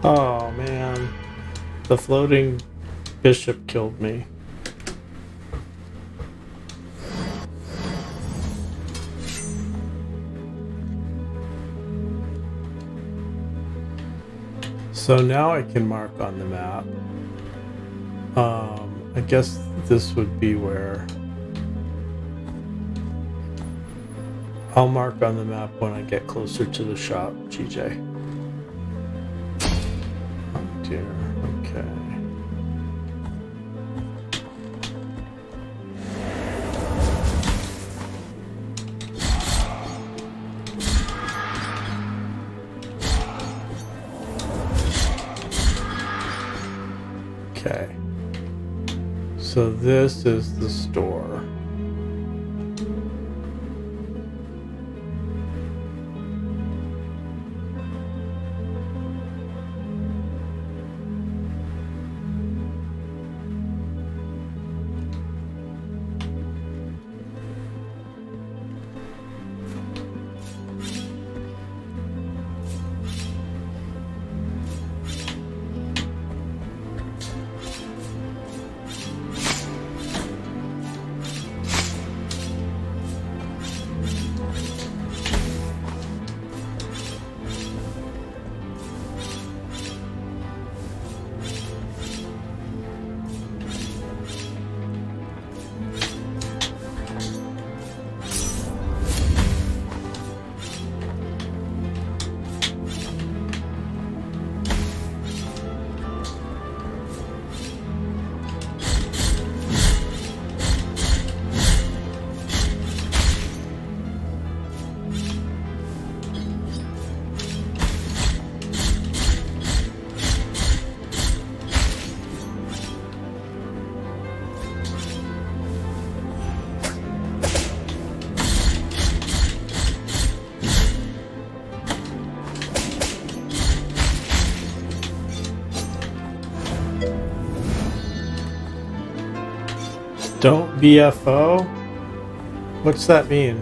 Oh man, the floating bishop killed me. So now I can mark on the map. I guess this would be where I'll mark on the map when I get closer to the shop, GJ. Oh dear, okay. Okay. So this is the store. Don't BFO? What's that mean?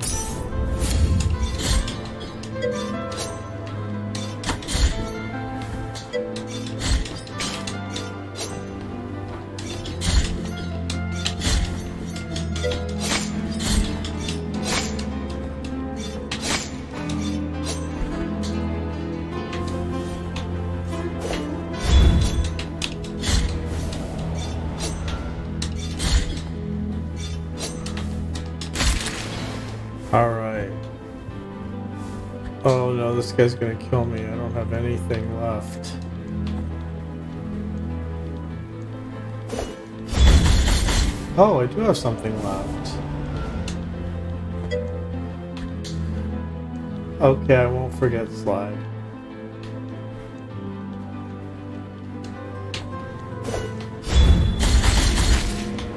Alright. Oh no, this guy's gonna kill me. I don't have anything left. Oh, I do have something left. Okay, I won't forget slide.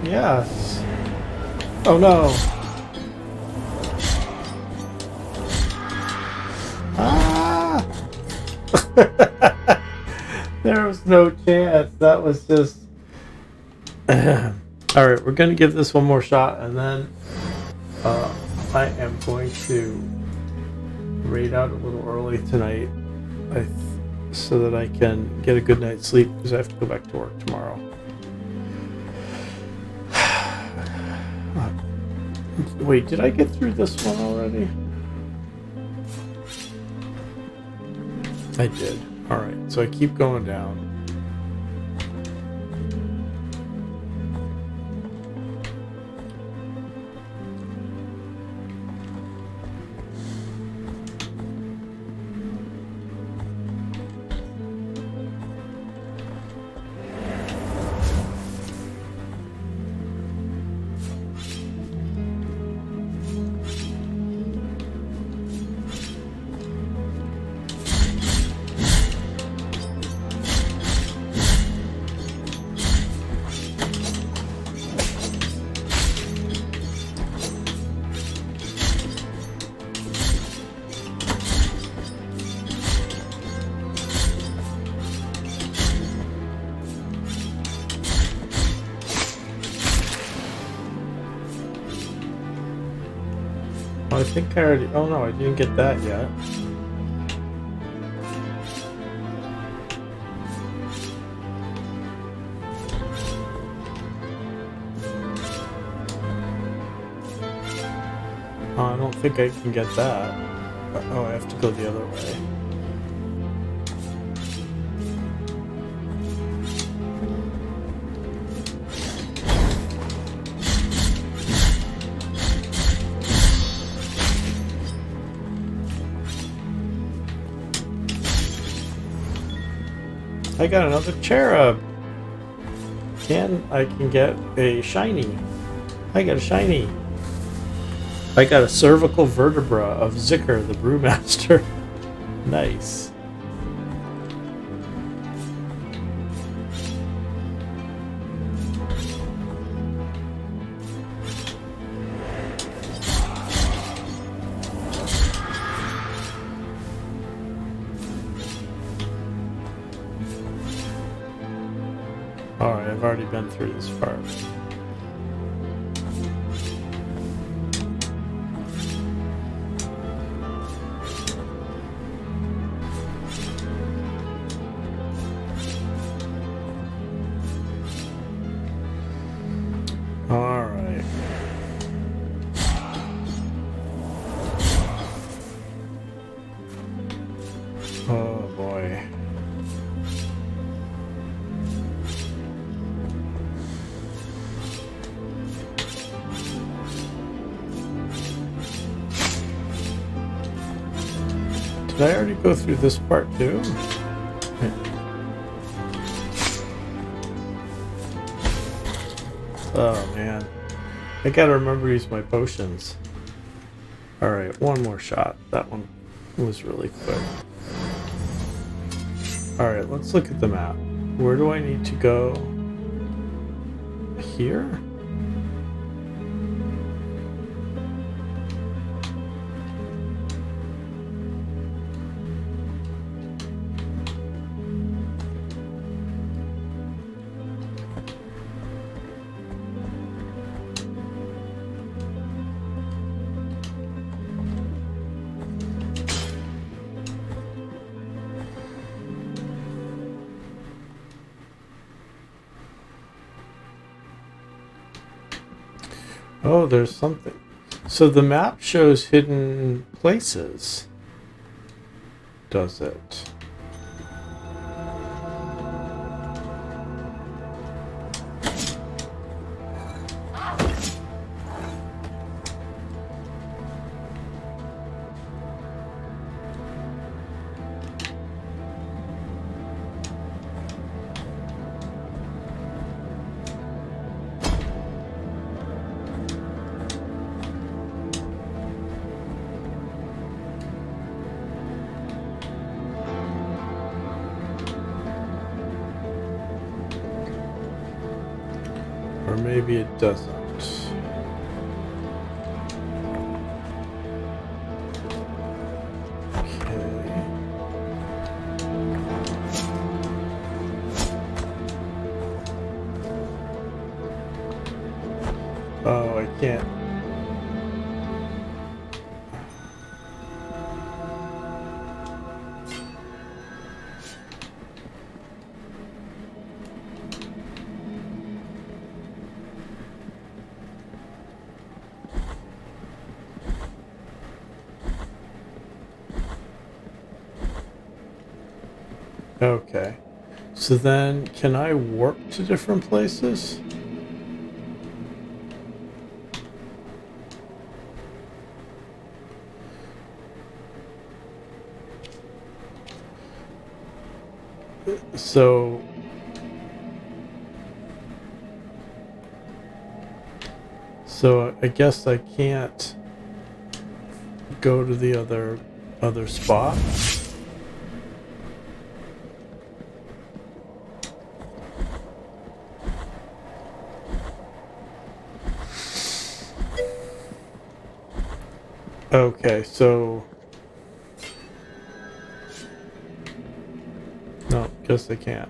Yes. Oh no. Ah! There was no chance. That was just... Alright, we're going to give this one more shot, and then I am going to raid out a little early tonight so that I can get a good night's sleep, because I have to go back to work tomorrow. Wait, did I get through this one already? I did. Alright, so I keep going down. I think I already... Oh no, I didn't get that yet. Oh, I don't think I can get that. Oh, I have to go the other way. I got another cherub. And I can get a shiny. I got a shiny. I got a cervical vertebra of Zicker, the brewmaster. Nice. Alright, I've already been through this part. Alright. Oh boy. Did I already go through this part too? Oh man. I gotta remember to use my potions. Alright, one more shot. That one was really quick. Alright, let's look at the map. Where do I need to go? Here? Oh, there's something. So the map shows hidden places. Does it? Or maybe it doesn't. Okay. Oh, I can't. Okay. So then, can I warp to different places? So... So I guess I can't go to the other spot. Okay, so no, guess I can't.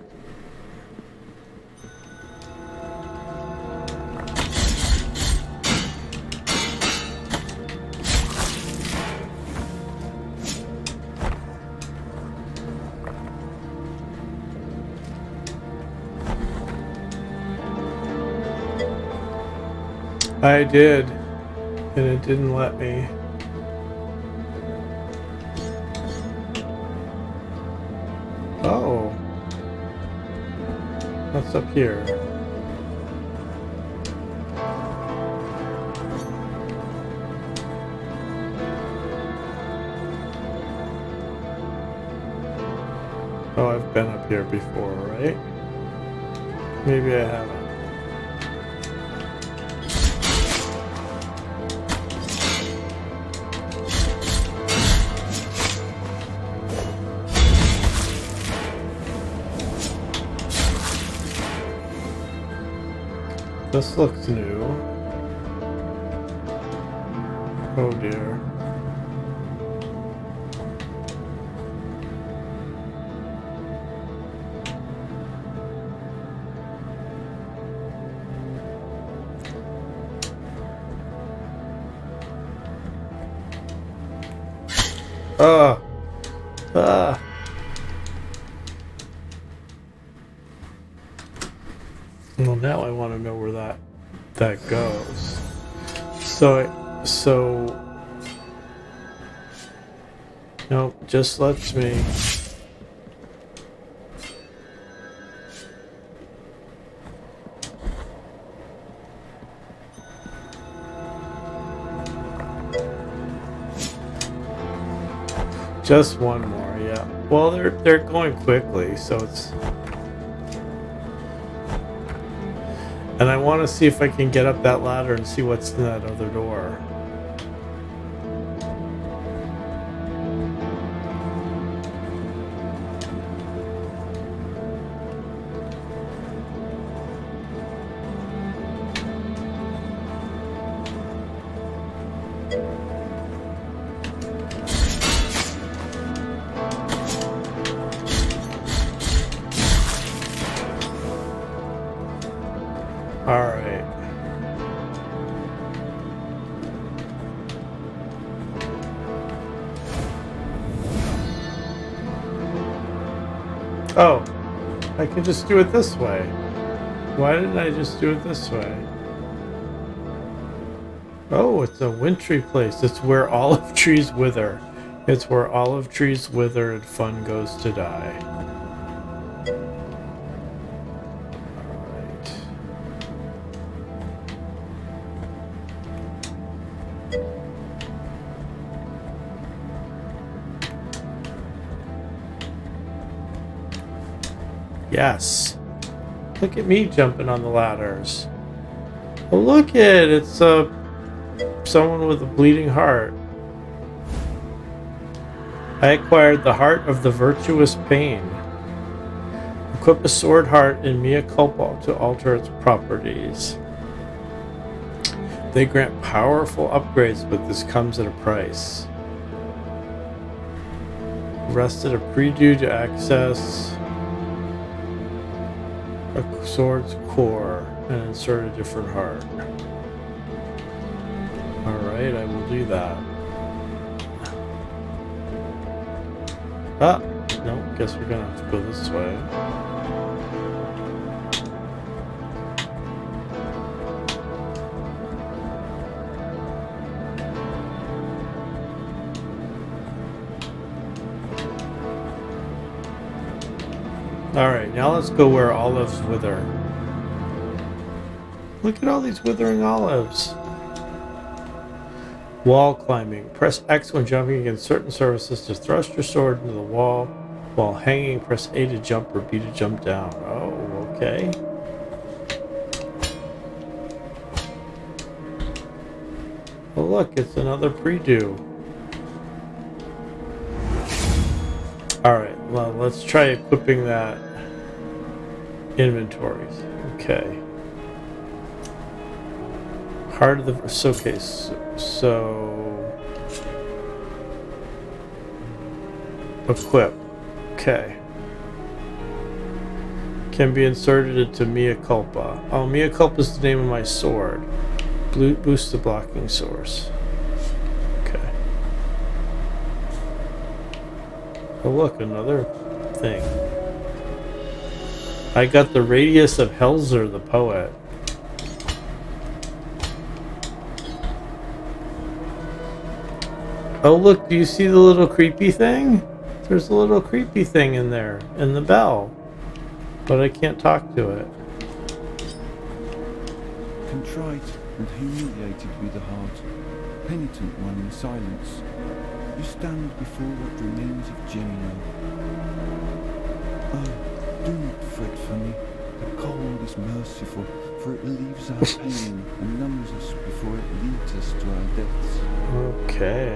I did, and it didn't let me. Oh. What's up here? Oh, I've been up here before, right? Maybe I haven't. This looks new. Oh dear. Ah. Ah. Well, now I want to know where that goes. So nope, just lets me. Just one more, yeah. Well, they're going quickly, so it's. And I want to see if I can get up that ladder and see what's in that other door. All right. Oh, I can just do it this way. Why didn't I just do it this way? Oh, it's a wintry place. It's where olive trees wither. It's where olive trees wither and fun goes to die. Alright. Yes. Look at me jumping on the ladders. Oh, look it! It's someone with a bleeding heart. I acquired the Heart of the Virtuous Pain. Equip a sword heart in Mea Culpa to alter its properties. They grant powerful upgrades, but this comes at a price. Rested a pre-due to access a sword's core and insert a different heart. Alright, I will do that. Ah, no, guess we're gonna have to go this way. Alright, now let's go where olives wither. Look at all these withering olives. Wall climbing. Press X when jumping against certain surfaces to thrust your sword into the wall. While hanging, press A to jump or B to jump down. Oh, okay. Oh look, it's another pre-due. Alright, well, let's try equipping that inventories. Okay. Heart of the showcase. So equip. Okay. Can be inserted into Mea Culpa. Oh, Mea Culpa is the name of my sword. Boost the blocking source. Okay. Oh look, another thing. I got the Radius of Helzer the Poet. Oh look, do you see the little creepy thing? There's a little creepy thing in there, in the bell. But I can't talk to it. Contrite and humiliated be the heart, penitent one in silence, you stand before what remains of Gemino. Oh, do not fret for me. The cold is merciful, for it relieves our pain and numbs us before it leads us to our deaths. Okay.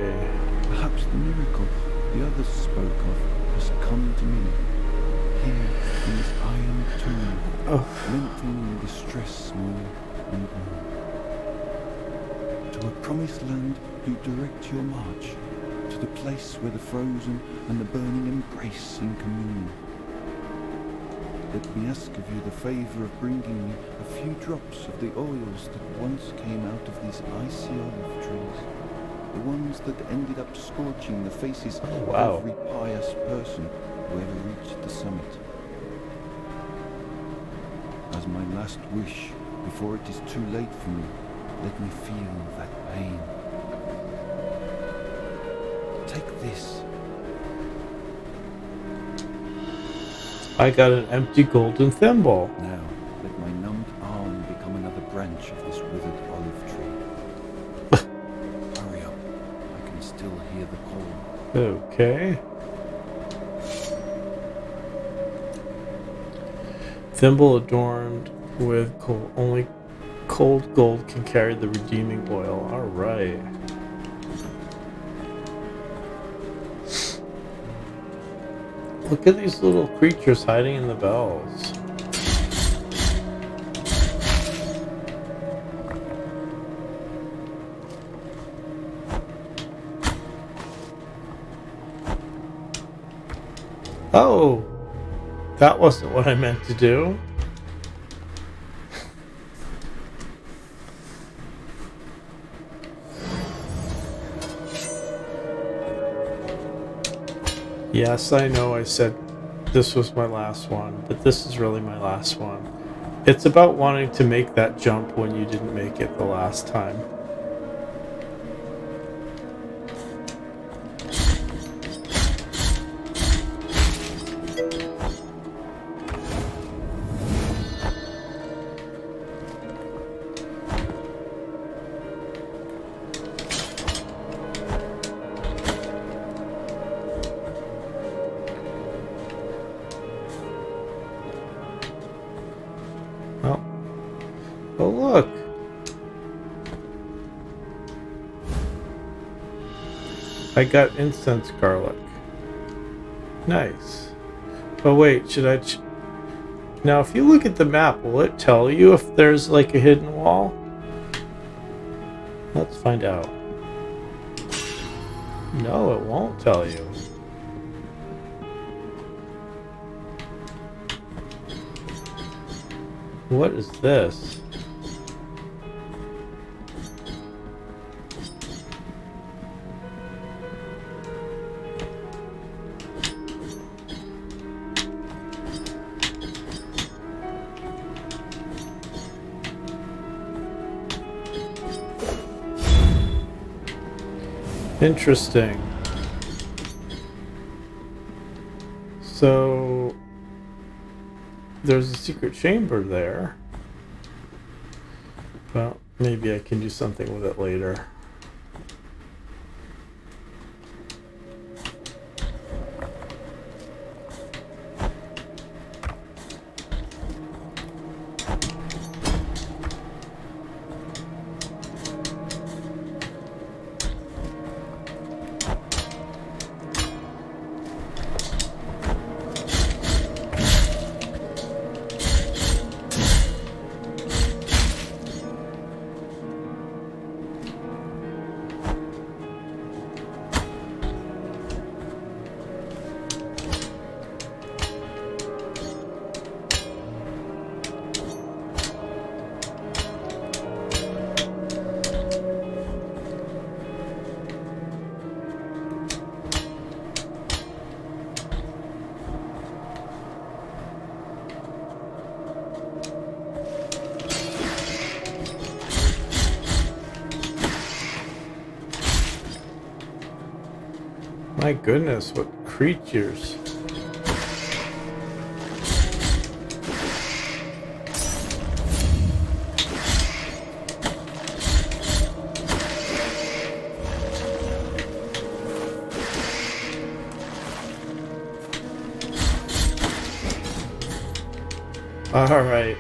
Perhaps the miracle the others spoke of has come to me. Here in this iron tomb, lengthening distress more and more. To a promised land you direct your march, to the place where the frozen and the burning embrace in communion. Let me ask of you the favor of bringing me a few drops of the oils that once came out of these icy olive trees. The ones that ended up scorching the faces of every pious person who ever reached the summit. As my last wish, before it is too late for me, let me feel that pain. Take this. I got an empty golden thimble. Now, let my numbed arm become another branch of this withered olive tree. Hurry up. I can still hear the call. Okay. Thimble adorned with gold. Only cold gold can carry the redeeming oil. Alright. Look at these little creatures hiding in the bells. Oh! That wasn't what I meant to do. Yes, I know I said this was my last one, but this is really my last one. It's about wanting to make that jump when you didn't make it the last time. look. I got incense garlic. Nice. Oh wait, should I... Now, if you look at the map, will it tell you if there's like a hidden wall? Let's find out. No, it won't tell you. What is this? Interesting. So there's a secret chamber there. Well, maybe I can do something with it later. My goodness, what creatures. Alright,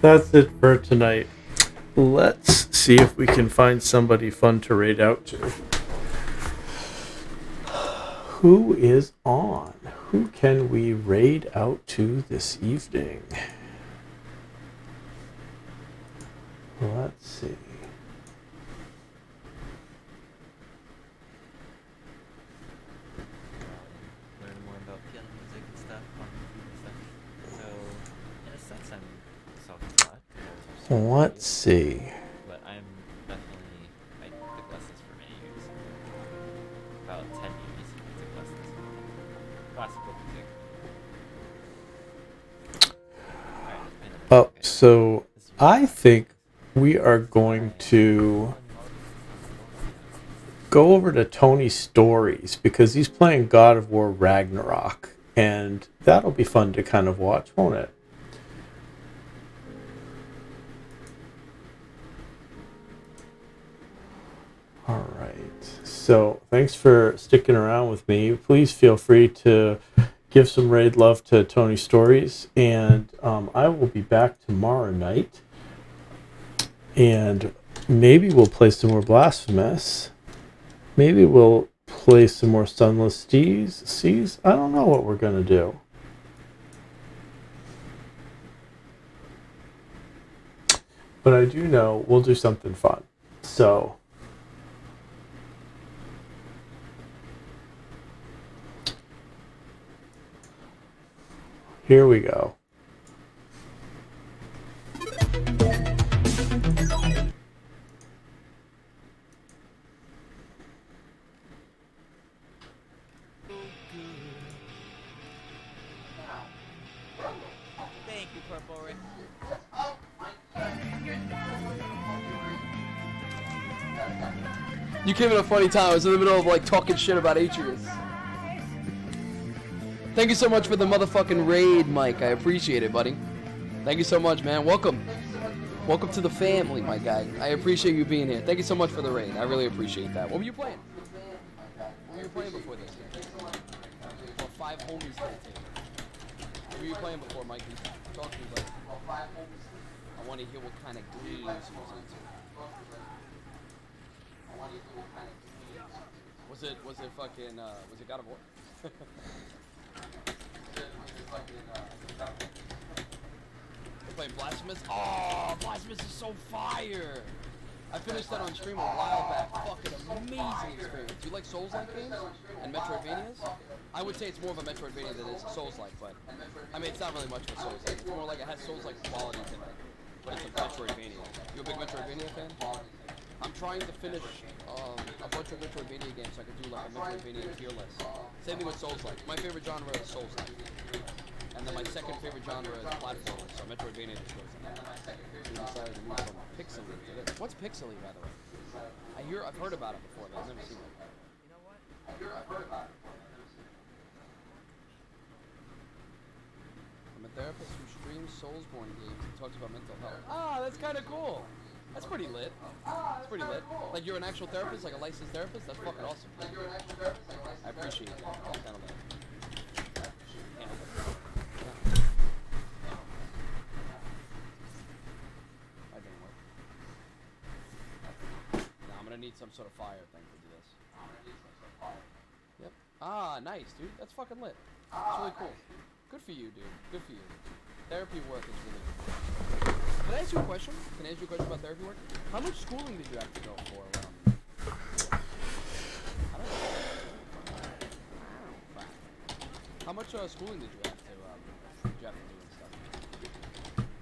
that's it for tonight. Let's see if we can find somebody fun to raid out to. Who is on? Who can we raid out to this evening? Let's see. Learn more about piano music and stuff, so in a sense I'm self-taught. Let's see. But I'm definitely, I took lessons for many years. About 10 years I took lessons. Classical music. Oh, so I think we are going to go over to Tony's Stories because he's playing God of War Ragnarok, and that'll be fun to kind of watch, won't it? All right. So thanks for sticking around with me. Please feel free to give some raid love to Tony Stories, and I will be back tomorrow night, and maybe we'll play some more Blasphemous. Maybe we'll play some more Sunless Seas. I don't know what we're gonna do. But I do know we'll do something fun. So here we go. Thank you, Purple Rick. You came in a funny time. I was in the middle of like talking shit about Atreus. Thank you so much for the motherfucking raid, Mike. I appreciate it, buddy. Thank you so much, man. Welcome. Welcome to the family, my guy. I appreciate you being here. Thank you so much for the raid. I really appreciate that. What were you playing? What were you playing before this? Well, 5 homies there, too. What were you playing before, Mikey? Talk to me, buddy. 5 homies. I want to hear what kind of games he was into. Was it fucking, was it God of War? We're playing Blasphemous? Oh, Blasphemous is so fire! I finished that on stream a while back. Fucking amazing experience. Do you like Souls-like games and Metroidvanias? I would say it's more of a Metroidvania than it's a Souls-like, but I mean, it's not really much of a Souls-like. It's more like it has Souls-like qualities in it, but it's a Metroidvania. You a big Metroidvania fan? I'm trying to finish a bunch of Metroidvania games so I can do like a Metroidvania tier list. Same thing with Souls-like. My favorite genre is Souls-like. And then my second favorite genre is platformer, so Metroidvania just goes in there. We decided to move from pixely to this. What's pixely, by the way? I've heard about it before, but I've never seen it. You know what? I've heard about it. I'm a therapist who streams Soulsborne games and talks about mental health. Ah, that's kind of cool. That's pretty lit. That's pretty lit. Like you're an actual therapist, like a licensed therapist? That's fucking awesome. I appreciate that. That's kind of lit. I'm gonna need some sort of fire thing to do this. Yep. Ah, nice, dude. That's fucking lit. That's really cool. Good for you, dude. Good for you. Therapy work is really good. Can I ask you a question? Can I ask you a question about therapy work? How much schooling did you have to go for? I don't know. How much schooling did you have to do and stuff?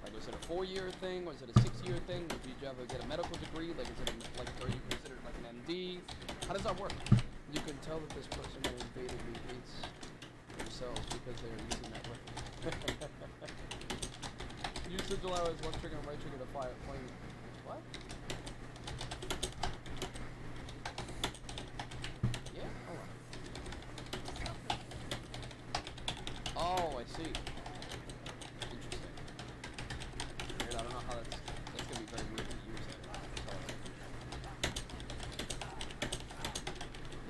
Like, was it a 4-year thing? Was it a 6-year thing? Did you ever get a medical degree? Like, is it are you considered like an MD? How does that work? You can tell that this person who invaded me hates themselves because they are using that weapon. Use the allow as one trigger and right trigger to fire flame. What? Yeah. Oh, I see. Interesting. Weird. I don't know how that's gonna be very weird to use it.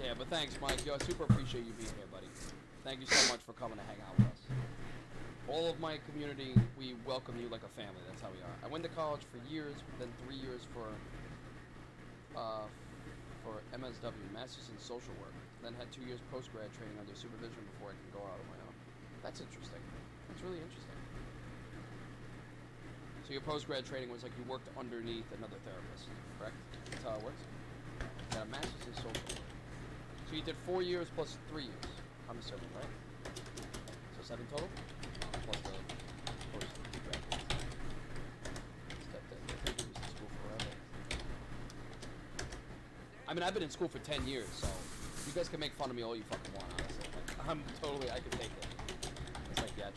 Yeah, but thanks, Mike. Yo, I super appreciate you being here, buddy. Thank you so much for coming to hang out with us. All of my community, we welcome you like a family. That's how we are. I went to college for years, then 3 years for MSW, Masters in Social Work. Then had 2 years post-grad training under supervision before I could go out on my own. That's interesting. That's really interesting. So your post-grad training was like you worked underneath another therapist, correct? That's how it works? You got a Masters in Social Work. So you did 4 years plus 3 years. I'm assuming, right? So 7 total? Plus the post-grad. Stepped in. I think he was in school forever. I mean, I've been in school for 10 years, so you guys can make fun of me all you fucking want, honestly. Like, I can take it. It's like, yeah, nice.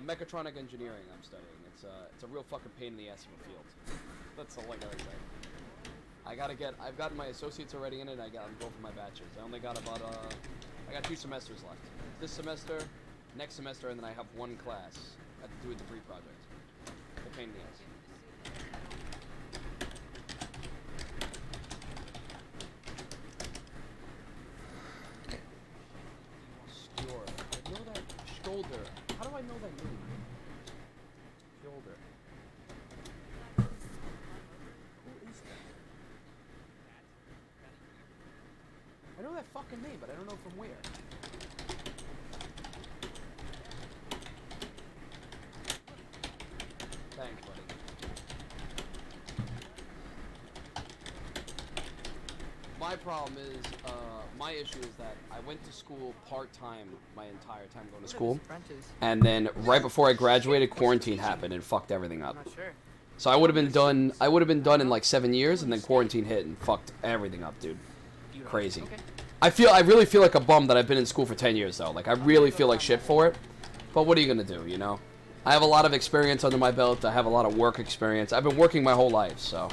Mechatronic engineering I'm studying. It's a real fucking pain in the ass of a field. That's all I gotta say. I've gotten my associates already in it, I'm going for my bachelor's. I only got I got 2 semesters left. This semester, next semester, and then I have 1 class. I have to do a debris project. It's a pain in the ass. Skjor. I know that. Shoulder. How do I know that name? Shoulder. Who is that? I know that fucking name, but I don't know from where. Thanks, buddy. My problem is, my issue is that I went to school part-time my entire time going to school, and then right before I graduated, quarantine happened and fucked everything up. So I would have been done in like 7 years, and then quarantine hit and fucked everything up, dude. Crazy. I really feel like a bum that I've been in school for 10 years, though. Like, I really feel like shit for it. But what are you gonna do, you know? I have a lot of experience under my belt. I have a lot of work experience. I've been working my whole life, so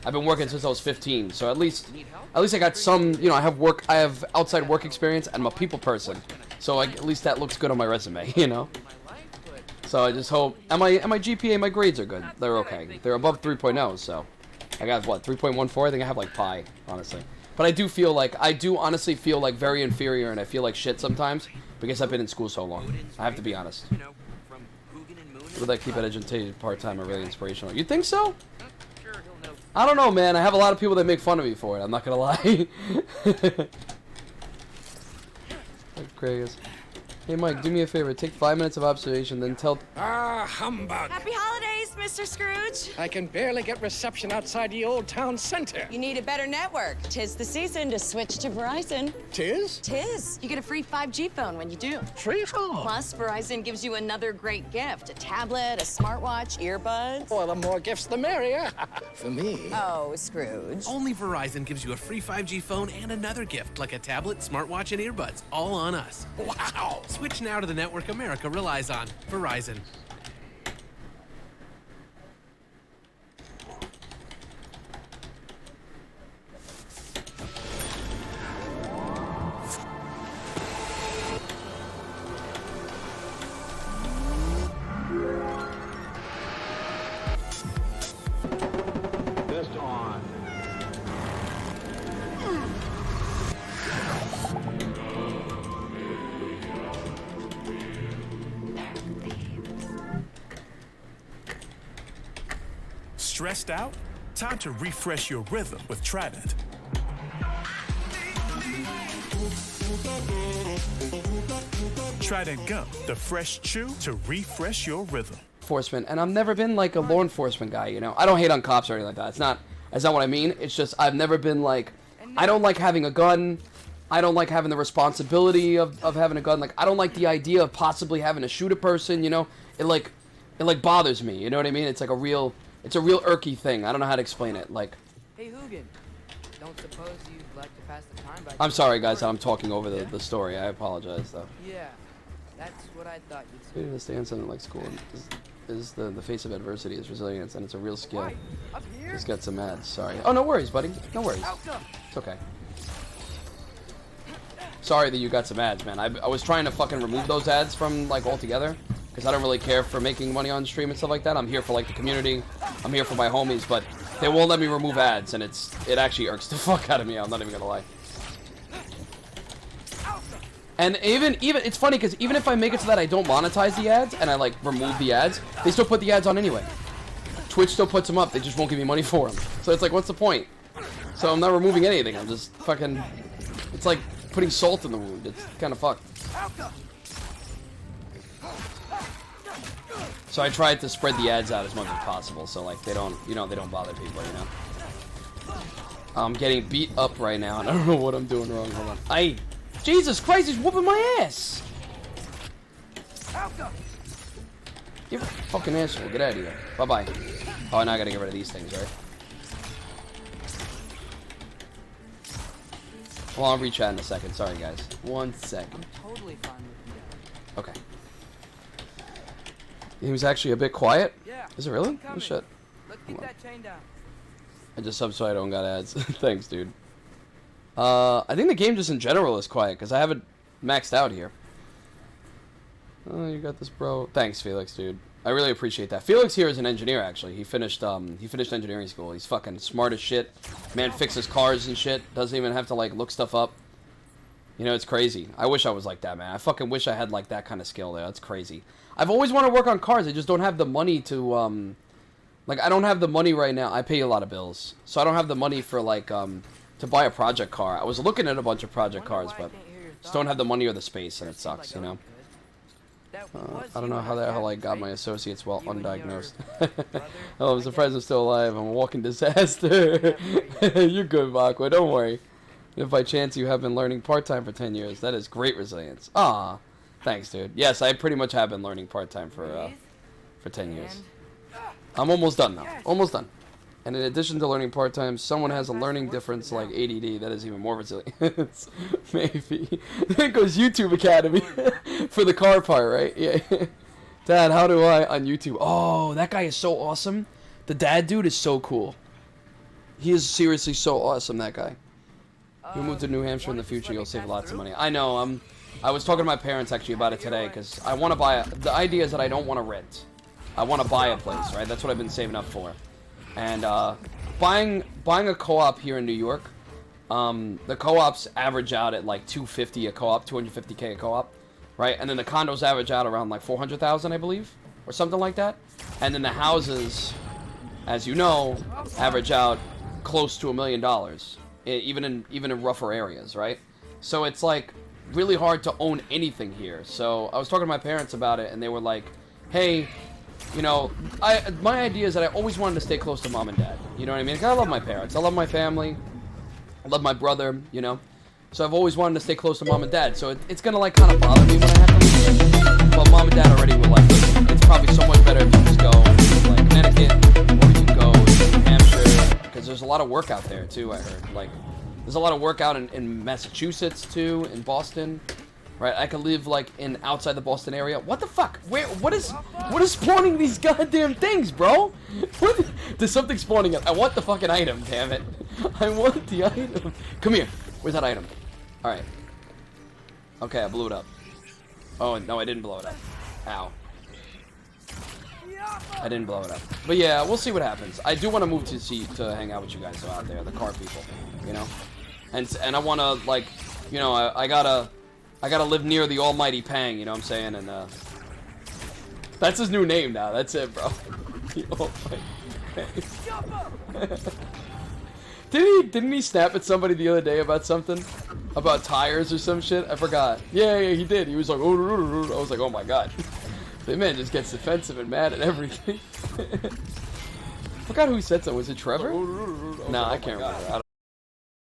I've been working since I was 15. So at least I got some, you know, I have outside work experience, and I'm a people person. So at least that looks good on my resume, you know? So I just hope, and my GPA, my grades are good. They're okay. They're above 3.0, so I got, what, 3.14? I think I have, like, pi, honestly. But I do honestly feel like very inferior, and I feel like shit sometimes because I've been in school so long. I have to be honest. Would like keep education part-time or really inspirational? You think so? I don't know, man. I have a lot of people that make fun of me for it. I'm not gonna lie. Craig is. Hey, Mike, do me a favor. Take 5 minutes of observation, then tell... Ah, humbug. Happy holidays, Mr. Scrooge. I can barely get reception outside the old town center. You need a better network. Tis the season to switch to Verizon. Tis? Tis. You get a free 5G phone when you do. Free phone? Plus, Verizon gives you another great gift. A tablet, a smartwatch, earbuds. Well, the more gifts, the merrier. For me. Oh, Scrooge. Only Verizon gives you a free 5G phone and another gift, like a tablet, smartwatch, and earbuds, all on us. Wow. Switch now to the network America relies on. Verizon. Just on. Stressed out? Time to refresh your rhythm with Trident. Trident Gum, the fresh chew to refresh your rhythm. Enforcement, and I've never been like a law enforcement guy, you know? I don't hate on cops or anything like that. That's not what I mean. It's just I've never been like, I don't like having a gun. I don't like having the responsibility of having a gun. Like, I don't like the idea of possibly having to shoot a person, you know? It bothers me, you know what I mean? It's like a real irky thing. I don't know how to explain it. Like, hey Hugin, don't suppose you'd like to pass the time by... I'm sorry guys, I'm talking over the story. I apologize though. Yeah, that's what I thought you'd say. Maybe the stance in like school is the face of adversity is resilience, and it's a real skill. Why? Up here? Just got some ads, sorry. Oh, no worries, buddy. No worries. It's okay. Sorry that you got some ads, man. I was trying to fucking remove those ads from, like, altogether. Because I don't really care for making money on stream and stuff like that. I'm here for, like, the community. I'm here for my homies, but they won't let me remove ads, and it actually irks the fuck out of me. I'm not even gonna lie. And even it's funny because even if I make it so that I don't monetize the ads and I like remove the ads, they still put the ads on anyway. Twitch still puts them up. They just won't give me money for them. So it's like, what's the point? So I'm not removing anything. I'm just fucking. It's like putting salt in the wound. It's kind of fucked. So I tried to spread the ads out as much as possible, so like they don't, they don't bother people, you know. I'm getting beat up right now, and I don't know what I'm doing wrong. Hold on. Jesus Christ, he's whooping my ass! You're a fucking asshole. Get out of here. Bye-bye. Oh, now I gotta get rid of these things, right? Well, I'll re-chat in a second. Sorry, guys. 1 second. I'm totally fine with you. Okay. He was actually a bit quiet? Yeah. Is it really? Oh, shit. Let's keep that chain down. I just subbed so I don't got ads. Thanks, dude. I think the game just in general is quiet, because I have it maxed out here. Oh, you got this, bro. Thanks, Felix, dude. I really appreciate that. Felix here is an engineer, actually. He finished engineering school. He's fucking smart as shit. Man fixes cars and shit. Doesn't even have to, like, look stuff up. You know, it's crazy. I wish I was like that, man. I fucking wish I had, like, that kind of skill there. That's crazy. I've always wanted to work on cars. I just don't have the money to, like, I don't have the money right now. I pay a lot of bills. So I don't have the money for, like, to buy a project car. I was looking at a bunch of project cars, but just don't have the money or the space, and it sucks, you know? I don't know how the hell I got my associates while undiagnosed. Oh, I'm surprised I'm still alive. I'm a walking disaster. You're good, Bakwa. Don't worry. If by chance you have been learning part-time for 10 years, that is great resilience. Ah, thanks, dude. Yes, I pretty much have been learning part-time for 10 years. I'm almost done now. Almost done. And in addition to learning part-time, someone has a learning difference like ADD that is even more resilience. Maybe. There goes YouTube Academy for the car part, right? Yeah. Dad, how do I on YouTube? Oh, that guy is so awesome. The dad dude is so cool. He is seriously so awesome, that guy. You move to New Hampshire in the future, you'll save lots of money. I know. I was talking to my parents actually about it today because I want to buy the idea is that I don't want to rent. I want to buy a place, right? That's what I've been saving up for. And buying a co-op here in New York the co-ops average out at like 250 a co-op, 250K a co-op, right? And then the condos average out around like 400,000, I believe, or something like that. And then the houses, as you know, average out close to $1 million, even in rougher areas, right? So it's like really hard to own anything here. So I was talking to my parents about it, and they were like, hey, you know, my idea is that I always wanted to stay close to mom and dad. You know what I mean? I love my parents. I love my family. I love my brother, you know? So I've always wanted to stay close to mom and dad. So it's gonna, like, kind of bother me when I have to leave. But mom and dad already were like, listen, it's probably so much better if you just go to, like, Connecticut, or you can go to New Hampshire, because there's a lot of work out there, too, I heard. Like, there's a lot of work out in Massachusetts, too, in Boston. Right, I could live like in outside the Boston area. What the fuck? What is spawning these goddamn things, bro? What? There's something spawning it. I want the fucking item, damn it. I want the item. Come here. Where's that item? All right. Okay, I blew it up. Oh no, I didn't blow it up. Ow. I didn't blow it up. But yeah, we'll see what happens. I do want to move to hang out with you guys out there, the car people. You know, and I want to like, you know, I gotta live near the almighty Pang, you know what I'm saying? And, that's his new name now. That's it, bro. The almighty Pang. Didn't he snap at somebody the other day about something? About tires or some shit? I forgot. Yeah, he did. He was like, oh, I was like, oh my god. The man just gets defensive and mad at everything. I forgot who said so. Was it Trevor? No, I can't remember.